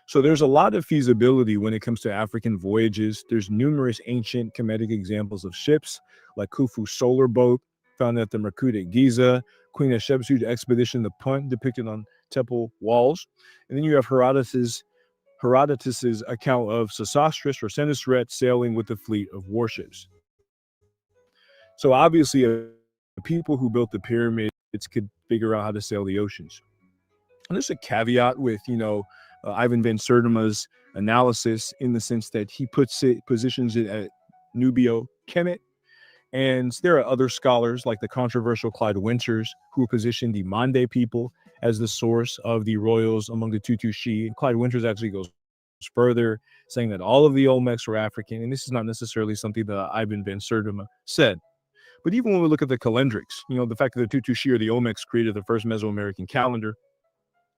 So there's a lot of feasibility when it comes to African voyages. There's numerous ancient Kemetic examples of ships, like Khufu's solar boat, found at the Merkud at Giza, Queen Hatshepsut's expedition to Punt, depicted on temple walls. And then you have Herodotus's account of Sesostris or Senusret sailing with a fleet of warships. So obviously, the people who built the pyramids could figure out how to sail the oceans. And there's a caveat with, Ivan Van Sertima's analysis, in the sense that he positions it at Nubio Kemet. And there are other scholars like the controversial Clyde Winters, who position the Mande people as the source of the royals among the Tutushi. And Clyde Winters actually goes further, saying that all of the Olmecs were African. And this is not necessarily something that Ivan Van Sertima said. But even when we look at the calendrics, the fact that the Tutushi or the Olmecs created the first Mesoamerican calendar,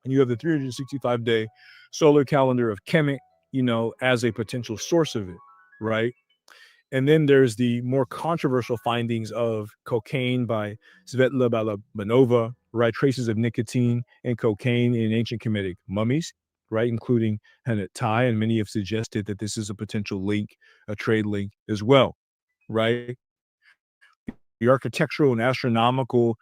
and you have the 365-day solar calendar of Kemet, as a potential source of it, right? And then there's the more controversial findings of cocaine by Svetlana Balabanova, right? Traces of nicotine and cocaine in ancient Kemetic mummies, right? Including Hennet Tai, and many have suggested that this is a potential link, a trade link as well, right? The architectural and astronomical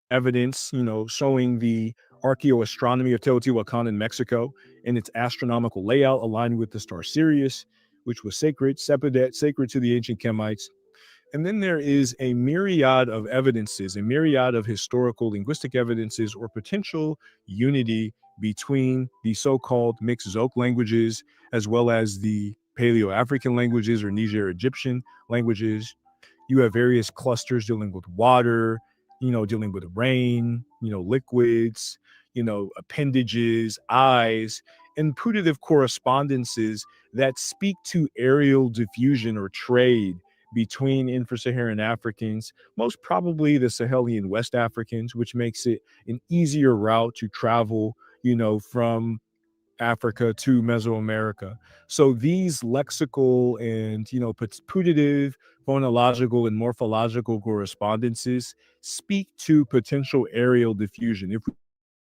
evidence, showing the archaeoastronomy of Teotihuacan in Mexico and its astronomical layout aligned with the star Sirius, which was sacred, Sepidet, sacred to the ancient Kemites. And then there is a myriad of evidences, a myriad of historical linguistic evidences or potential unity between the so-called mixed Zoc languages, as well as the Paleo-African languages or Niger-Egyptian languages. You have various clusters dealing with water, dealing with rain, liquids, appendages, eyes, and putative correspondences that speak to aerial diffusion or trade between infra-Saharan Africans, most probably the Sahelian West Africans, which makes it an easier route to travel, from Africa to Mesoamerica. So these lexical and, putative, phonological, and morphological correspondences speak to potential aerial diffusion if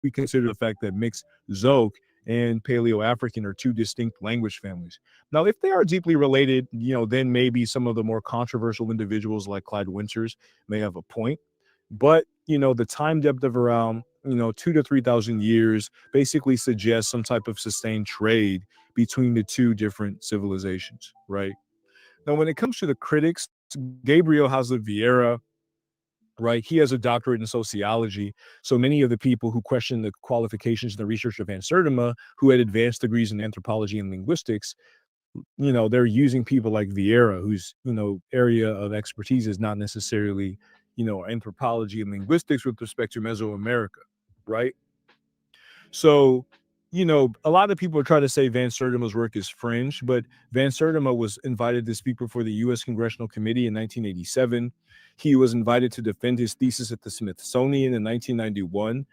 we consider the fact that mixed Zoc and Paleo-African are two distinct language families. Now, if they are deeply related, then maybe some of the more controversial individuals like Clyde Winters may have a point. But, the time depth of around, 2,000 to 3,000 years basically suggests some type of sustained trade between the two different civilizations, right? Now, when it comes to the critics, Gabriel Hasler Vieira, right, he has a doctorate in sociology. So many of the people who question the qualifications and the research of Van Sertima, who had advanced degrees in anthropology and linguistics, they're using people like Vieira, whose, area of expertise is not necessarily, anthropology and linguistics with respect to Mesoamerica, right? So, a lot of people are trying to say Van Sertima's work is fringe, but Van Sertima was invited to speak before the U.S. Congressional Committee in 1987. He was invited to defend his thesis at the Smithsonian in 1991,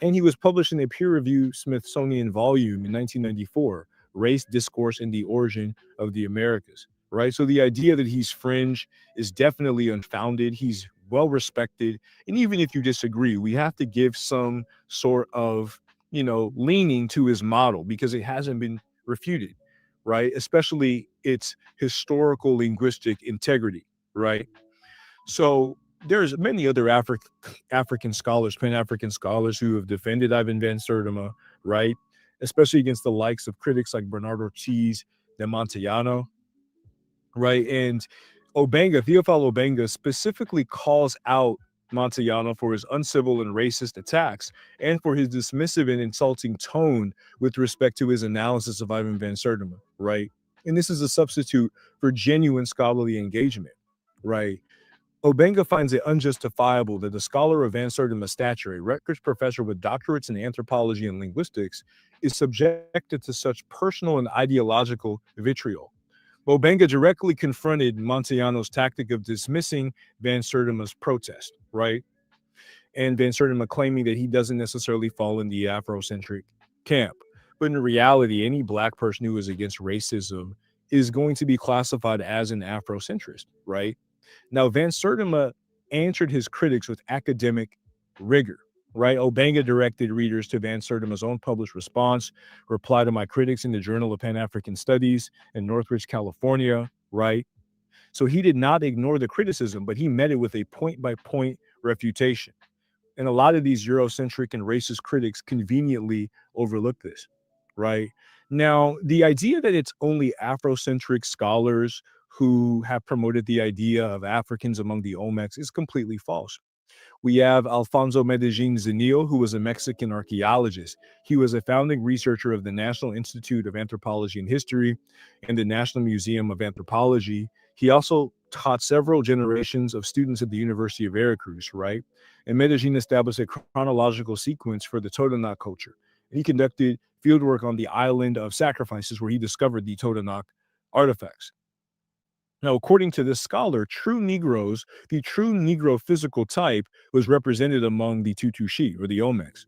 and he was published in a peer-reviewed Smithsonian volume in 1994, Race, Discourse, and the Origin of the Americas, right? So the idea that he's fringe is definitely unfounded. He's well-respected, and even if you disagree, we have to give some sort of leaning to his model because it hasn't been refuted, right? Especially its historical linguistic integrity, right? So there's many other African scholars, Pan-African scholars who have defended Ivan Van Sertima, right? Especially against the likes of critics like Bernardo Ortiz de Montellano, right? And Theophile Obenga specifically calls out Montellano for his uncivil and racist attacks and for his dismissive and insulting tone with respect to his analysis of Ivan Van Sertima, right? And this is a substitute for genuine scholarly engagement, right? Obenga finds it unjustifiable that the scholar of Van Sertima's stature, a Rutgers professor with doctorates in anthropology and linguistics, is subjected to such personal and ideological vitriol. Obenga directly confronted Montellano's tactic of dismissing Van Sertima's protest, right? And Van Sertima claiming that he doesn't necessarily fall in the Afrocentric camp. But in reality, any Black person who is against racism is going to be classified as an Afrocentrist, right? Now, Van Sertima answered his critics with academic rigor, right? Obanga directed readers to Van Sertima's own published response, reply to my critics in the Journal of Pan-African Studies in Northridge, California, right? So he did not ignore the criticism, but he met it with a point-by-point refutation. And a lot of these Eurocentric and racist critics conveniently overlook this, right? Now, the idea that it's only Afrocentric scholars who have promoted the idea of Africans among the Olmecs is completely false. We have Alfonso Medellin Zenil, who was a Mexican archaeologist. He was a founding researcher of the National Institute of Anthropology and History and the National Museum of Anthropology. He also taught several generations of students at the University of Veracruz, right? And Medellin established a chronological sequence for the Totonac culture. And he conducted fieldwork on the island of Sacrifices, where he discovered the Totonac artifacts. Now, according to this scholar, true Negroes, the true Negro physical type was represented among the Tutushi, or the Olmecs.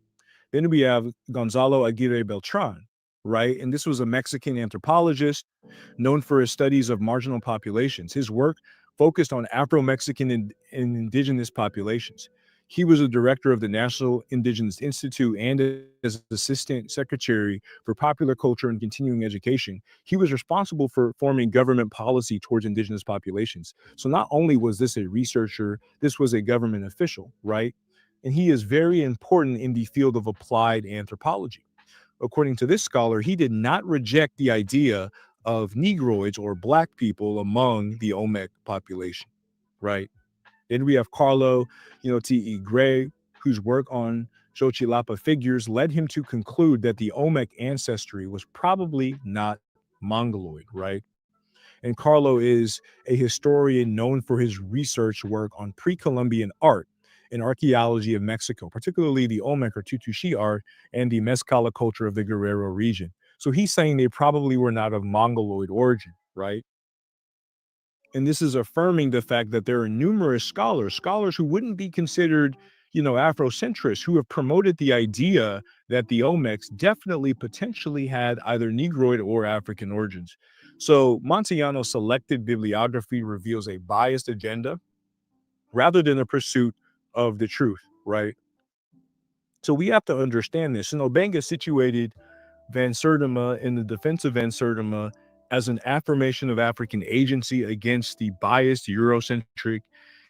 Then we have Gonzalo Aguirre Beltran, right? And this was a Mexican anthropologist known for his studies of marginal populations. His work focused on Afro-Mexican and indigenous populations. He was a director of the National Indigenous Institute and as assistant secretary for popular culture and continuing education. He was responsible for forming government policy towards indigenous populations. So not only was this a researcher, this was a government official, right? And he is very important in the field of applied anthropology. According to this scholar, he did not reject the idea of Negroids or Black people among the Olmec population, right? Then we have Carlo, T.E. Gray, whose work on Xochitl figures led him to conclude that the Olmec ancestry was probably not Mongoloid, right? And Carlo is a historian known for his research work on pre-Columbian art and archaeology of Mexico, particularly the Olmec or Tutushi art and the Mezcala culture of the Guerrero region. So he's saying they probably were not of Mongoloid origin, right? And this is affirming the fact that there are numerous scholars who wouldn't be considered, Afrocentrists, who have promoted the idea that the Olmecs definitely potentially had either Negroid or African origins. So Montellano's selected bibliography reveals a biased agenda rather than a pursuit of the truth, right? So we have to understand this. And Obanga situated Van Sertima in the defense of Van Sertima as an affirmation of African agency against the biased Eurocentric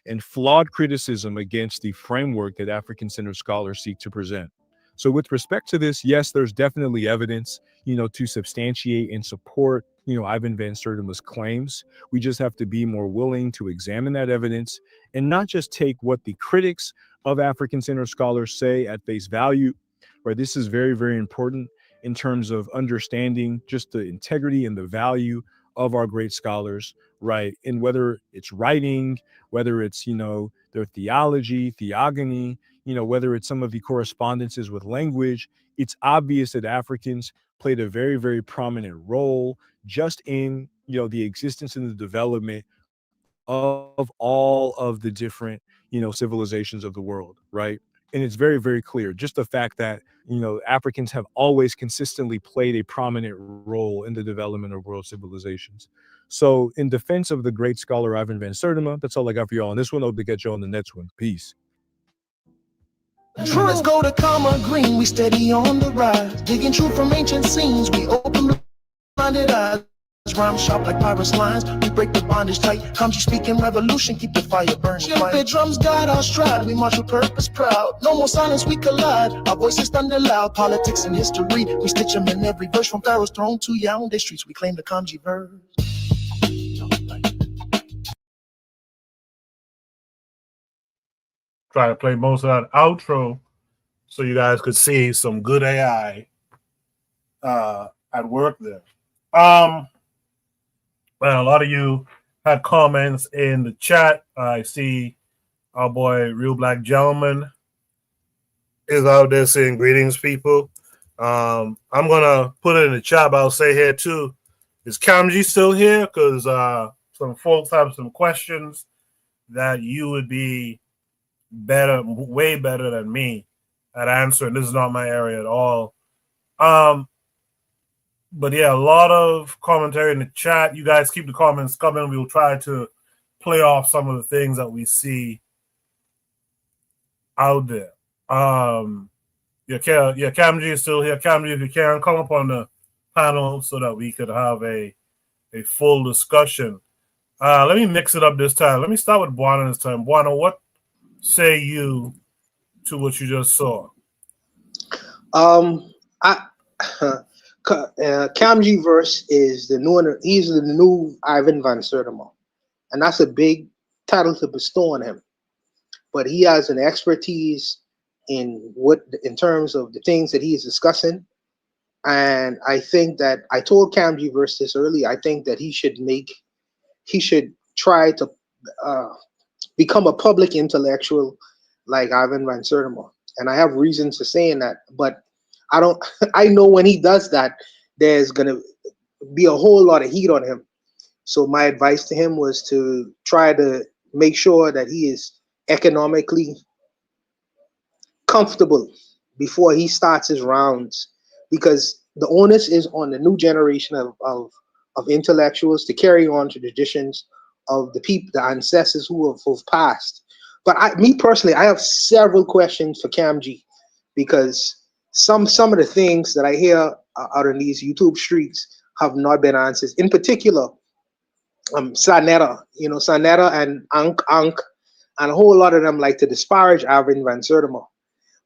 and flawed criticism against the framework that African-centered scholars seek to present. So with respect to this, yes, there's definitely evidence, to substantiate and support, Ivan Van Sertima's claims. We just have to be more willing to examine that evidence and not just take what the critics of African-centered scholars say at face value, right? This is very, very important in terms of understanding just the integrity and the value of our great scholars, right? And whether it's writing, whether it's, their theology, theogony, whether it's some of the correspondences with language, it's obvious that Africans played a very, very prominent role just in, the existence and the development of all of the different, civilizations of the world, right? And it's very, very clear, just the fact that, Africans have always consistently played a prominent role in the development of world civilizations. So in defense of the great scholar Ivan Van Sertima, that's all I got for y'all on this one. Hope to get you on the next one. Peace. Let's go to Karma Green, we steady on the rise. Digging truth from ancient scenes, we open blinded eyes. Rhyme sharp like pirates' lines, we break the bondage tight. Come you speaking revolution, keep the fire burning. The drums guide our stride, we march with purpose proud. No more silence, we collide. Our voices thunder loud, politics and history. We stitch them in every verse, from Pharaoh's throne to Yaoundé streets. We claim the Kanji verse. Try to play most of that outro so you guys could see some good AI at work there. Well, a lot of you had comments in the chat. I see our boy Real Black Gentleman is out there saying greetings, people. I'm gonna put it in the chat, but I'll say here too, is Kamji still here? Because some folks have some questions that you would be better, way better than me at answering. This is not my area at all. But yeah, a lot of commentary in the chat. You guys keep the comments coming. We will try to play off some of the things that we see out there. Cam G is still here. Cam G, if you can, come up on the panel so that we could have a full discussion. Let me mix it up this time. Let me start with Buana this time. Buana, what say you to what you just saw? Cam G verse is the new. He's the new Ivan Van Sertima, and that's a big title to bestow on him. But he has an expertise in terms of the things that he is discussing, and I think that I told Cam G verse this earlier. I think that he should try to become a public intellectual like Ivan Van Sertima, and I have reasons for saying that, but I don't. I know when he does that, there's gonna be a whole lot of heat on him. So my advice to him was to try to make sure that he is economically comfortable before he starts his rounds, because the onus is on the new generation of intellectuals to carry on to traditions of the people, the ancestors who have passed. But me personally, I have several questions for Cam G, because some of the things that I hear out in these YouTube streets have not been answered. In particular, Sanetta, Sanetta and Ankh, and a whole lot of them like to disparage Ivan Van Sertima.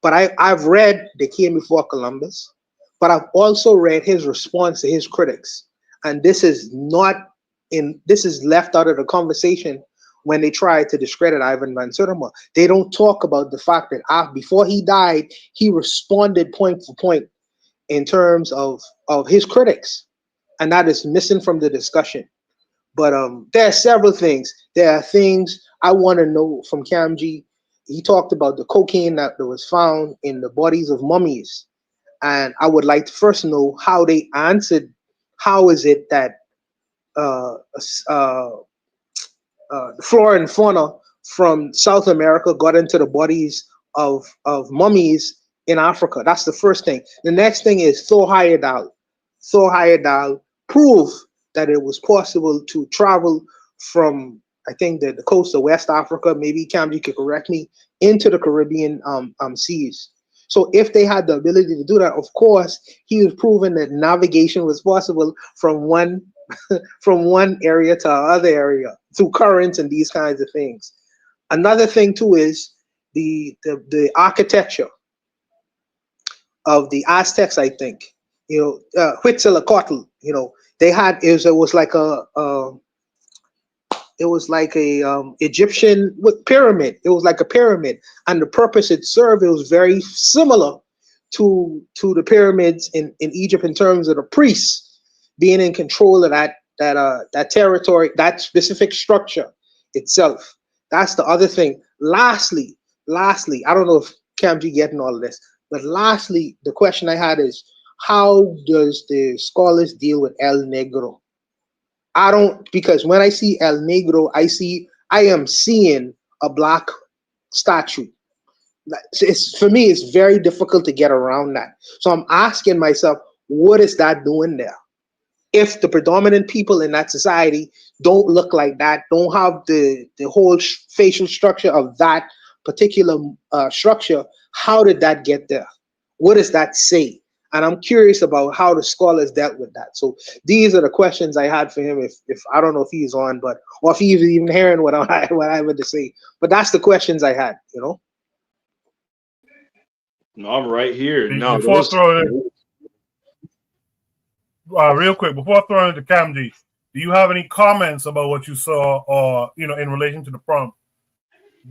But I've read They Came Before Columbus, but I've also read his response to his critics, and this is left out of the conversation when they try to discredit Ivan Van Sertima. They don't talk about the fact that before he died, he responded point for point in terms of his critics, and that is missing from the discussion. But there are several things. There are things I want to know from Cam G. He talked about the cocaine that was found in the bodies of mummies, and I would like to first know how they answered. How is it that the flora and fauna from South America got into the bodies of mummies in Africa? That's the first thing. The next thing is Thor Heyerdahl. Thor Heyerdahl proved that it was possible to travel from, I think, the coast of West Africa, maybe Cam G could correct me, into the Caribbean seas. So if they had the ability to do that, of course, he was proving that navigation was possible from one area to another area through currents and these kinds of things. Another thing too is the architecture of the Aztecs. I think Huitzilopochtli. They had it was like a Egyptian pyramid. It was like a pyramid, and the purpose it served, it was very similar to the pyramids in Egypt in terms of the priests being in control of that territory, that specific structure itself. That's the other thing. Lastly, I don't know if Cam G getting all of this, but lastly, the question I had is, how does the scholars deal with El Negro? Because when I see El Negro, I am seeing a black statue. For me, it's very difficult to get around that. So I'm asking myself, what is that doing there? If the predominant people in that society don't look like that, don't have the whole facial structure of that particular structure, how did that get there? What does that say? And I'm curious about how the scholars dealt with that. So these are the questions I had for him. If I don't know if he's on, or if he's even hearing what I had to say. But that's the questions I had. No, I'm right here. No, before throwing it, real quick, before throwing it to Cam G, do you have any comments about what you saw, or in relation to the prompt?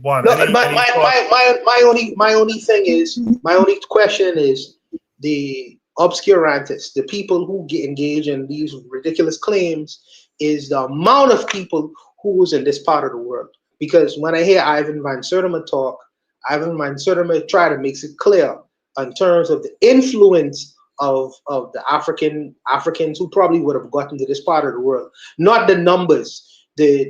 No, my only question is the obscurantists, the people who get engaged in these ridiculous claims, is the amount of people who's in this part of the world. Because when I hear Ivan Van Sertima talk, Ivan Van Sertima try to make it clear in terms of the influence of the Africans who probably would have gotten to this part of the world, not the numbers. The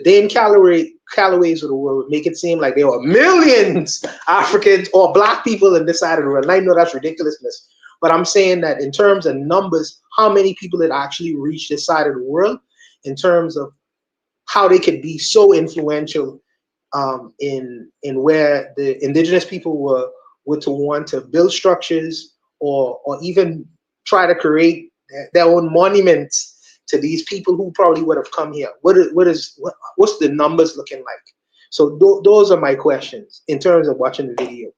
Dane Callaways of the world would make it seem like there were millions Africans or black people in this side of the world. And I know that's ridiculousness, But I'm saying that in terms of numbers, how many people had actually reached this side of the world, in terms of how they could be so influential in where the indigenous people were to want to build structures or even try to create their own monuments to these people who probably would have come here. What's the numbers looking like? So those are my questions in terms of watching the video.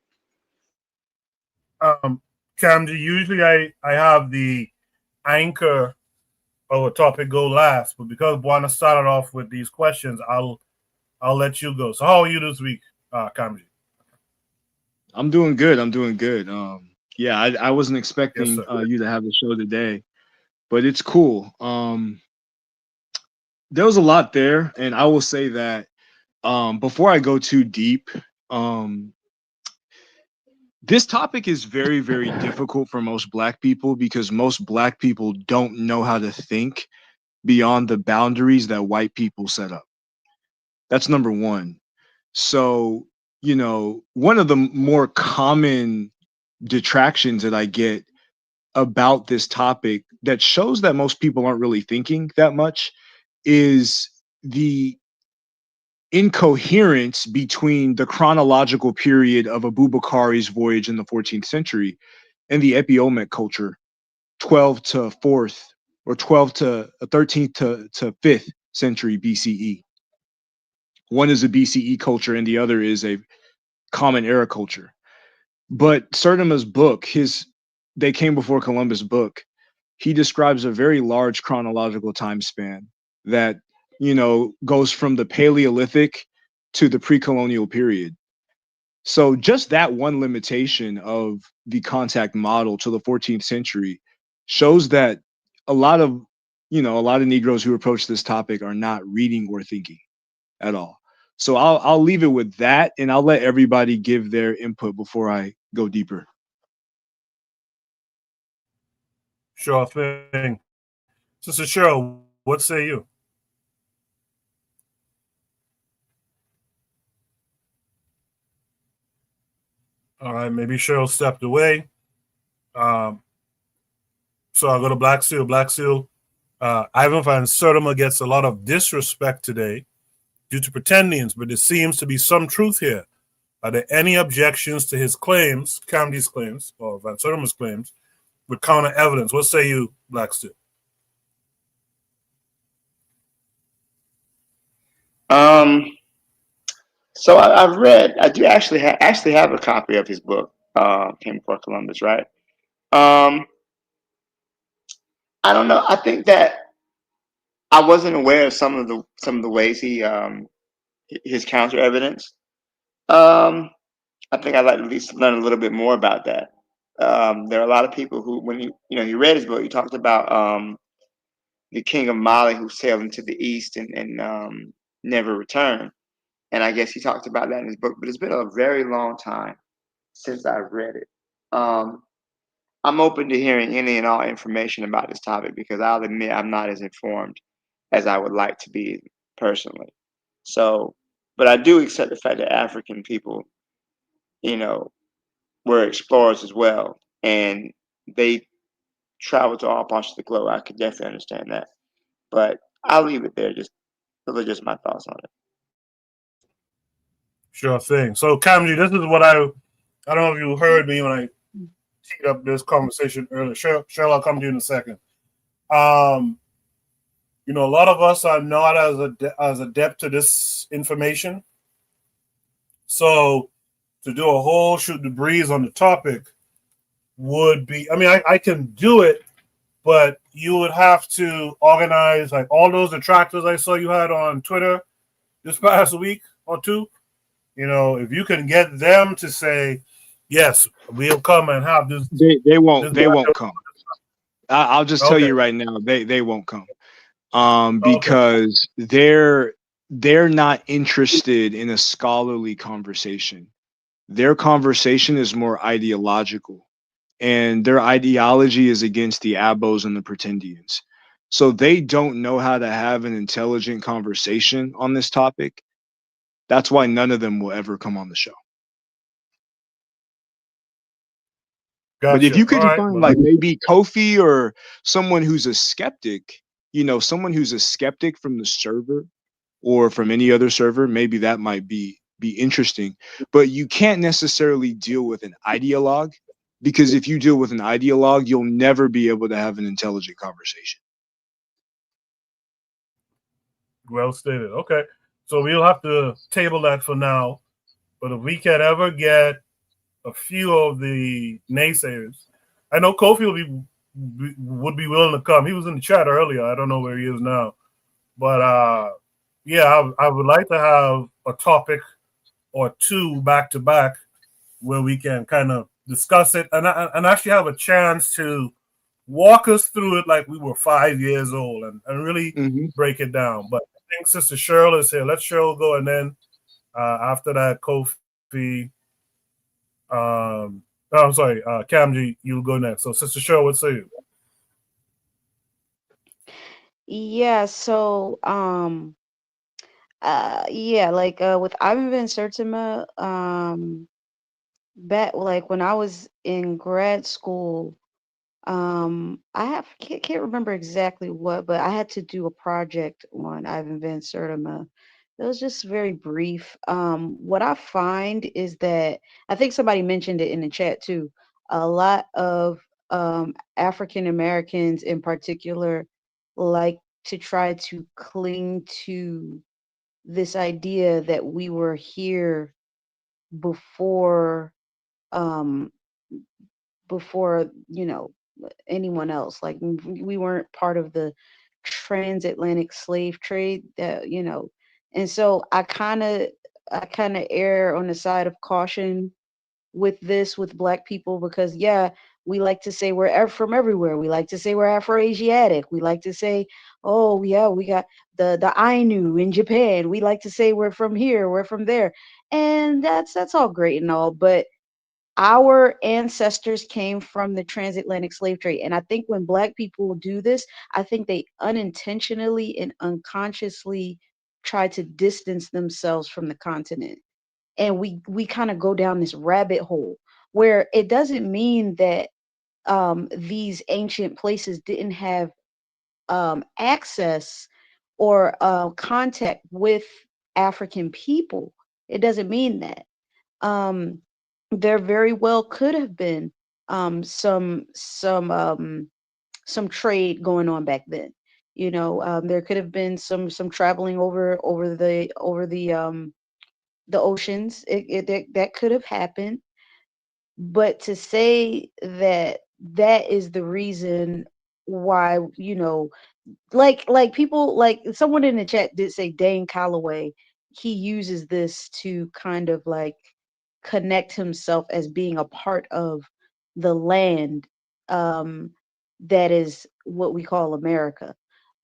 Camdy, usually I have the anchor of a topic go last, but because Buana started off with these questions, I'll let you go. So how are you this week, Camdy? I'm doing good. I'm doing good. Yeah, I wasn't expecting you to have the show today, but it's cool. There was a lot there, and I will say that before I go too deep, this topic is very, very difficult for most Black people because most Black people don't know how to think beyond the boundaries that white people set up. That's number one. So, you know, one of the more common detractions that I get about this topic that shows that most people aren't really thinking that much is the incoherence between the chronological period of Abubakari's voyage in the 14th century and the Epiomic culture, 12 to 4th or 12 to 13th to 5th century BCE. One is a BCE culture and the other is a common era culture. But Sertima's book, They Came Before Columbus book, he describes a very large chronological time span that, you know, goes from the Paleolithic to the pre-colonial period. So just that one limitation of the contact model to the 14th century shows that a lot of Negroes who approach this topic are not reading or thinking at all. So I'll leave it with that, and I'll let everybody give their input before I go deeper. Sure thing. Sister Cheryl, what say you? All right, maybe Cheryl stepped away. So I'll go to Black Seal. Black Seal, Ivan Van Sertima gets a lot of disrespect today due to Pretendians, but there seems to be some truth here. Are there any objections to his claims, Camdy's claims, or Van Sertima's claims, with counter evidence? What say you, Black Seal? So I've read. I do actually have a copy of his book, Came Before Columbus, right? I don't know. I think that I wasn't aware of some of the ways he his counter evidence. I think I'd like to at least learn a little bit more about that. There are a lot of people who, when he read his book, he talked about the king of Mali who sailed into the east and never returned. And I guess he talked about that in his book, but it's been a very long time since I've read it. I'm open to hearing any and all information about this topic because I'll admit I'm not as informed as I would like to be personally. So, but I do accept the fact that African people, were explorers as well, and they traveled to all parts of the globe. I could definitely understand that, but I'll leave it there. Those are just my thoughts on it. Sure thing. So, Camdy, this is what I don't know if you heard me when I teed up this conversation earlier. Cheryl, I'll come to you in a second. A lot of us are not as adept to this information. So, to do a whole shoot the breeze on the topic would be, I can do it, but you would have to organize like all those detractors I saw you had on Twitter this past week or two. If you can get them to say, yes, we'll come and have this. They won't come. I'll just tell you right now, they won't come. Because they're not interested in a scholarly conversation. Their conversation is more ideological, and their ideology is against the Abos and the Pretendians. So they don't know how to have an intelligent conversation on this topic. That's why none of them will ever come on the show. But if Gotcha. you could All right. define Well, like maybe Kofi or someone who's a skeptic, someone who's a skeptic from the server or from any other server, maybe that might be interesting. But you can't necessarily deal with an ideologue, because if you deal with an ideologue, you'll never be able to have an intelligent conversation. well stated. Okay. So we'll have to table that for now. But if we can ever get a few of the naysayers, I know Kofi would be willing to come. He was in the chat earlier. I don't know where he is now. But yeah, I would like to have a topic or two back to back where we can kind of discuss it and actually have a chance to walk us through it like we were 5 years old and really break it down. But I think Sister Cheryl is here. Let Cheryl go, and then after that, Kofi. I'm sorry, Kamji, you'll go next. So, Sister Cheryl, what say you? Yeah, so with Ivan Van Sertima, back like when I was in grad school, can't remember exactly what, but I had to do a project on Ivan Van Sertima. It was just very brief. What I find is that I think somebody mentioned it in the chat too. A lot of African Americans in particular like to try to cling to this idea that we were here before um anyone else. Like we weren't part of the transatlantic slave trade and so I kind of err on the side of caution with Black people, because we like to say we're from everywhere. We like to say we're Afro-Asiatic. We like to say, oh yeah, we got the Ainu in Japan. We like to say we're from here, we're from there. And that's all great and all, but our ancestors came from the transatlantic slave trade. And I think when Black people do this, I think they unintentionally and unconsciously try to distance themselves from the continent. And we kind of go down this rabbit hole where it doesn't mean that these ancient places didn't have access or contact with African people. It doesn't mean that. There very well could have been some trade going on back then. There could have been some traveling over the oceans. That could have happened. But to say that is the reason why, like people, like someone in the chat did say Dane Calloway, he uses this to kind of like connect himself as being a part of the land that is what we call America.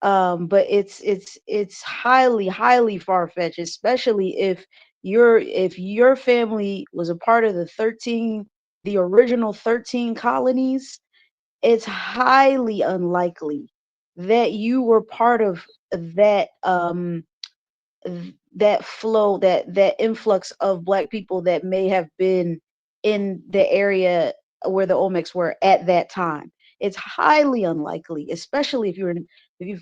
But it's highly far-fetched, especially if your family was a part of the original 13 colonies. It's highly unlikely that you were part of that that flow, that influx of Black people that may have been in the area where the Olmecs were at that time. It's highly unlikely, especially if you're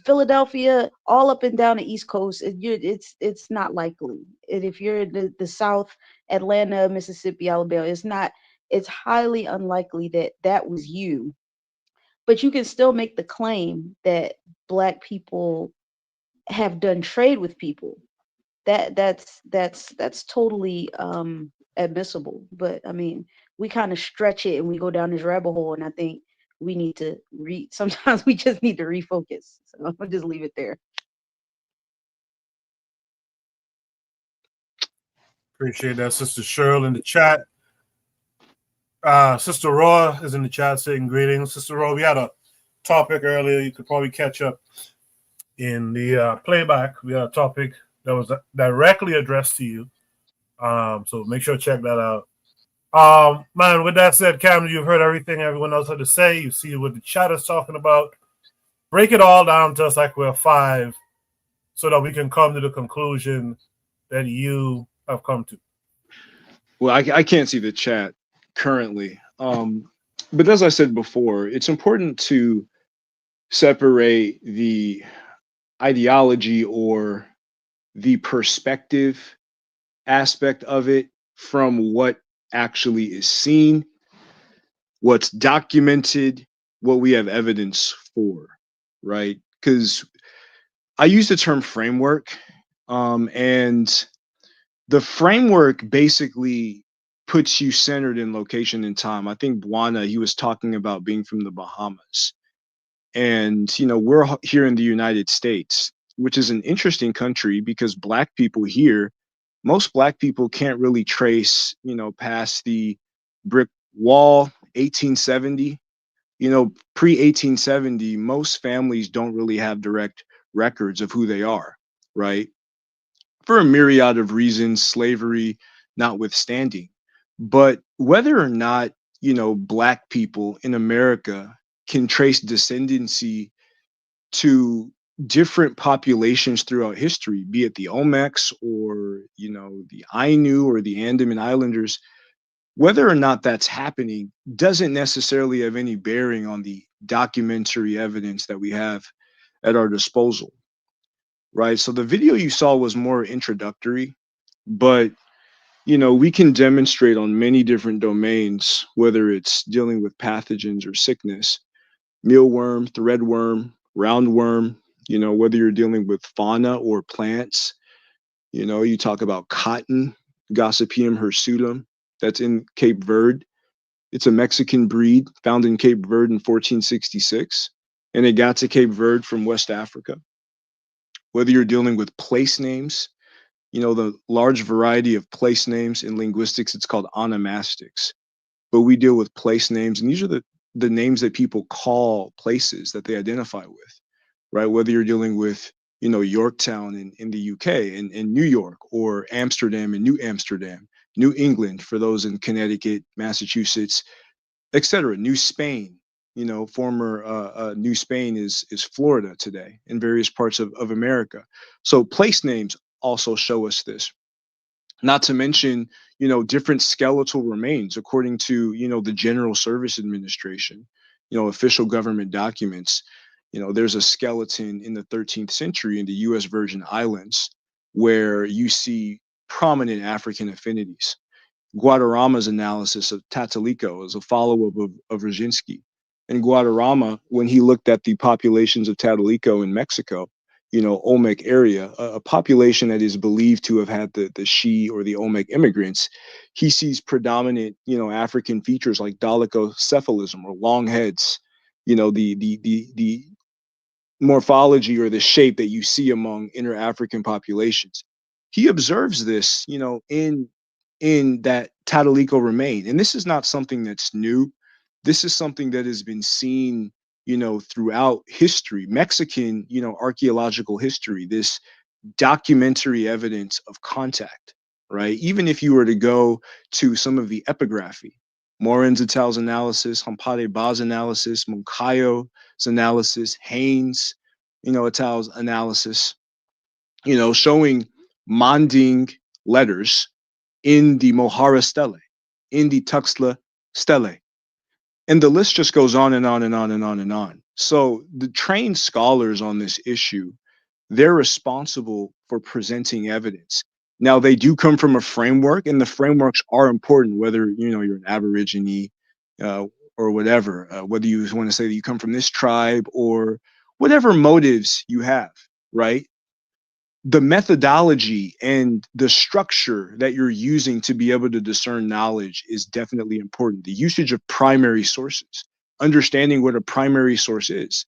Philadelphia, all up and down the East Coast. It's not likely. And if you're in the South, Atlanta, Mississippi, Alabama, it's highly unlikely that was you. But you can still make the claim that Black people have done trade with people. That's totally admissible. But I mean, we kind of stretch it and we go down this rabbit hole, and I think we need to sometimes we just need to refocus. So I'll just leave it there. Appreciate that, Sister Cheryl in the chat. Sister Raw is in the chat saying greetings. Sister Raw, we had a topic earlier. You could probably catch up in the playback. We had a topic that was directly addressed to you. So make sure to check that out. Man, with that said, Cameron, you've heard everything everyone else had to say. You see what the chat is talking about. Break it all down to us like we're 5 so that we can come to the conclusion that you have come to. Well, I can't see the chat currently. But as I said before, it's important to separate the ideology or the perspective aspect of it from what actually is seen, what's documented, what we have evidence for, right? Because I use the term framework, and the framework basically puts you centered in location and time. I think Bwana, he was talking about being from the Bahamas. And, we're here in the United States, which is an interesting country because Black people here, most Black people can't really trace, past the brick wall, 1870. Pre 1870, most families don't really have direct records of who they are, right? For a myriad of reasons, slavery notwithstanding. But whether or not, Black people in America can trace descendancy to different populations throughout history, be it the Olmecs or, the Ainu or the Andaman Islanders, whether or not that's happening doesn't necessarily have any bearing on the documentary evidence that we have at our disposal, right? So the video you saw was more introductory, but we can demonstrate on many different domains, whether it's dealing with pathogens or sickness, mealworm, threadworm, roundworm, whether you're dealing with fauna or plants, you talk about cotton, Gossypium hirsutum, that's in Cape Verde. It's a Mexican breed found in Cape Verde in 1466, and it got to Cape Verde from West Africa. Whether you're dealing with place names, the large variety of place names in linguistics, it's called onomastics. But we deal with place names, and these are the names that people call places that they identify with, right? Whether you're dealing with, Yorktown in the UK and in New York, or Amsterdam and New Amsterdam, New England for those in Connecticut, Massachusetts, etc. New Spain, former New Spain is Florida today, in various parts of America. So place names also show us this. Not to mention, different skeletal remains according to, the General Service Administration, official government documents. There's a skeleton in the 13th century in the U.S. Virgin Islands where you see prominent African affinities. Guadarrama's analysis of Tatalico is a follow-up of Roginski. And Guadarrama, when he looked at the populations of Tatalico in Mexico, Olmec area, a population that is believed to have had the She or the Olmec immigrants, he sees predominant, African features like dolichocephalism or long heads, the morphology or the shape that you see among inter-African populations. He observes this, in that Tatalico remain. And this is not something that's new. This is something that has been seen, throughout history, Mexican, archaeological history, this documentary evidence of contact, right? Even if you were to go to some of the epigraphy, Morin Zitel's analysis, Hampade Ba's analysis, Moncayo's analysis, Haynes, Ital's analysis, showing Manding letters in the Mohara stele, in the Tuxtla stele. And the list just goes on and on and on and on and on. So the trained scholars on this issue, they're responsible for presenting evidence. Now, they do come from a framework, and the frameworks are important, whether, you're an Aborigine or whatever, whether you want to say that you come from this tribe or whatever motives you have, right? The methodology and the structure that you're using to be able to discern knowledge is definitely important. The usage of primary sources, understanding what a primary source is.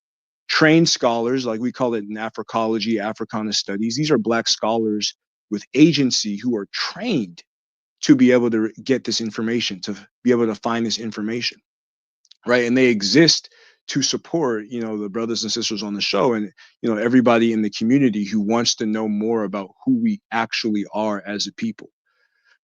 Trained scholars, like we call it in Africology, Africana studies, these are Black scholars with agency who are trained to be able to get this information, to be able to find this information, right? And they exist to support, the brothers and sisters on the show and, everybody in the community who wants to know more about who we actually are as a people.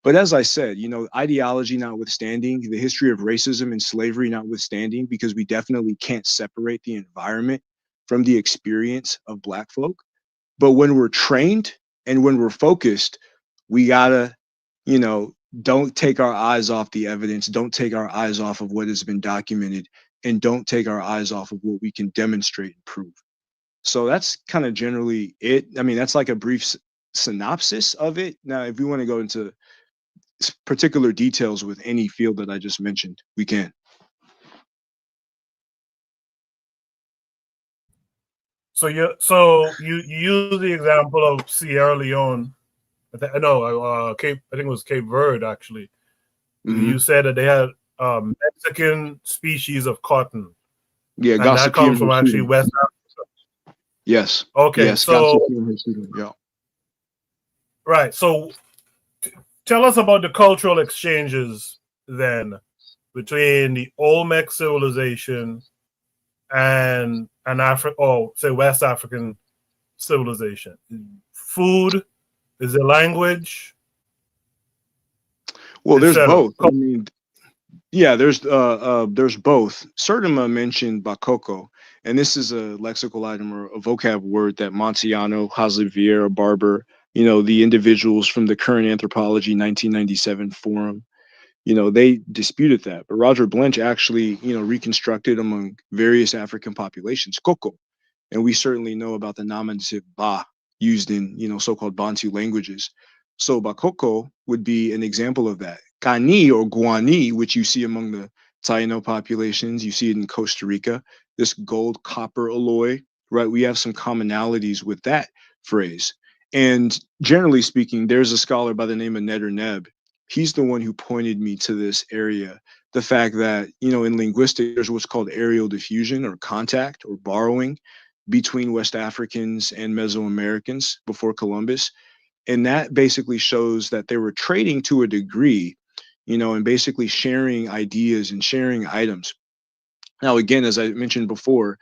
But as I said, ideology notwithstanding, the history of racism and slavery notwithstanding, because we definitely can't separate the environment from the experience of Black folk. But when we're trained and when we're focused, we gotta, don't take our eyes off the evidence, don't take our eyes off of what has been documented, and don't take our eyes off of what we can demonstrate and prove. So that's kind of generally it. I mean, that's like a brief synopsis of it. Now, if we want to go into particular details with any field that I just mentioned, we can. So you use the example of Sierra Leone. I think it was Cape Verde actually. Mm-hmm. You said that they had Mexican species of cotton. Yeah, and that comes from actually West Africa. Yes. Okay, yes, so yeah. Right. So tell us about the cultural exchanges then between the Olmec civilization and West African civilization. Food, is it language? Well, there's both. I mean, yeah, there's both. Sertima mentioned bakoko, and this is a lexical item or a vocab word that Montiano, Hazliviera, Barber, the individuals from the Current Anthropology 1997 forum, they disputed that. But Roger Blench actually, reconstructed among various African populations, koko. And we certainly know about the nominative ba used in, so-called Bantu languages. So bakoko would be an example of that. Kani or guani, which you see among the Taino populations, you see it in Costa Rica, this gold copper alloy, right? We have some commonalities with that phrase. And generally speaking, there's a scholar by the name of Neder Neb. He's the one who pointed me to this area. The fact that, in linguistics, there's what's called aerial diffusion or contact or borrowing between West Africans and Mesoamericans before Columbus. And that basically shows that they were trading to a degree, and basically sharing ideas and sharing items. Now, again, as I mentioned before,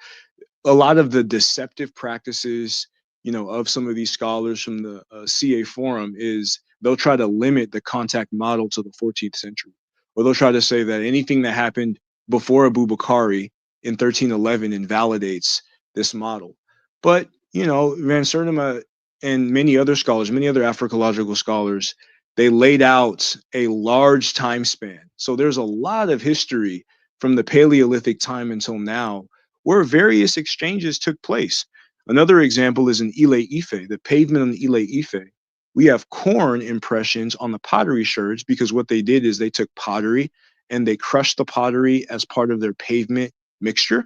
a lot of the deceptive practices, of some of these scholars from the CA Forum is they'll try to limit the contact model to the 14th century, or they'll try to say that anything that happened before Abubakari in 1311 invalidates this model. But, Van Sertima and many other scholars, many other Africological scholars, they laid out a large time span. So there's a lot of history from the Paleolithic time until now where various exchanges took place. Another example is in Ile Ife, the pavement on Ile Ife. We have corn impressions on the pottery sherds because what they did is they took pottery and they crushed the pottery as part of their pavement mixture.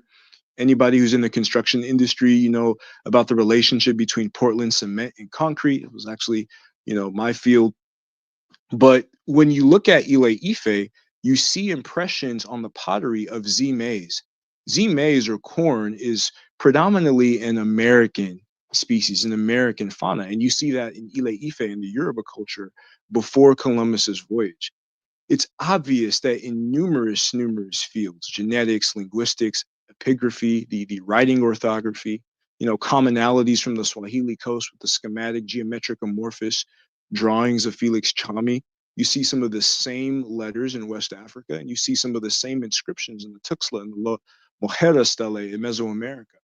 Anybody who's in the construction industry, about the relationship between Portland cement and concrete. It was actually, my field. But when you look at Ile Ife, you see impressions on the pottery of Z maize. Z maize or corn is predominantly an American species, an American fauna. And you see that in Ile Ife in the Yoruba culture before Columbus's voyage. It's obvious that in numerous fields, genetics, linguistics, epigraphy, the writing orthography, commonalities from the Swahili coast with the schematic geometric amorphous drawings of Felix Chami. You see some of the same letters in West Africa, and you see some of the same inscriptions in the Tuxtla and the Mojera stele in Mesoamerica.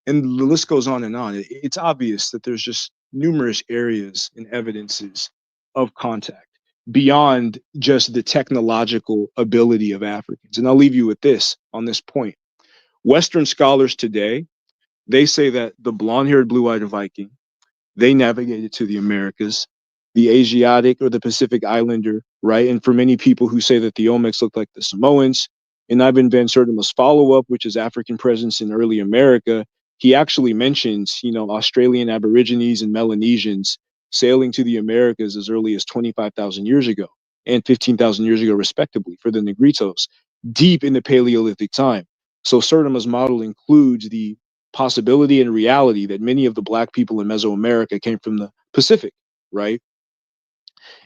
And the list goes on and on. It's obvious that there's just numerous areas and evidences of contact beyond just the technological ability of Africans. And I'll leave you with this on this point. Western scholars today, they say that the blonde-haired, blue-eyed Viking, they navigated to the Americas, the Asiatic or the Pacific Islander, right? And for many people who say that the Olmecs look like the Samoans, in Ivan Van Sertima's follow-up, which is African presence in early America, he actually mentions, Australian Aborigines and Melanesians sailing to the Americas as early as 25,000 years ago and 15,000 years ago, respectively, for the Negritos, deep in the Paleolithic time. So Sertima's model includes the possibility and reality that many of the Black people in Mesoamerica came from the Pacific, right?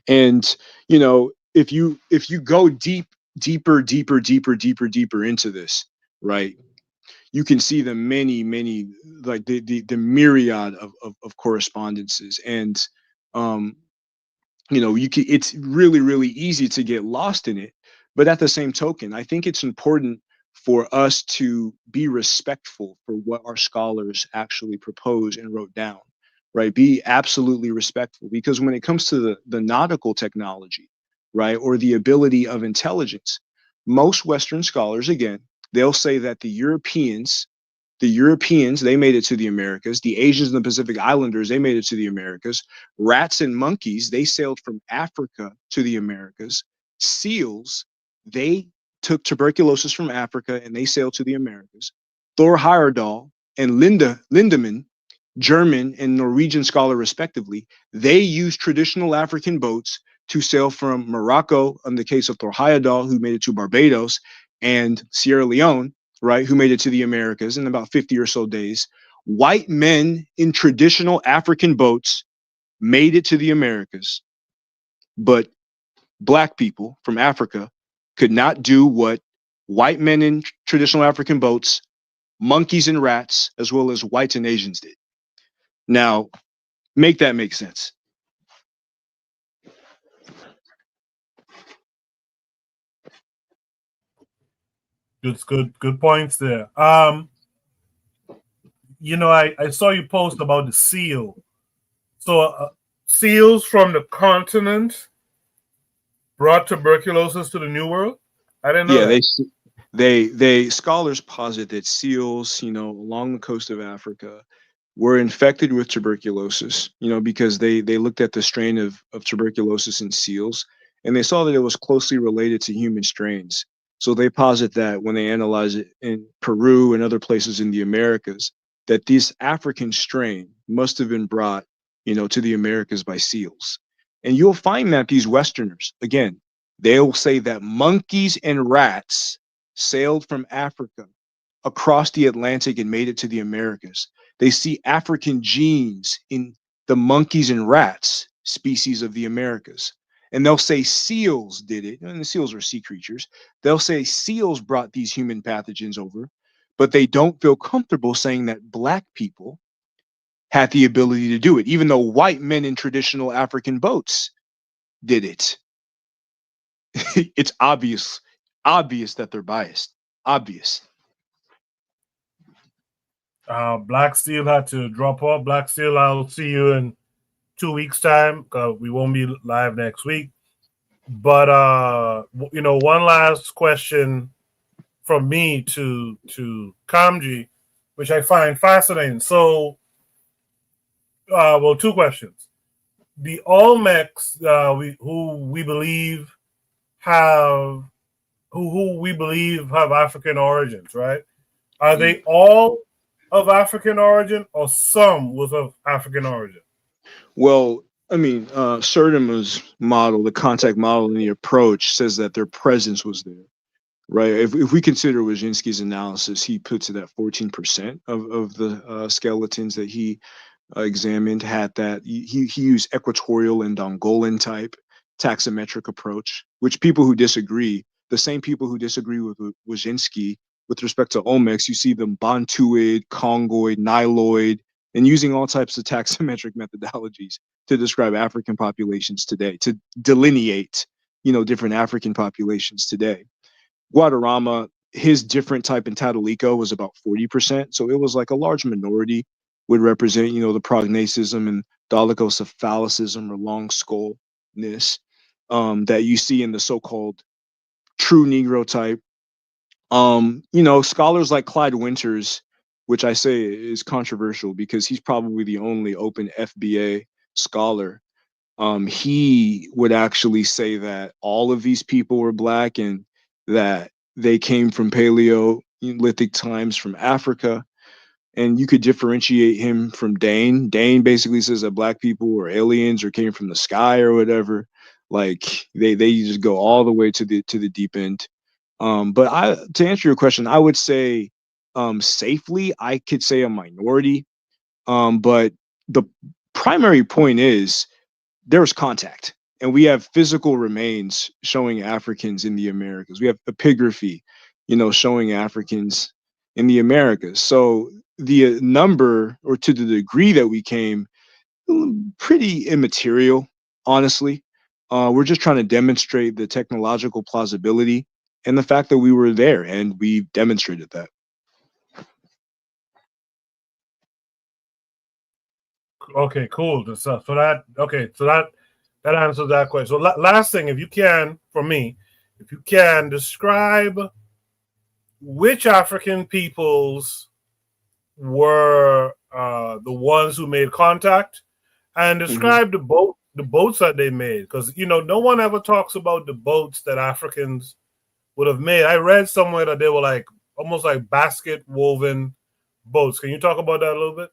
And, if you go deeper into this, right, you can see the many, like the myriad of correspondences. And, it's really easy to get lost in it. But at the same token, I think it's important for us to be respectful for what our scholars actually proposed and wrote down, right? Be absolutely respectful, because when it comes to the nautical technology, right? Or the ability of intelligence. Most Western scholars, again, they'll say that the Europeans, they made it to the Americas. The Asians and the Pacific Islanders, they made it to the Americas. Rats and monkeys, they sailed from Africa to the Americas. Seals, they took tuberculosis from Africa and they sailed to the Americas. Thor Heyerdahl and Lindemann, German and Norwegian scholar respectively, they used traditional African boats to sail from Morocco, in the case of Thor Heyerdahl, who made it to Barbados, and Sierra Leone, right, who made it to the Americas in about 50 or so days. White men in traditional African boats made it to the Americas, but black people from Africa could not do what white men in traditional African boats, monkeys and rats, as well as whites and Asians did. Now, make that make sense. Good points there. You know, I saw you post about the seal. So seals from the continent brought tuberculosis to the New World? I didn't know that. They scholars posit that seals, you know, along the coast of Africa were infected with tuberculosis, you know, because they looked at the strain of tuberculosis in seals and they saw that it was closely related to human strains. So they posit that when they analyze it in Peru and other places in the Americas, that this African strain must have been brought, you know, to the Americas by seals. And you'll find that these Westerners, again, they'll say that monkeys and rats sailed from Africa across the Atlantic and made it to the Americas. They see African genes in the monkeys and rats species of the Americas. And they'll say seals did it. And the seals are sea creatures. They'll say seals brought these human pathogens over, but they don't feel comfortable saying that black people had the ability to do it, even though white men in traditional African boats did it. It's obvious that they're biased. Obvious. Black Steel had to drop off. Black Steel, I'll see you in 2 weeks' time because we won't be live next week. But you know, one last question from me to Kamji, which I find fascinating. So, well, two questions. The Olmecs, who we believe have African origins, right? Are they all of African origin, or some was of African origin? Well, I mean, Sertima's model, the contact model and the approach says that their presence was there, right? If we consider Wyszynski's analysis, he puts it at 14% of the skeletons that he examined had that. He used equatorial and Dongolan type taximetric approach, which people who disagree, the same people who disagree with Wyszynski with respect to Olmecs, you see them Bantuid, Congoid, Niloid, and using all types of taximetric methodologies to describe African populations today, to delineate, you know, different African populations today. Guadarrama, his different type in Tatalico was about 40%. So it was like a large minority would represent, you know, the prognathism and dolichocephalicism or long skullness that you see in the so-called true Negro type. You know, scholars like Clyde Winters, which I say is controversial because he's probably the only open FBA scholar. He would actually say that all of these people were black and that they came from Paleolithic times from Africa. And you could differentiate him from Dane. Dane basically says that black people were aliens or came from the sky or whatever. Like they just go all the way to the deep end. But to answer your question, I would say safely, I could say a minority. But the primary point is there was contact, and we have physical remains showing Africans in the Americas. We have epigraphy, you know, showing Africans in the Americas. So the number, or to the degree that we came, pretty immaterial, honestly. We're just trying to demonstrate the technological plausibility and the fact that we were there, and we demonstrated that. Okay, cool. So that That answers that question. So last thing, if you can, for me, if you can describe which African peoples were the ones who made contact, and describe the boats that they made, because no one ever talks about the boats that Africans would have made. I read somewhere that they were like almost like basket woven boats. Can you talk about that a little bit?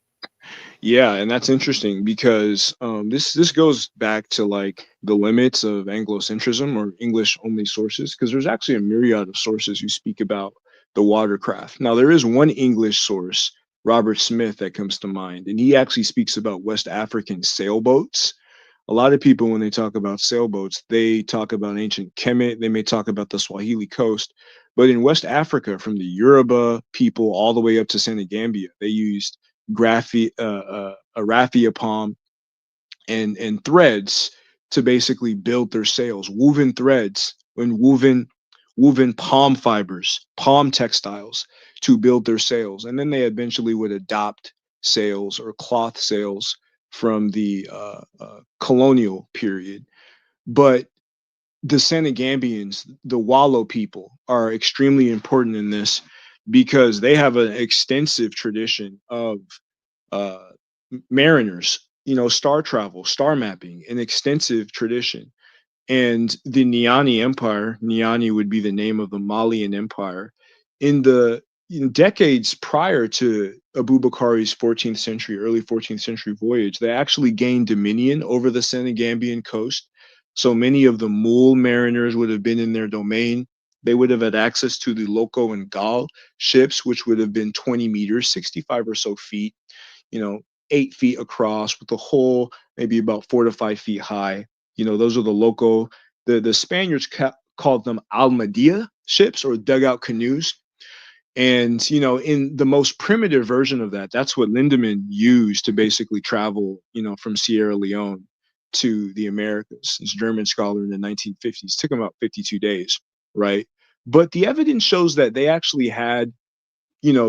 Yeah, and that's interesting because this goes back to like the limits of Anglocentrism or English only sources, because there's actually a myriad of sources who speak about the watercraft. Now there is one English source, Robert Smith, that comes to mind, and he actually speaks about West African sailboats. A lot of people, when they talk about sailboats, they talk about ancient Kemet, they may talk about the Swahili coast, but in West Africa, from the Yoruba people all the way up to Senegambia, they used raffia palm and threads to basically build their sails, woven threads and woven palm fibers, palm textiles to build their sails. And then they eventually would adopt sails or cloth sails from the colonial period. But the Senegambians, the Wallo people, are extremely important in this because they have an extensive tradition of mariners, star travel, star mapping, an extensive tradition. And the Niani Empire, Niani would be the name of the Malian Empire, in the decades prior to Abubakari's 14th century, early 14th century voyage, they actually gained dominion over the Senegambian coast. So many of the Mule mariners would have been in their domain. They would have had access to the Loco and Gal ships, which would have been 20 meters, 65 or so feet, 8 feet across, with the hull maybe about 4 to 5 feet high. Those are the Loco. The Spaniards called them Almadia ships, or dugout canoes. And, in the most primitive version of that, that's what Lindemann used to basically travel, from Sierra Leone to the Americas. This German scholar in the 1950s. It took him about 52 days, right? But the evidence shows that they actually had,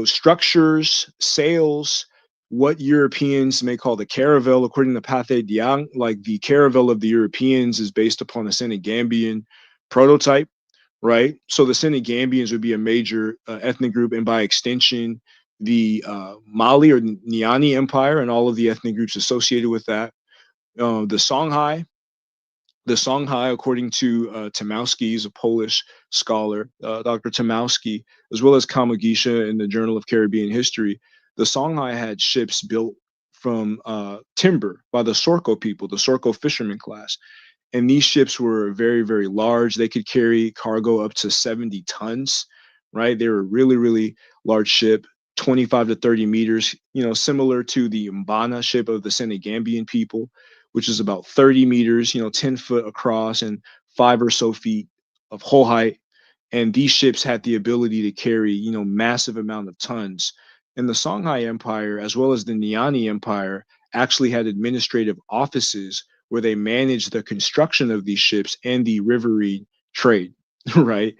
structures, sails, what Europeans may call the caravel, according to Pathé Diang. Like the caravel of the Europeans is based upon a Senegambian prototype, right? So the Senegambians would be a major ethnic group, and by extension, the Mali or Niani Empire and all of the ethnic groups associated with that. The Songhai, according to Tomowski, is a Polish scholar, Dr. Tomowski, as well as Kamogisha in the Journal of Caribbean History. The Songhai had ships built from timber by the Sorko people, the Sorko fisherman class. And these ships were very, very large. They could carry cargo up to 70 tons, right? They were a really, really large ship, 25 to 30 meters, similar to the Mbana ship of the Senegambian people, which is about 30 meters, 10 foot across and 5 or so feet of hull height. And these ships had the ability to carry, massive amount of tons. And the Songhai Empire, as well as the Niani Empire, actually had administrative offices where they managed the construction of these ships and the riverine trade, right?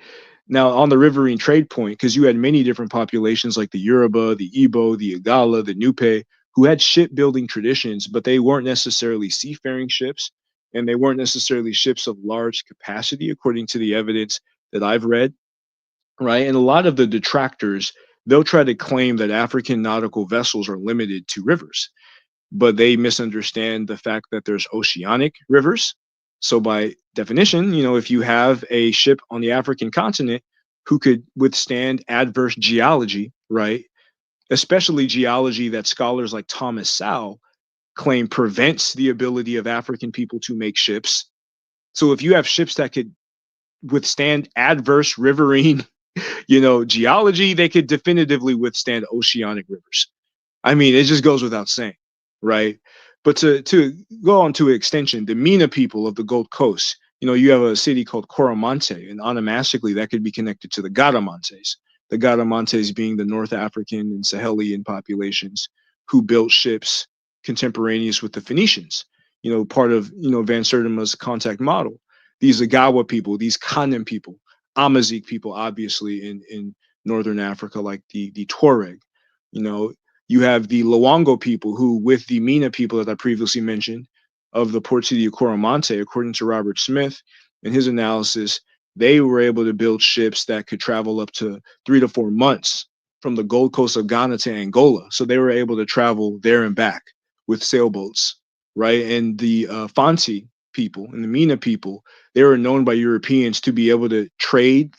Now, on the riverine trade point, because you had many different populations like the Yoruba, the Igbo, the Igala, the Nupe, who had shipbuilding traditions, but they weren't necessarily seafaring ships, and they weren't necessarily ships of large capacity, according to the evidence that I've read, right? And a lot of the detractors, they'll try to claim that African nautical vessels are limited to rivers, but they misunderstand the fact that there's oceanic rivers. So by definition, if you have a ship on the African continent who could withstand adverse geology, right? Especially geology that scholars like Thomas Sowell claim prevents the ability of African people to make ships. So if you have ships that could withstand adverse riverine, geology, they could definitively withstand oceanic rivers. I mean, it just goes without saying, right? But to go on to extension, the Mina people of the Gold Coast, you have a city called Coromante, and onomastically that could be connected to the Garamantes. The Garamantes being the North African and Sahelian populations who built ships contemporaneous with the Phoenicians, part of, Van Sertima's contact model. These Agawa people, these Kanem people, Amazigh people, obviously in Northern Africa, like the Tuareg. You have the Luongo people who, with the Mina people that I previously mentioned, of the Port City of Coromante, according to Robert Smith and his analysis, they were able to build ships that could travel up to 3 to 4 months from the Gold Coast of Ghana to Angola. So they were able to travel there and back with sailboats, right? And the Fanti people and the Mina people, they were known by Europeans to be able to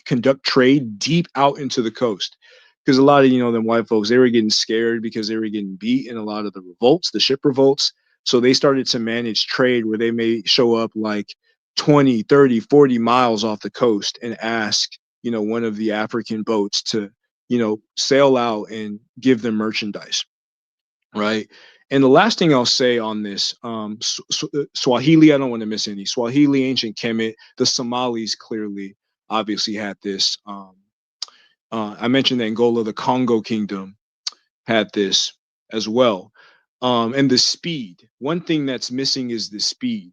conduct trade deep out into the coast. Because a lot of, them white folks, they were getting scared because they were getting beat in a lot of the revolts, the ship revolts. So they started to manage trade where they may show up like 20, 30, 40 miles off the coast and ask, one of the African boats to, sail out and give them merchandise, right? And the last thing I'll say on this, Swahili, I don't want to miss any. Swahili, ancient Kemet, the Somalis clearly, obviously had this. I mentioned Angola, the Congo Kingdom had this as well. And the speed. One thing that's missing is the speed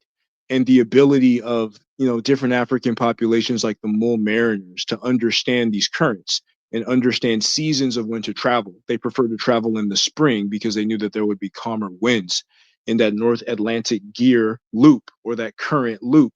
and the ability of, different African populations like the Mole Mariners to understand these currents and understand seasons of when to travel. They prefer to travel in the spring because they knew that there would be calmer winds in that North Atlantic gear loop or that current loop.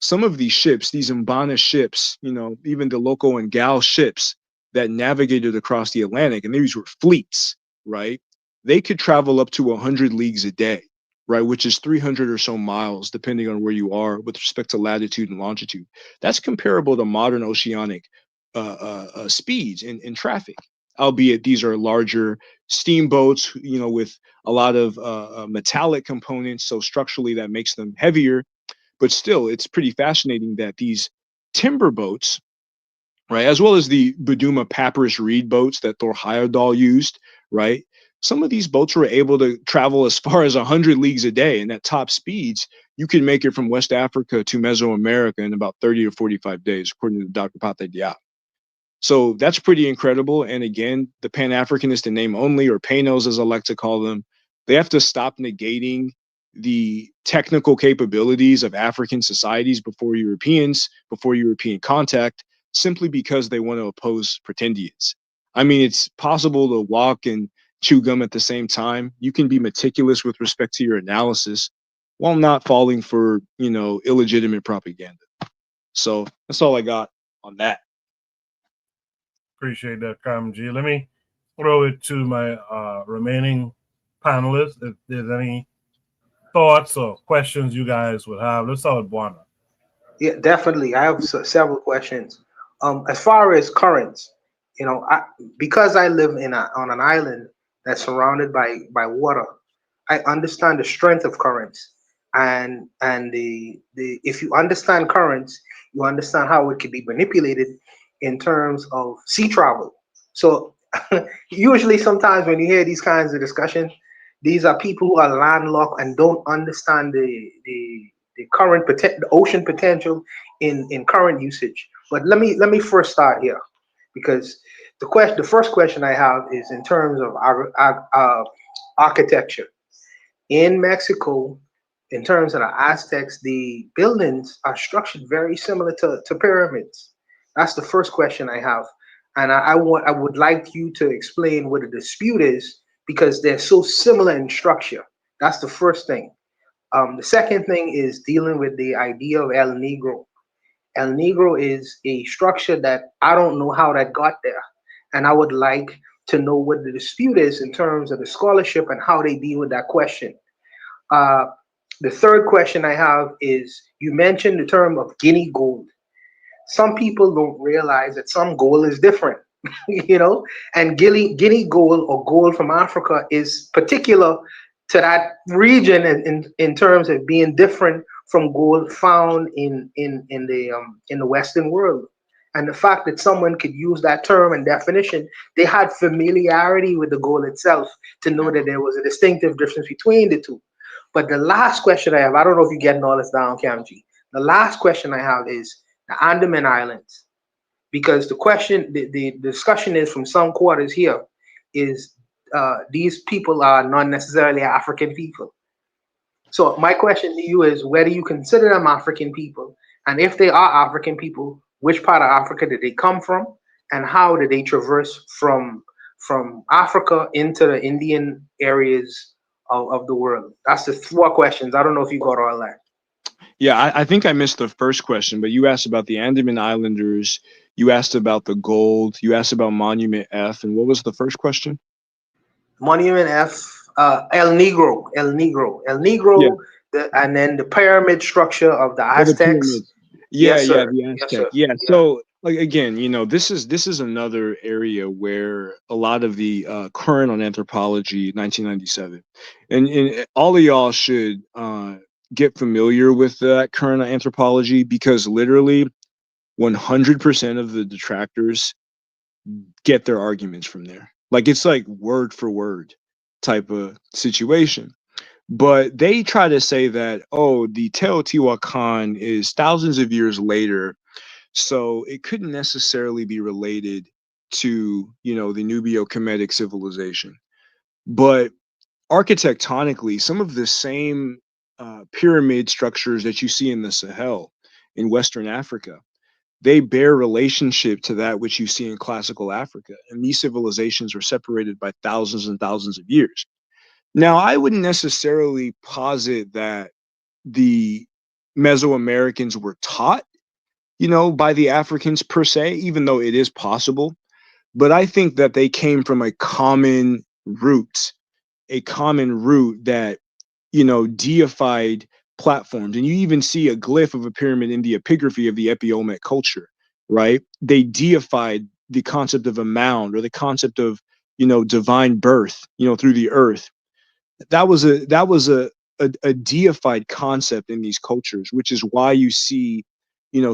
Some of these ships, these Mbana ships, even the Loco and Gal ships that navigated across the Atlantic, and these were fleets, right? They could travel up to 100 leagues a day, right? Which is 300 or so miles, depending on where you are with respect to latitude and longitude. That's comparable to modern oceanic speeds in traffic, albeit these are larger steamboats, with a lot of metallic components. So structurally that makes them heavier, but still it's pretty fascinating that these timber boats, right, as well as the Buduma papyrus reed boats that Thor Heyerdahl used, right? Some of these boats were able to travel as far as 100 leagues a day, and at top speeds, you can make it from West Africa to Mesoamerica in about 30 to 45 days, according to Dr. Pate Diop. So that's pretty incredible. And again, the Pan-Africanist in name only, or Panos as I like to call them, they have to stop negating the technical capabilities of African societies before European contact, simply because they want to oppose Pretendians. I mean, it's possible to walk and chew gum at the same time. You can be meticulous with respect to your analysis while not falling for, illegitimate propaganda. So that's all I got on that. Appreciate that, Carmen G. Let me throw it to my remaining panelists. If there's any thoughts or questions you guys would have, let's start with Buana. Yeah, definitely. I have several questions. As far as currents, because I live on an island that's surrounded by water, I understand the strength of currents, and the if you understand currents, you understand how it can be manipulated in terms of sea travel. So usually, sometimes when you hear these kinds of discussions, these are people who are landlocked and don't understand the current the ocean potential in current usage. But let me first start here, because the first question I have is in terms of architecture in Mexico. In terms of the Aztecs, the buildings are structured very similar to pyramids. That's the first question I have, and I would like you to explain what the dispute is, because they're so similar in structure. That's the first thing. The second thing is dealing with the idea of El Negro. El Negro is a structure that I don't know how that got there, and I would like to know what the dispute is in terms of the scholarship and how they deal with that question. The third question I have is, you mentioned the term of Guinea gold. Some people don't realize that some gold is different, and Guinea gold or gold from Africa is particular to that region in terms of being different from gold found in the Western world. And the fact that someone could use that term and definition, they had familiarity with the gold itself to know that there was a distinctive difference between the two. But the last question I have, I don't know if you're getting all this down, Kamji. The last question I have is the Andaman Islands, because the discussion is from some quarters here is these people are not necessarily African people. So my question to you is, whether you consider them African people, and if they are African people, which part of Africa did they come from, and how did they traverse from Africa into the Indian areas of the world? That's the 4 questions. I don't know if you got all that. Yeah, I think I missed the first question, but you asked about the Andaman Islanders, you asked about the gold, you asked about Monument F, and what was the first question? Monument F, El Negro, Yeah. and then the pyramid structure of the Oh, the Aztecs. pyramids. Yeah, Yes, yeah, sir. the Yes, Aztec. sir. Yeah. Yeah. So like again, this is another area where a lot of the current on anthropology, 1997, and all of y'all should get familiar with that current on anthropology, because literally 100% of the detractors get their arguments from there. Like it's like word for word type of situation. But they try to say that, oh, the Teotihuacan is thousands of years later, so it couldn't necessarily be related to, the Nubio-Kemetic civilization. But architectonically, some of the same pyramid structures that you see in the Sahel in Western Africa, they bear relationship to that which you see in classical Africa. And these civilizations are separated by thousands and thousands of years. Now, I wouldn't necessarily posit that the Mesoamericans were taught, by the Africans per se, even though it is possible. But I think that they came from a common root that, deified platforms. And you even see a glyph of a pyramid in the epigraphy of the Epi-Olmec culture, right? They deified the concept of a mound, or the concept of, divine birth, through the earth. That was a deified concept in these cultures, which is why you see,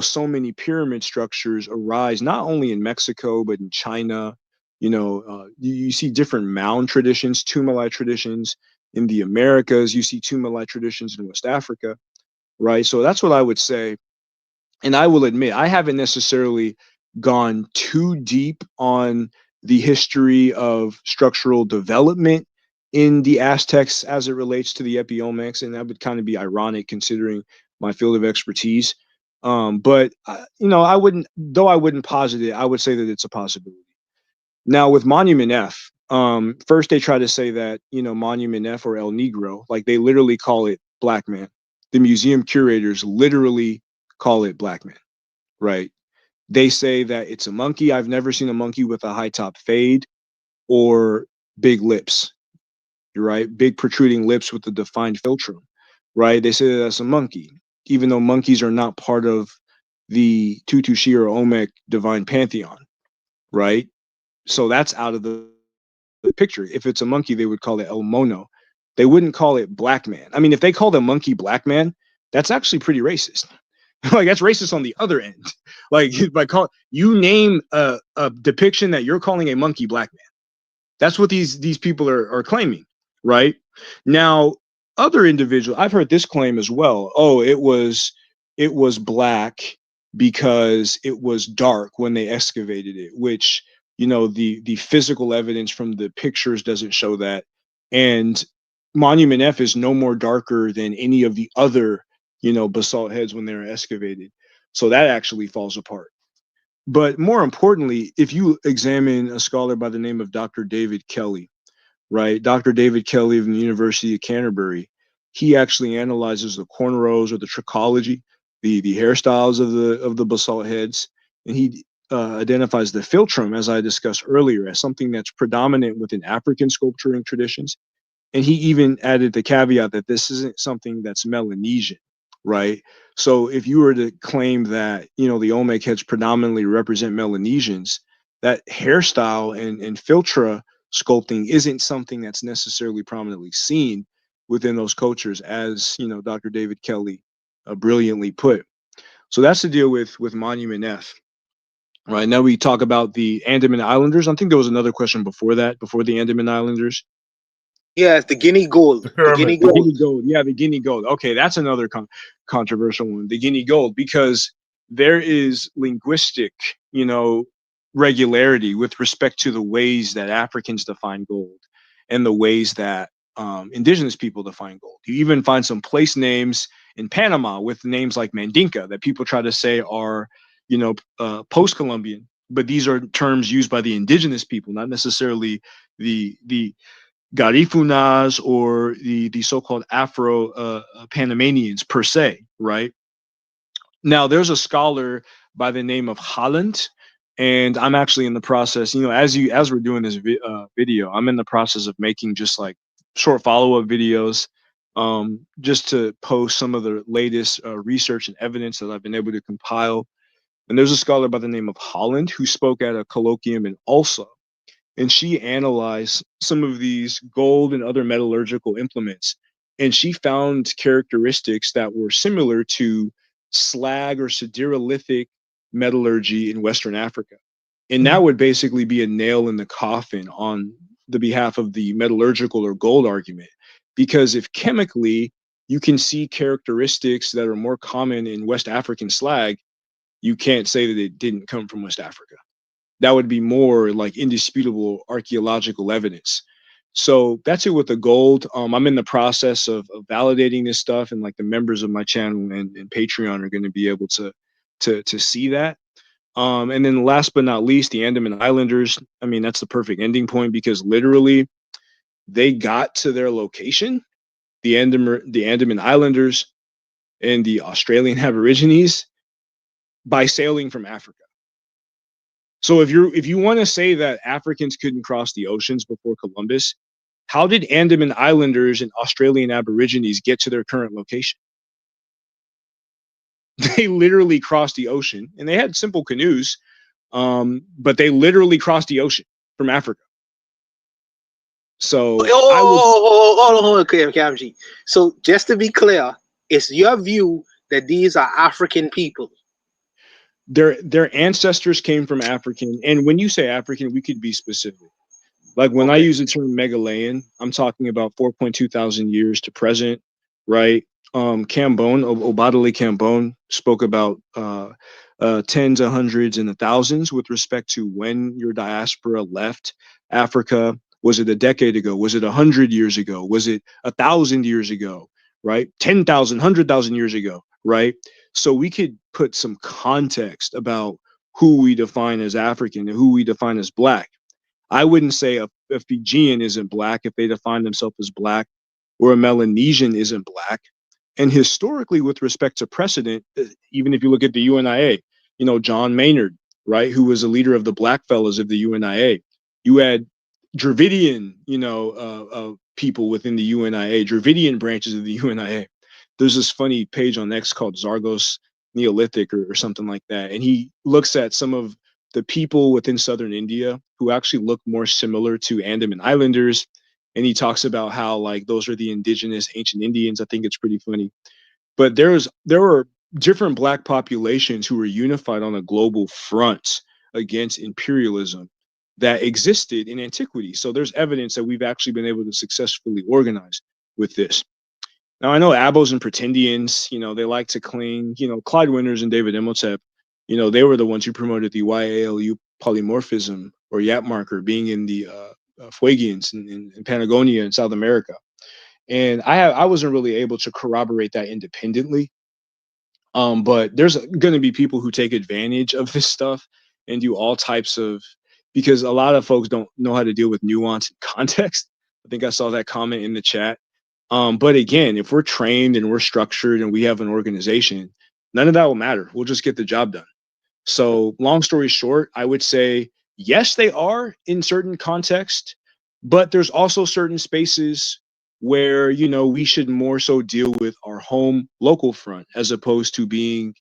so many pyramid structures arise, not only in Mexico, but in China. You see different mound traditions, tumuli traditions in the Americas. You see tumuli traditions in West Africa, right? So that's what I would say. And I will admit, I haven't necessarily gone too deep on the history of structural development in the Aztecs as it relates to the Epi-Olmecs, and that would kind of be ironic considering my field of expertise. But I wouldn't posit it. I would say that it's a possibility. Now with Monument F, first they try to say that Monument F, or El Negro, like they literally call it Black Man. The museum curators literally call it Black Man, right? They say that it's a monkey. I've never seen a monkey with a high top fade or big lips, right? Big protruding lips with a defined philtrum, right? They say that that's a monkey, even though monkeys are not part of the Tutu or Olmec divine pantheon, right? So that's out of the picture. If it's a monkey, they would call it El Mono. They wouldn't call it Black Man. I mean, if they called a monkey Black Man, that's actually pretty racist. Like that's racist on the other end. Like you name a depiction that you're calling a monkey Black Man. That's what these people are claiming, right? Now, other individuals, I've heard this claim as well. Oh, it was black because it was dark when they excavated it, which the physical evidence from the pictures doesn't show that. And Monument F is no more darker than any of the other basalt heads when they're excavated. So that actually falls apart. But more importantly, if you examine a scholar by the name of Dr. David Kelly, right? Dr. David Kelly of the University of Canterbury, he actually analyzes the cornrows, or the trichology, the hairstyles of the basalt heads, and he identifies the philtrum, as I discussed earlier, as something that's predominant within African sculpturing traditions. And he even added the caveat that this isn't something that's Melanesian, right? So if you were to claim that, the Olmec heads predominantly represent Melanesians, that hairstyle and philtra sculpting isn't something that's necessarily prominently seen within those cultures, as, Dr. David Kelly brilliantly put. So that's the deal with Monument F. Right, now we talk about the Andaman Islanders. I think there was another question before that, before the Andaman Islanders. Yeah, it's the Guinea gold. The Guinea gold. The Guinea gold. Yeah, the Guinea gold. Okay, that's another controversial one. The Guinea gold, because there is linguistic, regularity with respect to the ways that Africans define gold and the ways that indigenous people define gold. You even find some place names in Panama with names like Mandinka that people try to say are, post-Columbian, but these are terms used by the indigenous people, not necessarily the Garifunas or the so-called Afro-Panamanians per se, right? Now, there's a scholar by the name of Holland, and I'm actually in the process, as we're doing this video, I'm in the process of making just like short follow-up videos, just to post some of the latest research and evidence that I've been able to compile. And there's a scholar by the name of Holland who spoke at a colloquium in Ulsa, and she analyzed some of these gold and other metallurgical implements, and she found characteristics that were similar to slag or siderolithic metallurgy in Western Africa. And that would basically be a nail in the coffin on the behalf of the metallurgical or gold argument, because if chemically you can see characteristics that are more common in West African slag, you can't say that it didn't come from West Africa. That would be more like indisputable archaeological evidence. So that's it with the gold. I'm in the process of validating this stuff, and like the members of my channel and Patreon are going to be able to see that. And then last but not least, the Andaman Islanders. I mean, that's the perfect ending point, because literally they got to their location, the Andaman Islanders and the Australian Aborigines, by sailing from Africa. So if you want to say that Africans couldn't cross the oceans before Columbus, how did Andaman Islanders and Australian Aborigines get to their current location? They literally crossed the ocean, and they had simple canoes, but they literally crossed the ocean from Africa. So hold on, KMG. So just to be clear, it's your view that these are African people. Their ancestors came from African, and when you say African, we could be specific. Like when I use the term Megalayan, I'm talking about 4.2 thousand years to present, right? Cambone, Obadale Cambone spoke about tens of hundreds and the thousands with respect to when your diaspora left Africa. Was it a decade ago? Was it 100 years ago? Was it 1,000 years ago? Right? 10,000, 100,000 years ago, right? So we could put some context about who we define as African and who we define as Black. I wouldn't say a Fijian isn't Black if they define themselves as Black, or a Melanesian isn't Black. And historically, with respect to precedent, even if you look at the UNIA, John Maynard, right, who was a leader of the Black Fellows of the UNIA. You had Dravidian, people within the UNIA, Dravidian branches of the UNIA. There's this funny page on X called Zargos Neolithic or something like that. And he looks at some of the people within Southern India who actually look more similar to Andaman Islanders. And he talks about how like those are the indigenous ancient Indians. I think it's pretty funny. But there were different Black populations who were unified on a global front against imperialism that existed in antiquity. So there's evidence that we've actually been able to successfully organize with this. Now, I know Abos and Pretendians, they like to cling, Clyde Winters and David Imhotep, they were the ones who promoted the YALU polymorphism or Yap marker being in the Fuegians in Patagonia in South America. And I wasn't really able to corroborate that independently. But there's going to be people who take advantage of this stuff and do all types of, because a lot of folks don't know how to deal with nuance and context. I think I saw that comment in the chat. But again, if we're trained and we're structured and we have an organization, none of that will matter. We'll just get the job done. So long story short, I would say, yes, they are in certain context, but there's also certain spaces where, we should more so deal with our home local front as opposed to being,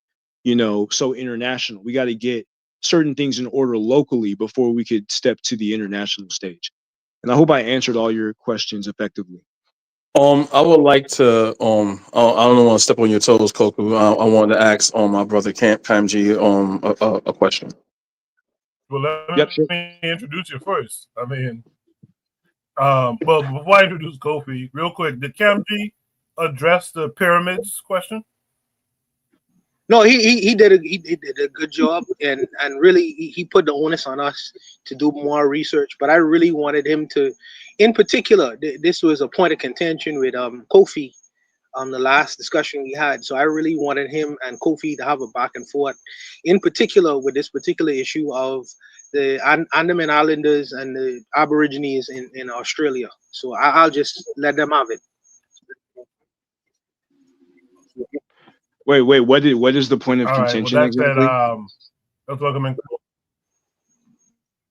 so international. We got to get certain things in order locally before we could step to the international stage. And I hope I answered all your questions effectively. I would like to I don't want to step on your toes, Koku. I wanted to ask my brother Kamji a question. Well, let me introduce you first. I mean, well, before I introduce Kofi, real quick, did Kamji address the pyramids question? No, he did a good job, and really he put the onus on us to do more research. But I really wanted him to, in particular, this was a point of contention with Kofi the last discussion we had. So I really wanted him and Kofi to have a back and forth, in particular with this particular issue of Andaman Islanders and the Aborigines in Australia. So I'll just let them have it. Wait, what is the point of All right. Well, contention that said, exactly? let's welcome in.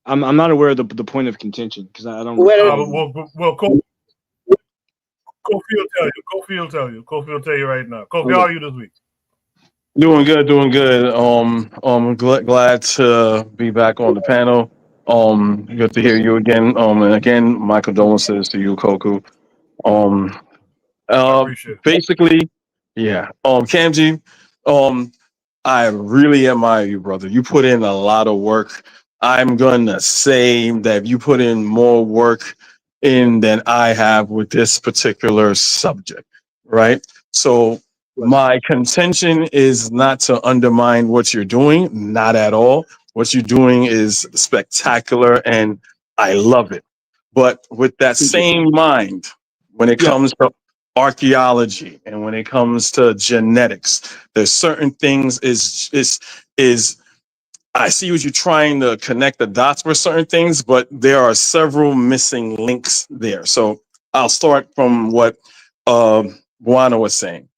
I'm not aware of the point of contention because I don't. Well, Kofi will tell you. Kofi will tell you right now. Kofi, how are you this week? Doing good, doing good. Glad to be back on the panel. Good to hear you again. And again, my condolences to you, Koku. I appreciate it. Basically, yeah. Kamji, I really admire you, brother. You put in a lot of work. I'm gonna say that you put in more work in than I have with this particular subject, right? So my contention is not to undermine what you're doing, not at all. What you're doing is spectacular and I love it. But with that same mind, when it comes to archaeology and when it comes to genetics, there's certain things is I see what you're trying to connect the dots for certain things, but there are several missing links there. So I'll start from what Buana was saying.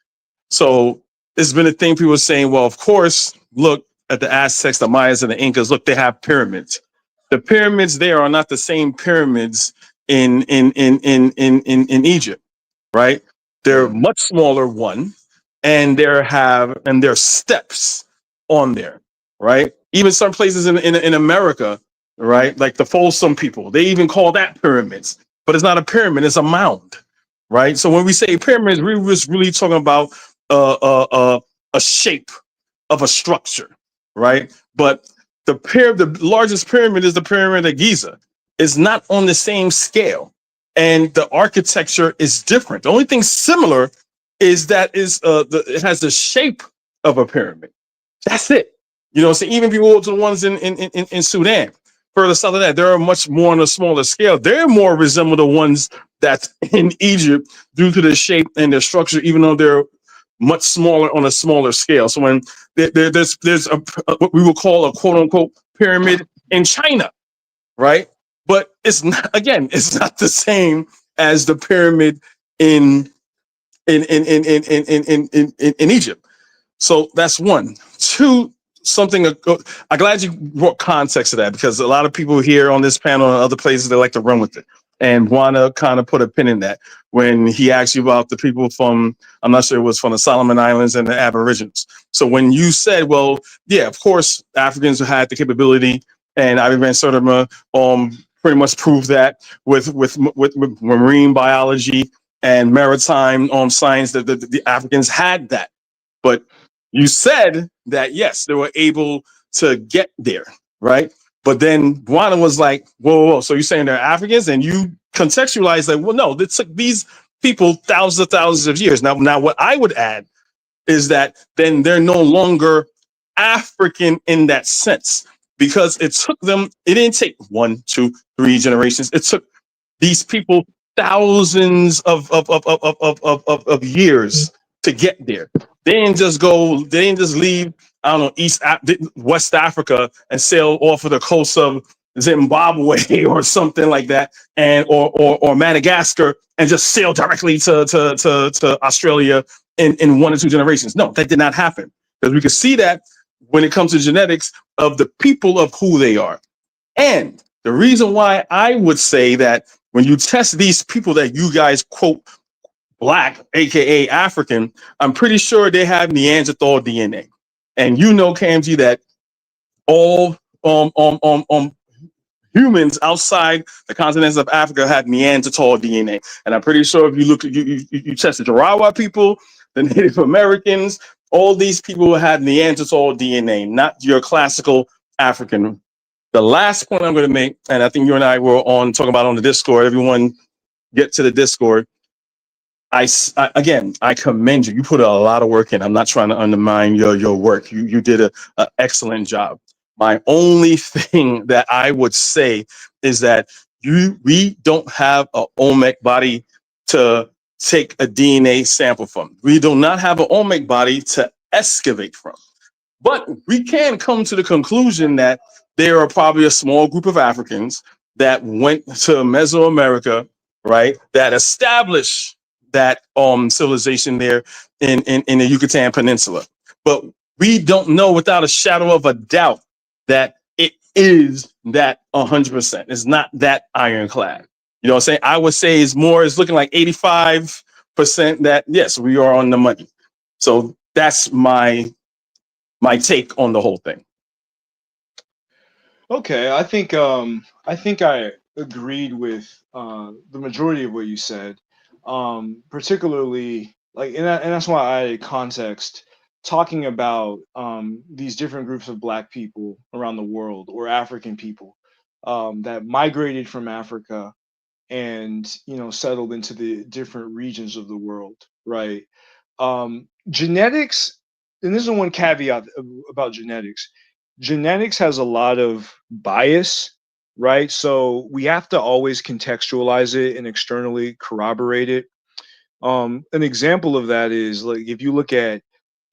So it's been a thing people are saying, well, of course, look at the Aztecs, the Mayas, and the Incas. Look, they have pyramids. The pyramids there are not the same pyramids in Egypt, right? They're much smaller, one, and there's steps on there, right? Even some places in America, right? Like the Folsom people, they even call that pyramids, but it's not a pyramid, it's a mound, right? So when we say pyramids, we're just really talking about a shape of a structure, right? But the largest pyramid is the pyramid of Giza. It's not on the same scale, and the architecture is different. The only thing similar is that it has the shape of a pyramid. That's it. You know, so even if you go to the ones in Sudan, further south of that, they're much more on a smaller scale. They're more resemble the ones that's in Egypt due to the shape and their structure, even though they're much smaller on a smaller scale. So when there's what we would call a quote unquote pyramid in China, right? But it's not, again, it's not the same as the pyramid in Egypt. So that's one. Two, something I'm glad you brought context to that, because a lot of people here on this panel and other places, they like to run with it and want to kind of put a pin in that. When he asked you about the people from, I'm not sure it was from the Solomon Islands and the Aborigines. So when you said, well, yeah, of course, Africans had the capability, and Ivan Van Sertima pretty much proved that with marine biology and maritime science, that the Africans had that. But you said that, yes, they were able to get there, right? But then Buana was like, whoa, so you're saying they're Africans? And you contextualize like, well, no, it took these people thousands of years. Now, what I would add is that then they're no longer African in that sense, because it took them, it didn't take 1, 2, 3 generations. It took these people thousands of years to get there. They didn't just leave, I don't know, West Africa and sail off of the coast of Zimbabwe or something like that, and or Madagascar, and just sail directly to Australia in 1 or 2 generations. No, that did not happen, because we can see that when it comes to genetics of the people of who they are. And the reason why I would say that when you test these people that you guys quote Black, aka African, I'm pretty sure they have Neanderthal DNA. And you know, KMG, that all humans outside the continents of Africa have Neanderthal DNA. And I'm pretty sure if you look, you test the Jarawa people, the Native Americans, all these people have Neanderthal DNA, not your classical African. The last point I'm going to make, and I think you and I were talking about on the Discord, everyone get to the Discord. I commend you. You put a lot of work in. I'm not trying to undermine your work. You did an excellent job. My only thing that I would say is that we don't have an Olmec body to take a DNA sample from. We do not have an Olmec body to excavate from. But we can come to the conclusion that there are probably a small group of Africans that went to Mesoamerica, right, that established that civilization there in the Yucatan Peninsula. But we don't know without a shadow of a doubt that it is that 100%. It's not that ironclad. You know what I'm saying? I would say it's looking like 85% that, yes, we are on the money. So that's my take on the whole thing. Okay, I think I agreed with the majority of what you said, particularly like, and that's why I added context, talking about these different groups of Black people around the world, or African people that migrated from Africa and settled into the different regions of the world, right? Genetics, and this is one caveat about genetics. Genetics has a lot of bias, right? So we have to always contextualize it and externally corroborate it. An example of that is, like, if you look at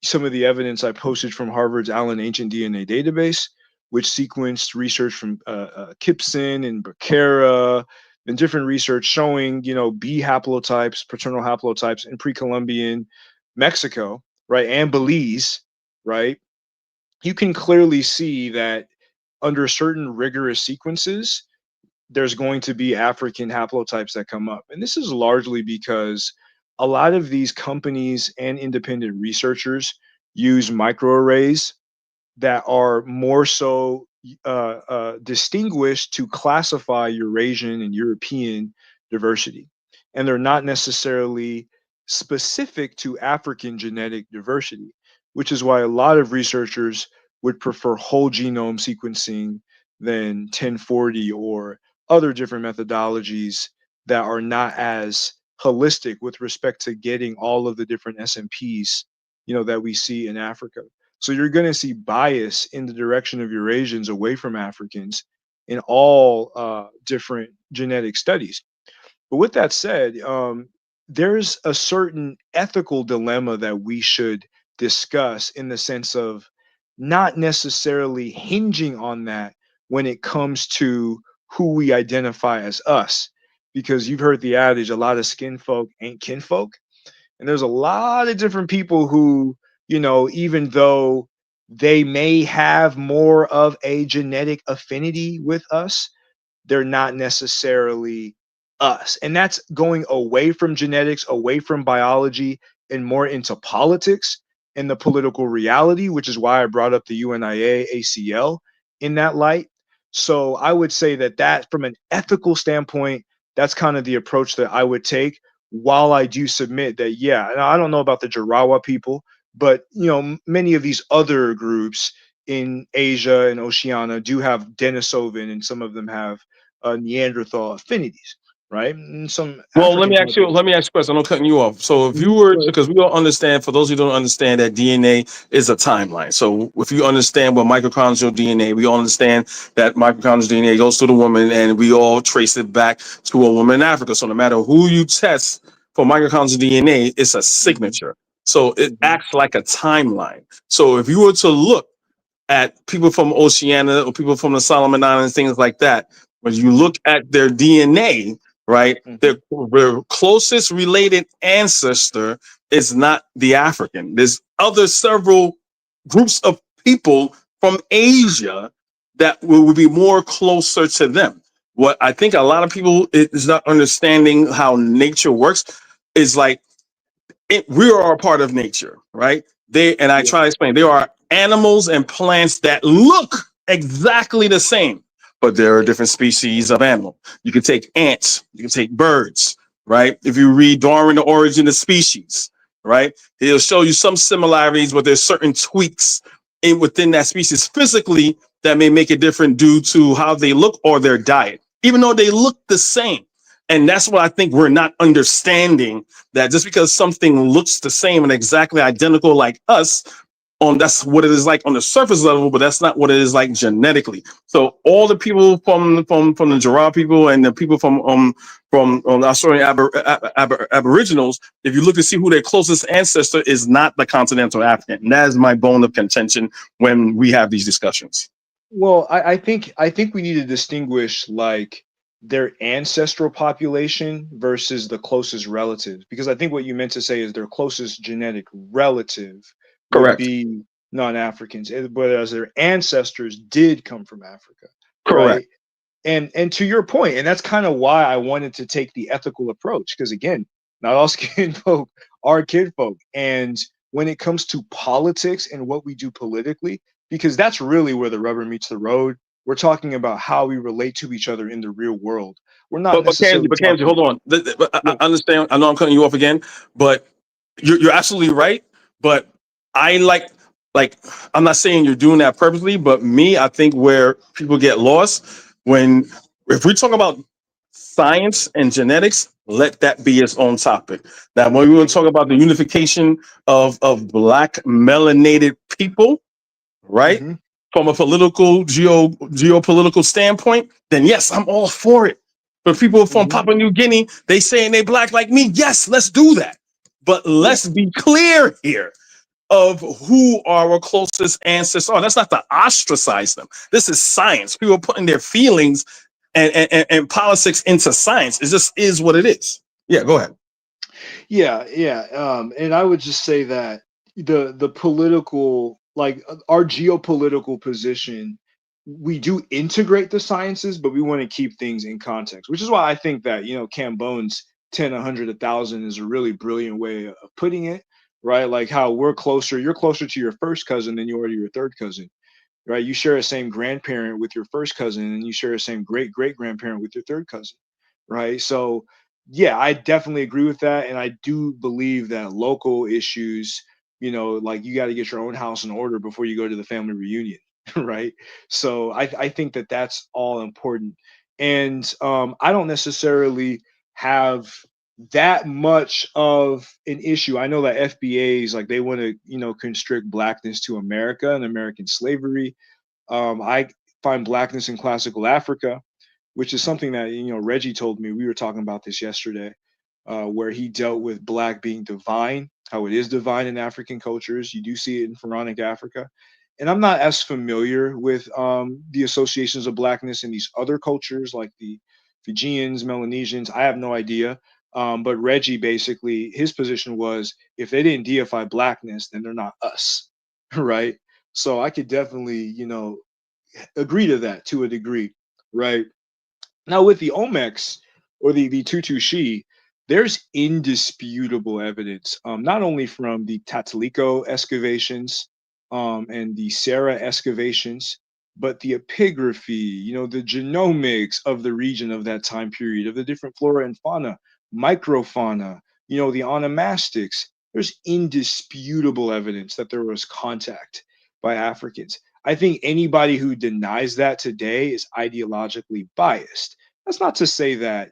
some of the evidence I posted from Harvard's Allen Ancient DNA database, which sequenced research from Kipson and Becerra and different research showing, B haplotypes, paternal haplotypes in pre-Columbian Mexico, right, and Belize, right? You can clearly see that under certain rigorous sequences, there's going to be African haplotypes that come up. And this is largely because a lot of these companies and independent researchers use microarrays that are more so distinguished to classify Eurasian and European diversity. And they're not necessarily specific to African genetic diversity, which is why a lot of researchers would prefer whole genome sequencing than 1040 or other different methodologies that are not as holistic with respect to getting all of the different SNPs, that we see in Africa. So you're going to see bias in the direction of Eurasians away from Africans in all different genetic studies. But with that said, there's a certain ethical dilemma that we should discuss, in the sense of not necessarily hinging on that when it comes to who we identify as us. Because you've heard the adage, a lot of skin folk ain't kinfolk. And there's a lot of different people who, even though they may have more of a genetic affinity with us, they're not necessarily us. And that's going away from genetics, away from biology, and more into politics and the political reality, which is why I brought up the UNIA ACL in that light. So I would say that from an ethical standpoint, that's kind of the approach that I would take, while I do submit that, yeah, and I don't know about the Jarawa people, but many of these other groups in Asia and Oceania do have Denisovan, and some of them have Neanderthal affinities, right? And some Well, let African me ask you a question. I'm cutting you off. So if you were, because we all understand, for those who don't understand, that DNA is a timeline. So if you understand what mitochondrial DNA, we all understand that mitochondrial DNA goes to the woman, and we all trace it back to a woman in Africa. So no matter who you test for mitochondrial DNA, it's a signature. So it acts like a timeline. So if you were to look at people from Oceania or people from the Solomon Islands, things like that, when you look at their DNA, right, their closest related ancestor is not the African. There's several groups of people from Asia that will be more closer to them. What I think a lot of people is not understanding how nature works is like, we are a part of nature, right? I try to explain, there are animals and plants that look exactly the same, but there are different species of animal. You can take ants, you can take birds, right? If you read Darwin, The Origin of Species, right, it'll show you some similarities, but there's certain tweaks within that species physically that may make it different due to how they look or their diet, even though they look the same. And that's what I think we're not understanding, that just because something looks the same and exactly identical like us, that's what it is like on the surface level, but that's not what it is like genetically. So all the people from the Jarawa people and the people from Australian Aboriginals, if you look to see who their closest ancestor is, not the continental African. And that is my bone of contention when we have these discussions. Well, I think we need to distinguish like their ancestral population versus the closest relatives, because I think what you meant to say is their closest genetic relative would Correct. be non-Africans, whereas their ancestors did come from Africa, Correct. right? And to your point, and that's kind of why I wanted to take the ethical approach, because again, not all skin folk are kinfolk, and when it comes to politics and what we do politically, because that's really where the rubber meets the road. We're talking about how we relate to each other in the real world. We're not necessarily But Kanji, talking. hold on. I understand. I know I'm cutting you off again, but you're absolutely right. But I like I'm not saying you're doing that purposely, but me, I think where people get lost when if we talk about science and genetics, let that be its own topic. Now, when we want to talk about the unification of black melanated people, right? Mhm. From a geopolitical standpoint, then yes, I'm all for it. But people from Mhm. Papua New Guinea, they saying they black like me. Yes, let's do that. But Yeah. let's be clear here of who our closest ancestors are. That's not to ostracize them. This is science. People are putting their feelings and politics into science. It just is what it is. Yeah, go ahead. Yeah, yeah. And I would just say that the political, like our geopolitical position, we do integrate the sciences, but we want to keep things in context, which is why I think that, Cambone's 10, 100, 1,000 is a really brilliant way of putting it, right? Like how you're closer to your first cousin than you are to your third cousin, right? You share the same grandparent with your first cousin, and you share the same great great grandparent with your third cousin, right? So, yeah, I definitely agree with that, and I do believe that local issues, like you got to get your own house in order before you go to the family reunion, right? So, I think that that's all important, and I don't necessarily have that much of an issue. I know that FBAs like they want to, constrict blackness to America and American slavery. I find blackness in classical Africa, which is something that Reggie told me. We were talking about this yesterday, where he dealt with black being divine, how it is divine in African cultures. You do see it in Pharaonic Africa, and I'm not as familiar with the associations of blackness in these other cultures like the Fijians, Melanesians. I have no idea. But Reggie basically his position was if they didn't deify blackness, then they're not us, right? So I could definitely agree to that to a degree, right? Now with the Olmecs or the Tutu Shi, there's indisputable evidence, not only from the Tataliko excavations and the Sarah excavations, but the epigraphy, the genomics of the region of that time period, of the different flora and fauna, microfauna, the onomastics. There's indisputable evidence that there was contact by Africans. I think anybody who denies that today is ideologically biased. That's not to say that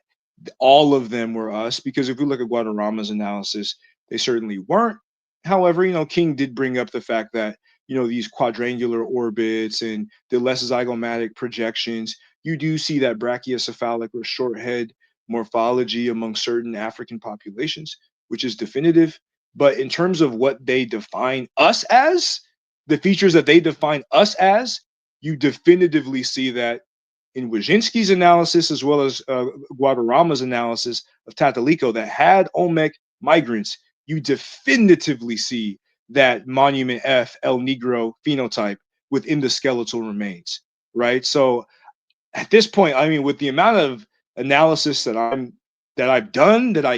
all of them were us, because if we look at Guadarrama's analysis, they certainly weren't. However, King did bring up the fact that, these quadrangular orbits and the less zygomatic projections, you do see that brachiocephalic or short head morphology among certain African populations, which is definitive. But in terms of what they define us as, the features that they define us as, you definitively see that in Wyszynski's analysis, as well as Guadarrama's analysis of Tataliko that had Olmec migrants. You definitively see that Monument F El Negro phenotype within the skeletal remains, right? So at this point, I mean, with the amount of analysis that I've done, that I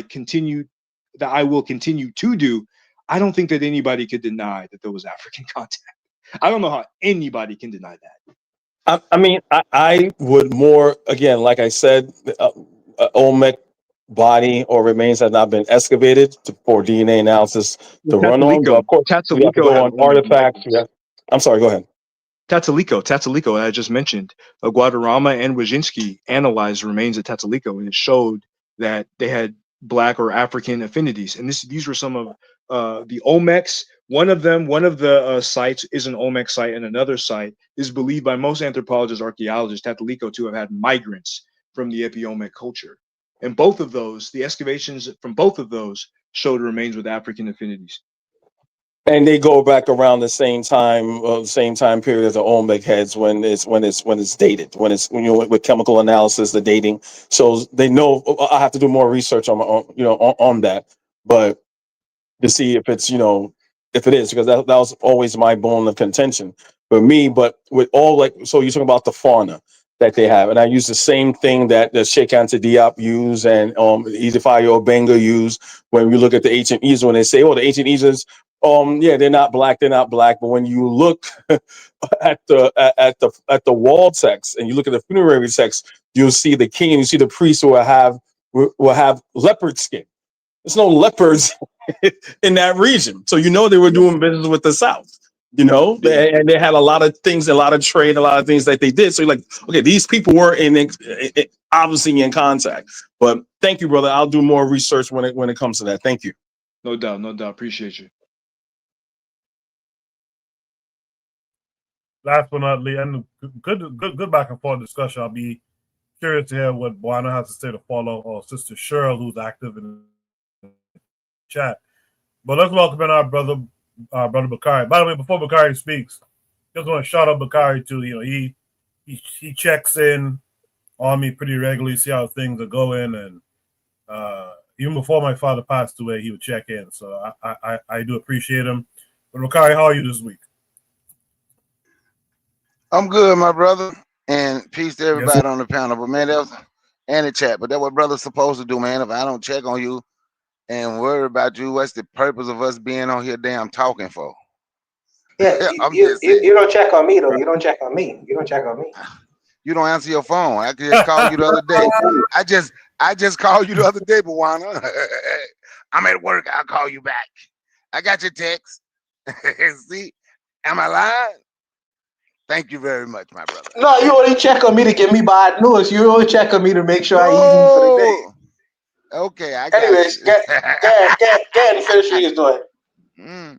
will continue to do, I don't think that anybody could deny that there was African contact. I don't know how anybody can deny that. I mean, I would more again, like I said, Olmec body or remains have not been excavated for DNA analysis to run on. But of course, we have to Tataliko go have on Olmec artifacts. migrants. I'm sorry. Go ahead. Tataliko, I just mentioned, Guadarrama and Wyszynski analyzed remains of Tataliko, and it showed that they had black or African affinities. And these were some of the Olmecs. One of the sites is an Olmec site, and another site is believed by most anthropologists, archaeologists, Tataliko to have had migrants from the Epi-Olmec culture. And both of those, the excavations from both of those showed remains with African affinities. And they go back around the same time period as the Olmec heads when it's dated, when you with chemical analysis, the dating. So they know. I have to do more research on that, but to see if it's if it is, because that was always my bone of contention for me. But with all, like, so you're talking about the fauna that they have, and I use the same thing that the Sheikh Anta Diop use and Edifayo Benga use when we look at the ancient Egyptians, when they say, oh, the ancient Egyptians, yeah, they're not black, but when you look at the wall text and you look at the funerary text, you'll see the king and you see the priest will have leopard skin. There's no leopards in that region. So they were doing business with the South, and they had a lot of things, a lot of trade, a lot of things that they did. So you're like, okay, these people were obviously in contact. But thank you, brother. I'll do more research when it comes to that. Thank you. No doubt, no doubt. Appreciate you. Last but not least, and good back and forth discussion. I'll be curious to hear what Buana has to say to follow, or Sister Cheryl, who's active in the chat. But let's welcome in our brother Bakari. By the way, before Bakari speaks, just want to shout out Bakari too. He checks in on me pretty regularly, see how things are going, and even before my father passed away, he would check in. So I do appreciate him. But Bakari, how are you this week? I'm good, my brother, and peace to everybody on the panel. But man, and the chat. But that's what brother's supposed to do, man. If I don't check on you and worry about you, what's the purpose of us being on here damn talking for? Yeah, you don't check on me though. You don't check on me. You don't check on me. You don't answer your phone. I could just call you the other day. I just called you the other day, Buana. I'm at work. I'll call you back. I got your text. See, am I lying? Thank you very much, my brother. No, you only check on me to give me bad news. You only check on me to make sure I eat for the day. Okay, I got Anyways, you. get and finish what he's doing.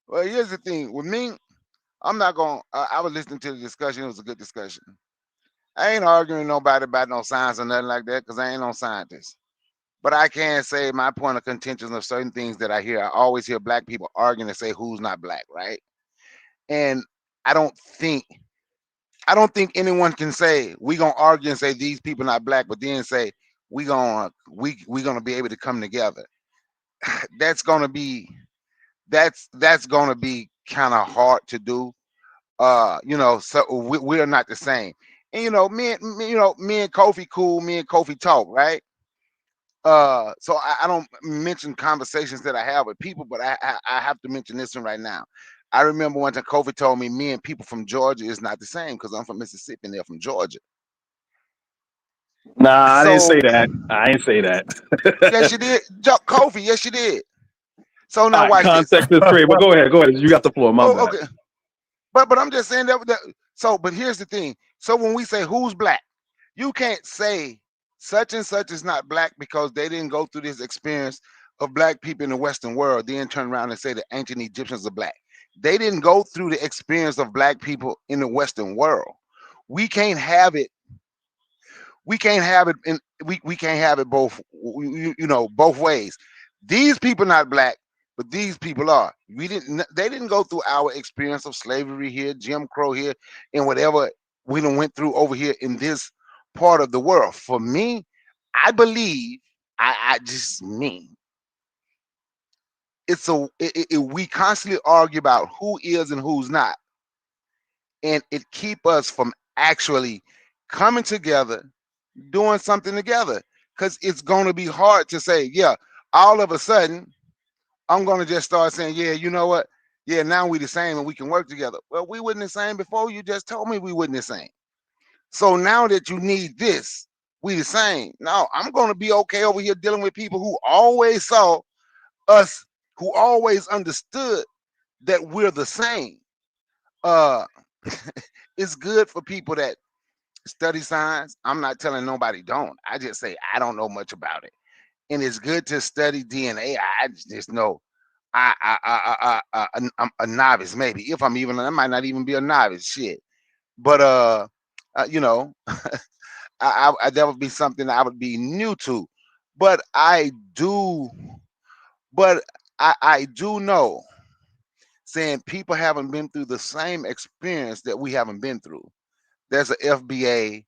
Well, here's the thing. With me, I'm not going to, I was listening to the discussion. It was a good discussion. I ain't arguing with nobody about no science or nothing like that because I ain't no scientist. But I can say my point of contention of certain things that I hear. I always hear black people arguing and say who's not black, right? And I don't think anyone can say we gonna argue and say these people not black, but then say we gonna be able to come together. That's gonna be kind of hard to do. So we're not the same. And me and Kofi cool. Me and Kofi talk, right? So I don't mention conversations that I have with people, but I have to mention this one right now. I remember one time Kofi told me and people from Georgia is not the same because I'm from Mississippi and they're from Georgia. Nah, I didn't say that. I didn't say that. Yes, you did. Kofi, yes, you did. So now watch context this. is free, but go ahead. You got the floor. My bad. Okay. But I'm just saying that. So, but here's the thing. So when we say who's black, you can't say such and such is not black because they didn't go through this experience of black people in the Western world. Then turn around and say the ancient Egyptians are black. They didn't go through the experience of black people in the Western world. We can't have it. We can't have it. We can't have it both. Both ways. These people not black, but these people are. They didn't go through our experience of slavery here, Jim Crow here, and whatever we done went through over here in this part of the world. For me, I believe, we constantly argue about who is and who's not, and it keep us from actually coming together, doing something together, because it's going to be hard to say, yeah, all of a sudden I'm going to just start saying, yeah, you know what? Yeah, now we the same and we can work together. Well, we wasn't the same before. You just told me we wasn't the same. So now that you need this, we the same. No, I'm going to be okay over here dealing with people who always saw us, who always understood that we're the same. It's good for people that study science. I'm not telling nobody don't. I just say I don't know much about it. And it's good to study DNA. I just know I'm a novice, maybe. If I'm even, I might not even be a novice. Shit. But that would be something I would be new to. But I do know saying people haven't been through the same experience that we haven't been through. There's a FBA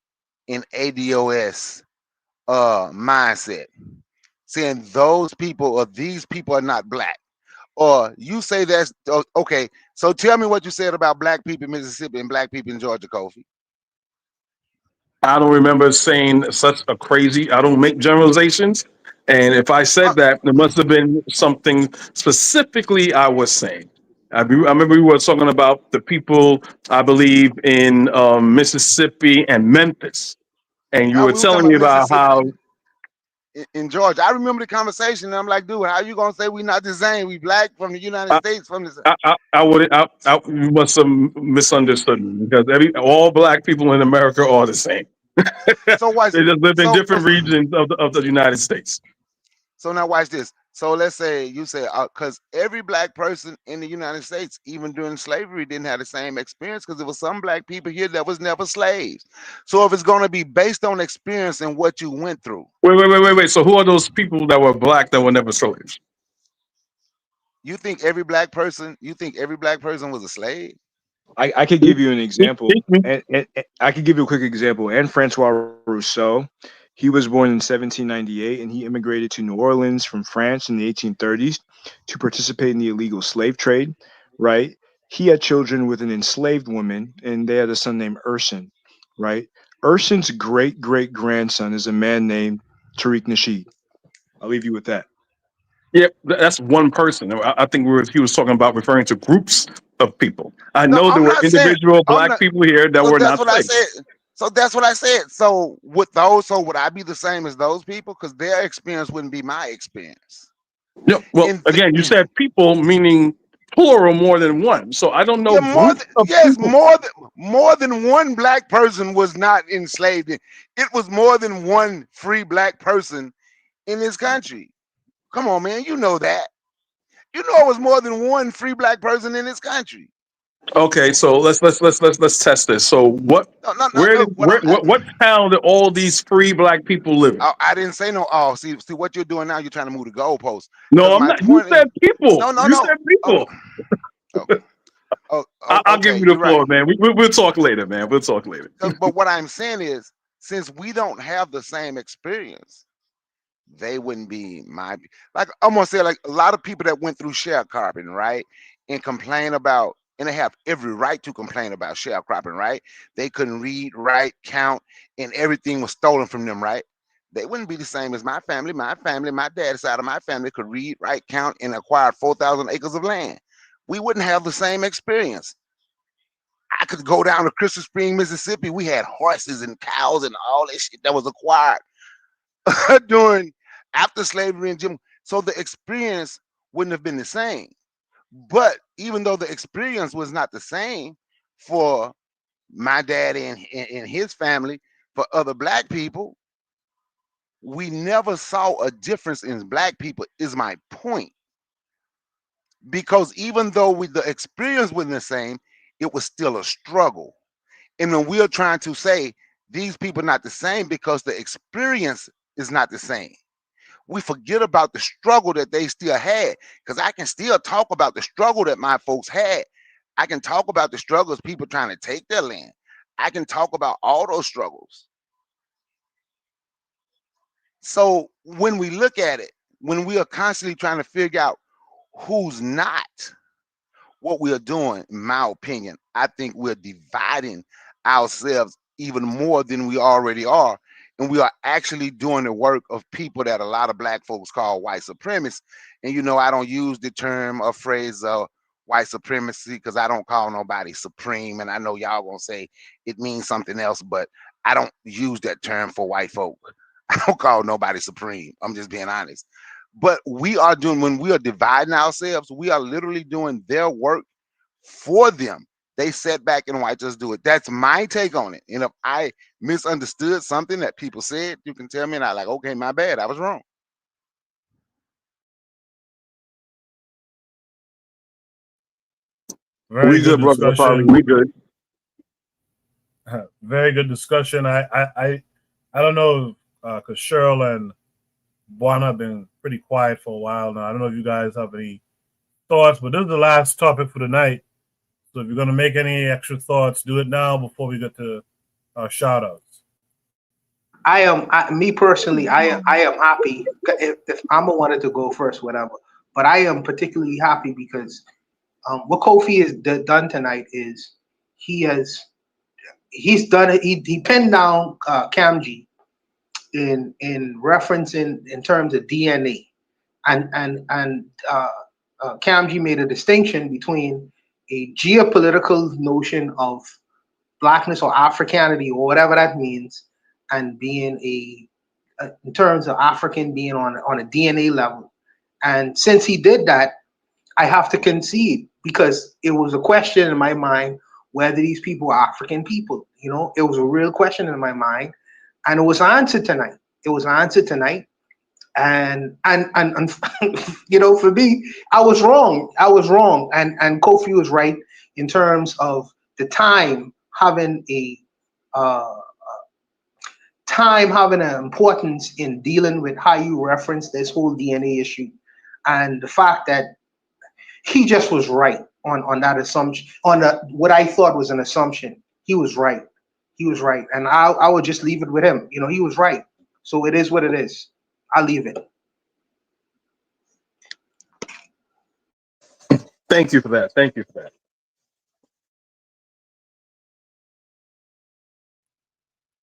and ADOS mindset saying those people or these people are not black. Or you say that's okay. So tell me what you said about black people in Mississippi and black people in Georgia, Kofi. I don't remember saying such a crazy. I don't make generalizations, and if I said that, it must have been something specifically I was saying. I remember we were talking about the people I believe in Mississippi and Memphis, and you No, were we were talking telling about me about Mississippi how in Georgia. I remember the conversation, and I'm like, dude, how you gonna say we not the same? We black from the United States, from the you must have misunderstood me because all black people in America are the same. so watch They just live in so different regions of the United States. so now watch this. So let's say you say because every black person in the United States, even during slavery, didn't have the same experience because there was some black people here that was never slaves. So if it's gonna be based on experience and what you went through, Wait. So who are those people that were black that were never slaves? you think every black person was a slave? I could give you an example, and I could give you a quick example. And Francois Rousseau, he was born in 1798, and he immigrated to New Orleans from France in the 1830s to participate in the illegal slave trade. Right? He had children with an enslaved woman, and they had a son named Urson. Right? Urson's great grandson is a man named Tariq Nasheed. I'll leave you with that. Yeah, that's one person. I think he was talking about referring to groups of people. I No, know there I'm were not saying. individual I'm black not. people here that So were that's not what I slaves. said. So that's what I said. So with those, so would I be the same as those people? Because their experience wouldn't be my experience. No, well, And again, you said people meaning plural more than one. So I don't know yeah, more groups than of yes, people. more than one black person was not enslaved. It was more than one free black person in this country. Come on, man, you know that. You know it was more than one free black person in this country. Okay, so let's test this. So No. what town did all these free black people live in? I didn't say no. Oh, see what you're doing now. You're trying to move the goalpost. No, Because I'm my not. You point is, said people. no. You said Oh, people. I'll give okay, you the you're right. floor, man. We'll talk later, man. We'll talk later. But what I'm saying is, since we don't have the same experience, they wouldn't be my like. I'm gonna say like a lot of people that went through sharecropping, right, and complain about, and they have every right to complain about sharecropping, right? They couldn't read, write, count, and everything was stolen from them, right? They wouldn't be the same as my family. My family, my dad's side of my family could read, write, count, and acquired 4,000 acres of land. We wouldn't have the same experience. I could go down to Crystal Spring, Mississippi. We had horses and cows and all that shit that was acquired during after slavery and Jim. So the experience wouldn't have been the same. But even though the experience was not the same for my dad and his family, for other black people, we never saw a difference in black people, is my point. Because even though the experience wasn't the same, it was still a struggle. And then we're trying to say these people are not the same because the experience is not the same. We forget about the struggle that they still had, because I can still talk about the struggle that my folks had. I can talk about the struggles, people trying to take their land. I can talk about all those struggles. So when we look at it, when we are constantly trying to figure out who's not, what we are doing, in my opinion, I think we're dividing ourselves even more than we already are. And we are actually doing the work of people that a lot of black folks call white supremacists. And I don't use the term or phrase white supremacy because I don't call nobody supreme. And I know y'all gonna say it means something else, but I don't use that term for white folk. I don't call nobody supreme. I'm just being honest. But we are doing, when we are dividing ourselves, we are literally doing their work for them. They sit back and watch us do it. That's my take on it. And if I misunderstood something that people said, you can tell me, and I like, okay, my bad, I was wrong. Very good good, brother. discussion. We good. Very good discussion. I don't know, because Cheryl and Buana have been pretty quiet for a while now. I don't know if you guys have any thoughts, but this is the last topic for the night. So if you're going to make any extra thoughts, do it now before we get to shout outs. Me personally, I am happy. If Amma wanted to go first, whatever. But I am particularly happy because what Kofi has done tonight is he's done it. He pinned down Kamji in referencing in terms of DNA, and Kamji made a distinction between a geopolitical notion of blackness or Africanity or whatever that means, and being in terms of African being on a DNA level. And since he did that, I have to concede, because it was a question in my mind whether these people are African people. You know, it was a real question in my mind, and it was answered tonight. And you know, for me, I was wrong, and Kofi was right in terms of the time having an importance in dealing with how you reference this whole DNA issue, and the fact that he just was right on that assumption, what I thought was an assumption. He was right, and I would just leave it with him. You know, he was right, so it is what it is. I'll leave it. Thank you for that.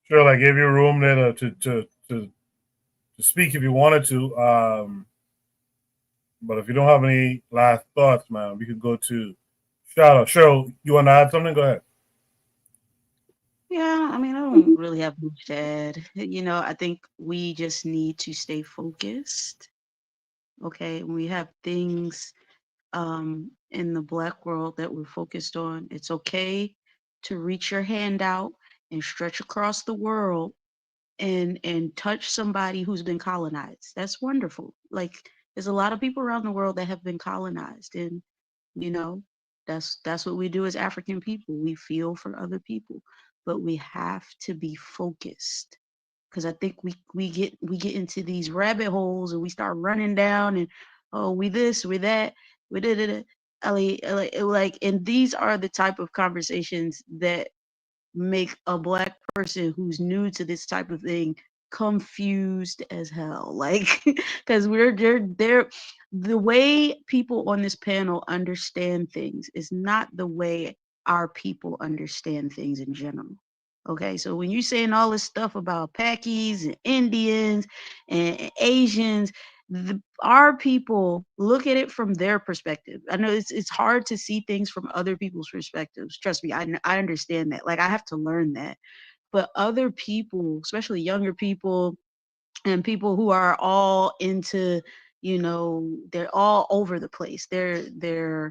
Sure, I gave you room there to speak if you wanted to. But if you don't have any last thoughts, man, we could go to shout out. Cheryl, you want to add something? Go ahead. Yeah, I mean, I don't really have much to add. You know, I think we just need to stay focused. Okay, when we have things in the Black world that we're focused on, it's okay to reach your hand out and stretch across the world and touch somebody who's been colonized. That's wonderful. Like, there's a lot of people around the world that have been colonized, and you know, that's what we do as African people. We feel for other people, but we have to be focused, because I think we get into these rabbit holes and we start running down and, oh, we this, we that, we did it. Like, and these are the type of conversations that make a Black person who's new to this type of thing confused as hell. Like, because they're the way people on this panel understand things is not the way our people understand things in general. Okay, so when you're saying all this stuff about Pakis and Indians and Asians, our people look at it from their perspective. I know it's hard to see things from other people's perspectives. Trust me, I understand that. Like, I have to learn that. But other people, especially younger people and people who are all into, you know, they're all over the place. We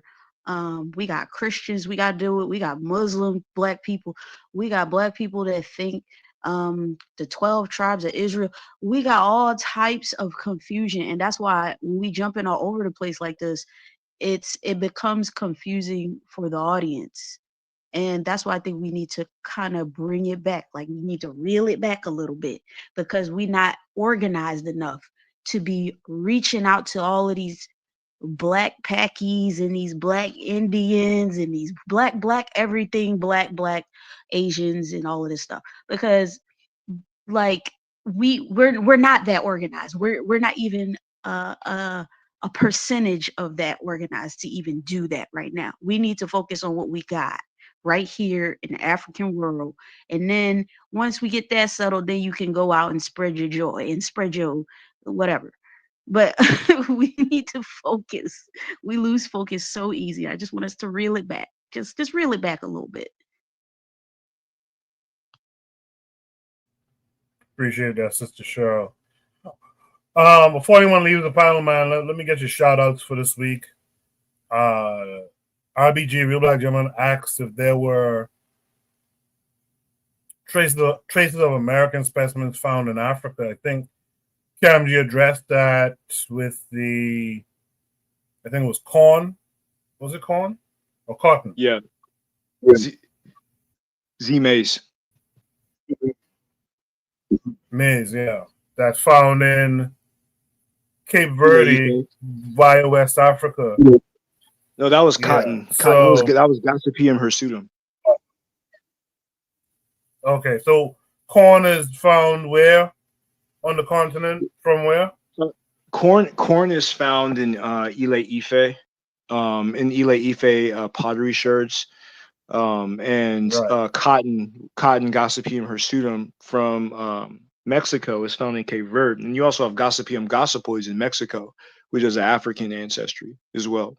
got Christians, we got to deal with, we got Muslim Black people, we got Black people that think the 12 tribes of Israel. We got all types of confusion, and that's why when we jump in all over the place like this, it becomes confusing for the audience. And that's why I think we need to kind of bring it back. Like, we need to reel it back a little bit, because we're not organized enough to be reaching out to all of these Black Pakis and these Black Indians and these Black everything, Black Asians and all of this stuff. Because, like, we're not that organized. We're not even a percentage of that organized to even do that right now. We need to focus on what we got right here in the African world. And then once we get that settled, then you can go out and spread your joy and spread your whatever. But we need to focus. We lose focus so easy. I just want us to reel it back. Just reel it back a little bit. Appreciate that, Sister Cheryl. Before anyone leaves the panel, man, let me get your shout outs for this week. RBG, Real Black Gentleman, asked if there were traces of American specimens found in Africa. I think Kamji addressed that with I think it was corn. Was it corn or cotton? Yeah. Z-maize. Maize, yeah. That's found in Cape Verde via West Africa. No, that was Yeah. Cotton. So That was Gossipim Hirsutum. okay, so corn is found where on the continent? From where? Corn is found in Ile Ife, in Ile Ife pottery sherds, and Right. cotton Gossipim hirsutum from Mexico is found in Cape Verde, and you also have Gossypium gossypoides in Mexico, which is an African ancestry as well.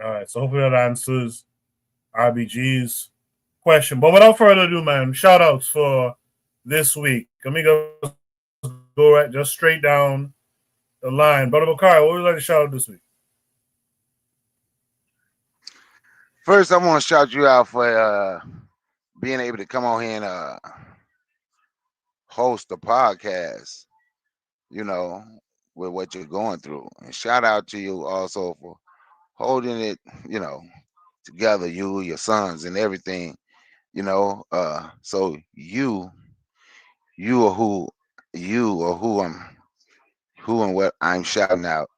All right. So hopefully that answers RBG's question. But without further ado, man, shout outs for this week. Amigos, go right just straight down the line. Brother Bakari, what would you like to shout out this week? First, I want to shout you out for being able to come on here and host a podcast, you know, with what you're going through. And shout out to you also for holding it, you know, together, you, your sons, and everything, you know. So you are who and what I'm shouting out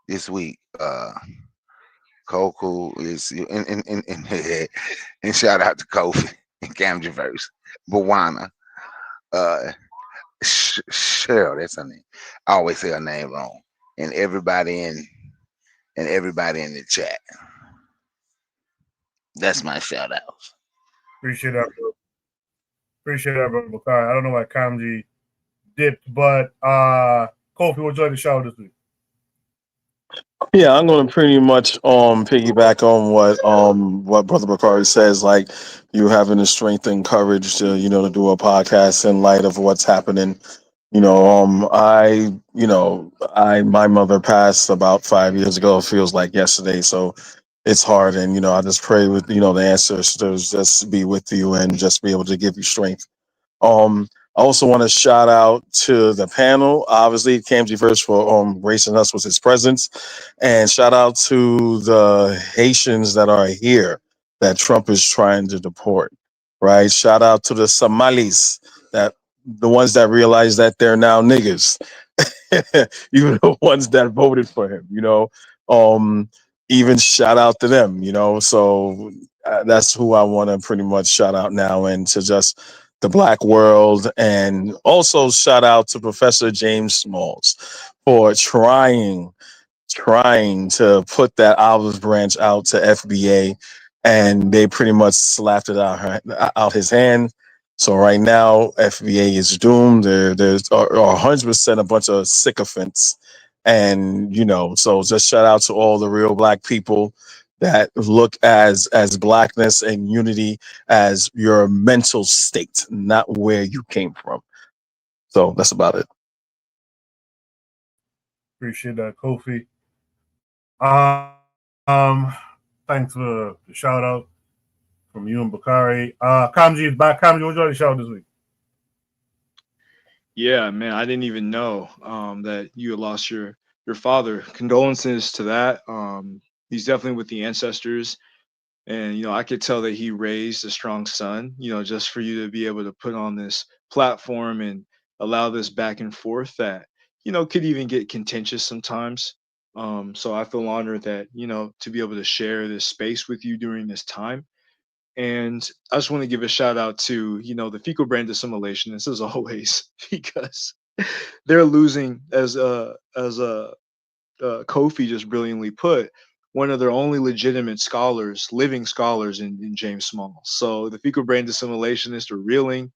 this week. Koku is and shout out to Kofi and Cam Javerse, Bawana, Cheryl, that's her name. I always say her name wrong. And everybody in the chat. That's my shout out. Appreciate that, bro. Appreciate that, Brother Bakari. I don't know why Kamji dipped, but Kofi, what would you like to shout out this week? Yeah, I'm gonna pretty much piggyback on what Brother Bakari says, like you having the strength and courage to, to do a podcast in light of what's happening. My mother passed about 5 years ago. It feels like yesterday, so it's hard, and I just pray with the ancestors just be with you and just be able to give you strength. I also want to shout out to the panel, obviously, Kamji Verse for gracing us with his presence, and shout out to the Haitians that are here that Trump is trying to deport, right? Shout out to the Somalis, that the ones that realize that they're now niggas, even the ones that voted for him, even shout out to them, so that's who I want to pretty much shout out now, and to just the black world. And also shout out to Professor James Smalls for trying to put that olive branch out to FBA, and they pretty much slapped it out his hand. So right now, FBA is doomed. There's 100% a bunch of sycophants, and so just shout out to all the real black people that look as blackness and unity as your mental state, not where you came from. So that's about it. Appreciate that, Kofi. Thanks for the shout out from you and Bakari. Kamji is back. Kamji, what would you like to shout out this week? Yeah, man, I didn't even know that you had lost your father. Condolences to that. He's definitely with the ancestors, and I could tell that he raised a strong son. Just for you to be able to put on this platform and allow this back and forth that could even get contentious sometimes. So I feel honored that to be able to share this space with you during this time. And I just want to give a shout out to, the fecal brain assimilationists as always, because they're losing, as Kofi just brilliantly put, one of their only legitimate scholars, living scholars in James Smalls. So the fecal brain assimilationists are reeling,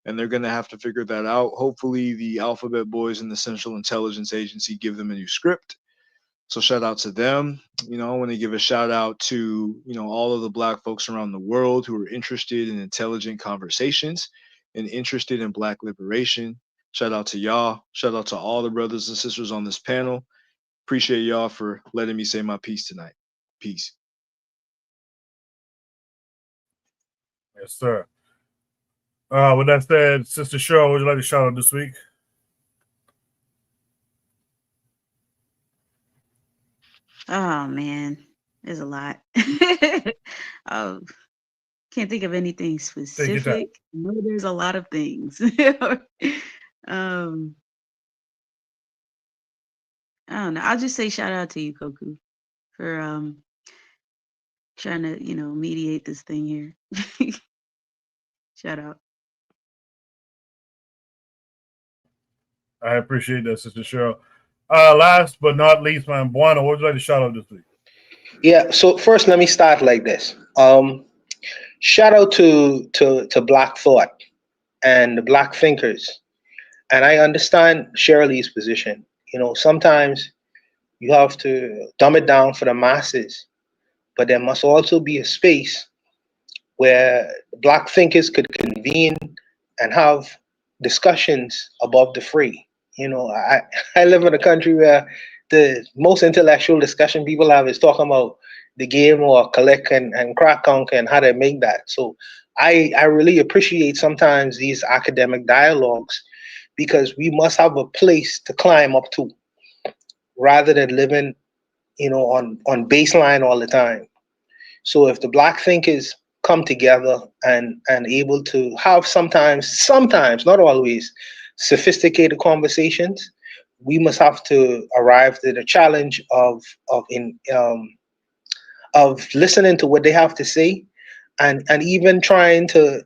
and they're going to have to figure that out. Hopefully the Alphabet Boys and the Central Intelligence Agency give them a new script. So shout out to them. I want to give a shout out to, all of the black folks around the world who are interested in intelligent conversations and interested in black liberation. Shout out to y'all. Shout out to all the brothers and sisters on this panel. Appreciate y'all for letting me say my piece tonight. Peace. Yes, sir. With that said, Sister Cheryl, what would you like to shout out this week? Oh man, there's a lot. Oh, can't think of anything specific. No, there's a lot of things. um, I don't know. I'll just say shout out to you, Koku, for trying to, mediate this thing here. Shout out. I appreciate that, Sister Cheryl. Last but not least, man, Buana, what would you like to shout out this week? Yeah. So first, let me start like this. Shout out to Black Thought and the Black thinkers. And I understand Shirley's position. Sometimes you have to dumb it down for the masses, but there must also be a space where Black thinkers could convene and have discussions above the fray. I live in a country where the most intellectual discussion people have is talking about the game or collect and crack conquer and how to make that. So I really appreciate sometimes these academic dialogues because we must have a place to climb up to rather than living, on baseline all the time. So if the Black thinkers come together and able to have sometimes, not always, sophisticated conversations, we must have to arrive to the challenge of listening to what they have to say, and even trying to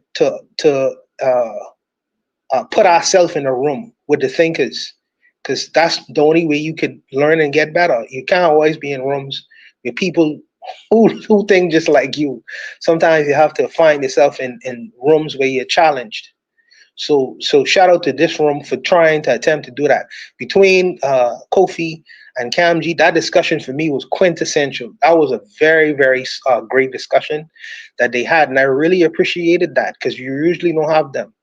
put ourselves in a room with the thinkers, because that's the only way you could learn and get better. You can't always be in rooms with people who think just like you. Sometimes you have to find yourself in rooms where you're challenged. So shout out to this room for trying to attempt to do that. Between Kofi and Kamji, that discussion for me was quintessential. That was a very, very great discussion that they had, and I really appreciated that because you usually don't have them.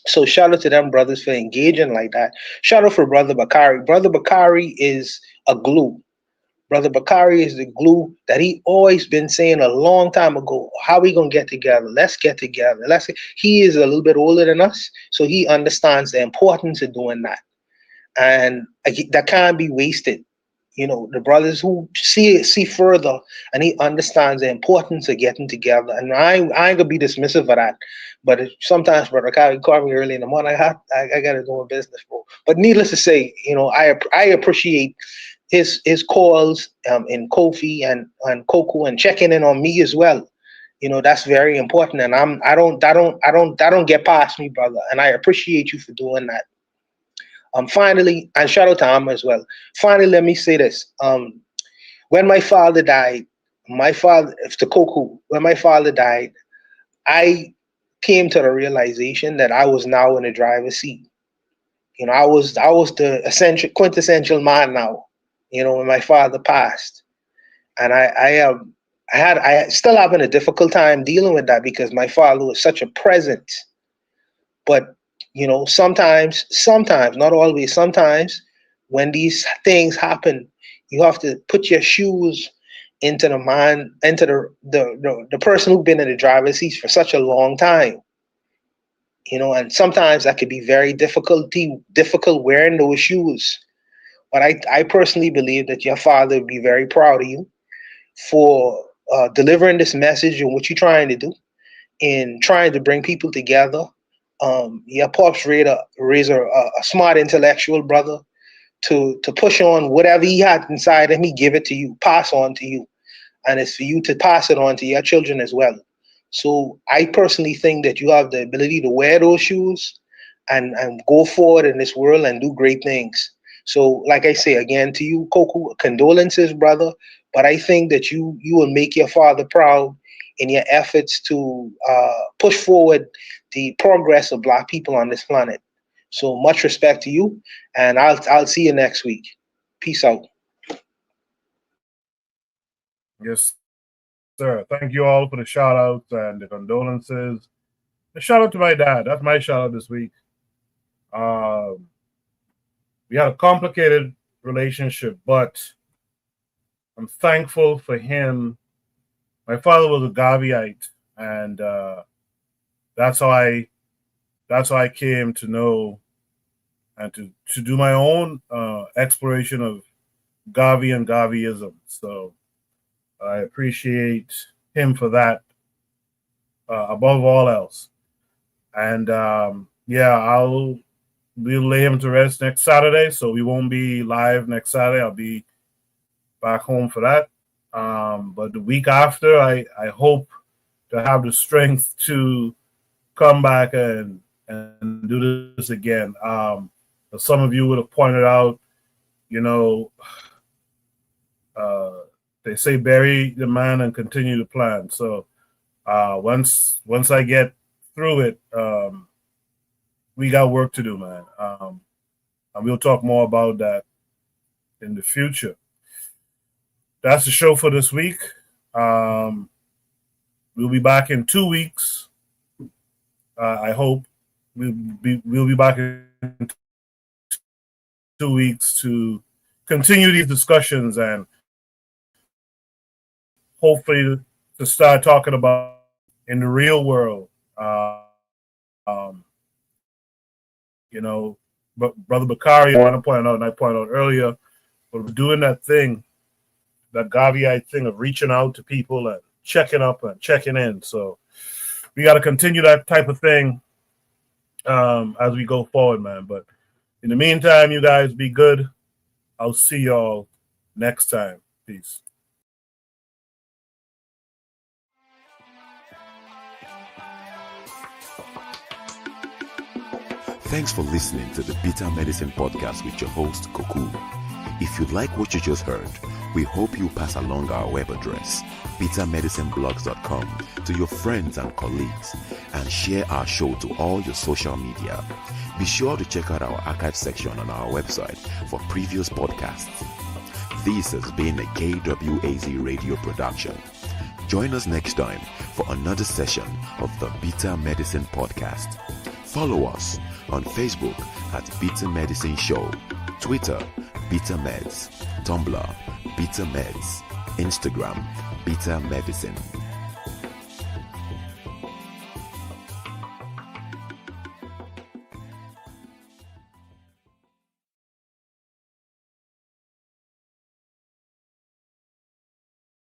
So shout out to them brothers for engaging like that. Shout out for Brother Bakari. Brother Bakari is a glue. Brother Bakari is the glue that he always been saying a long time ago. How we gonna get together? Let's get together. He is a little bit older than us, so he understands the importance of doing that, and that can't be wasted. The brothers who see further, and he understands the importance of getting together. And I ain't gonna be dismissive of that, but sometimes, Brother Kyle, you call me early in the morning. I gotta do my business, bro. But needless to say, I appreciate his calls in Kofi and Koku and checking in on me as well. That's very important, and I don't get past me, brother. And I appreciate you for doing that. Finally, and shout out to Amma as well. Finally, let me say this. When my father died, when my father died, I came to the realization that I was now in the driver's seat. I was the quintessential man now. When my father passed, and I still having a difficult time dealing with that because my father was such a presence. But sometimes, not always, sometimes when these things happen, you have to put your shoes into the person who's been in the driver's seat for such a long time. And sometimes that could be very difficult wearing those shoes. But I personally believe that your father would be very proud of you for delivering this message and what you're trying to do in trying to bring people together. Your pops raised a smart intellectual brother to push on whatever he had inside him. He give it to you, pass on to you, and it's for you to pass it on to your children as well. So I personally think that you have the ability to wear those shoes and go forward in this world and do great things. So like I say again to you, Koku, condolences, brother. But I think that you will make your father proud in your efforts to push forward the progress of Black people on this planet. So much respect to you, and I'll see you next week. Peace out. Yes, sir. Thank you all for the shout outs and the condolences. A shout out to my dad. That's my shout out this week. We had a complicated relationship, but I'm thankful for him. My father was a Gaviite, and that's how I came to know and to do my own exploration of Gavi and Gaviism. So I appreciate him for that above all else. And I'll we'll lay him to rest next Saturday, so we won't be live next Saturday. I'll be back home for that. But the week after, I hope to have the strength to come back and do this again. Some of you would have pointed out, you know, they say bury the man and continue to plan. So once I get through it, we got work to do, man. And we'll talk more about that in the future. That's the show for this week. We'll be back in 2 weeks. I hope we'll be back in 2 weeks to continue these discussions and hopefully to start talking about in the real world. You know, but Brother Bakari, I want to point out, and I pointed out earlier, but we're doing that thing, that Gaviite thing of reaching out to people and checking up and checking in. So we got to continue that type of thing as we go forward, man. But in the meantime, you guys be good. I'll see y'all next time. Peace. Thanks for listening to the Bitter Medicine Podcast with your host, Koku. If you like what you just heard, we hope you pass along our web address, bittermedicineblogs.com, to your friends and colleagues, and share our show to all your social media. Be sure to check out our archive section on our website for previous podcasts. This has been a KWAZ radio production. Join us next time for another session of the Bitter Medicine Podcast. Follow us on Facebook at Bitter Medicine Show, Twitter, Bitter Meds, Tumblr, Bitter Meds, Instagram, Bitter Medicine.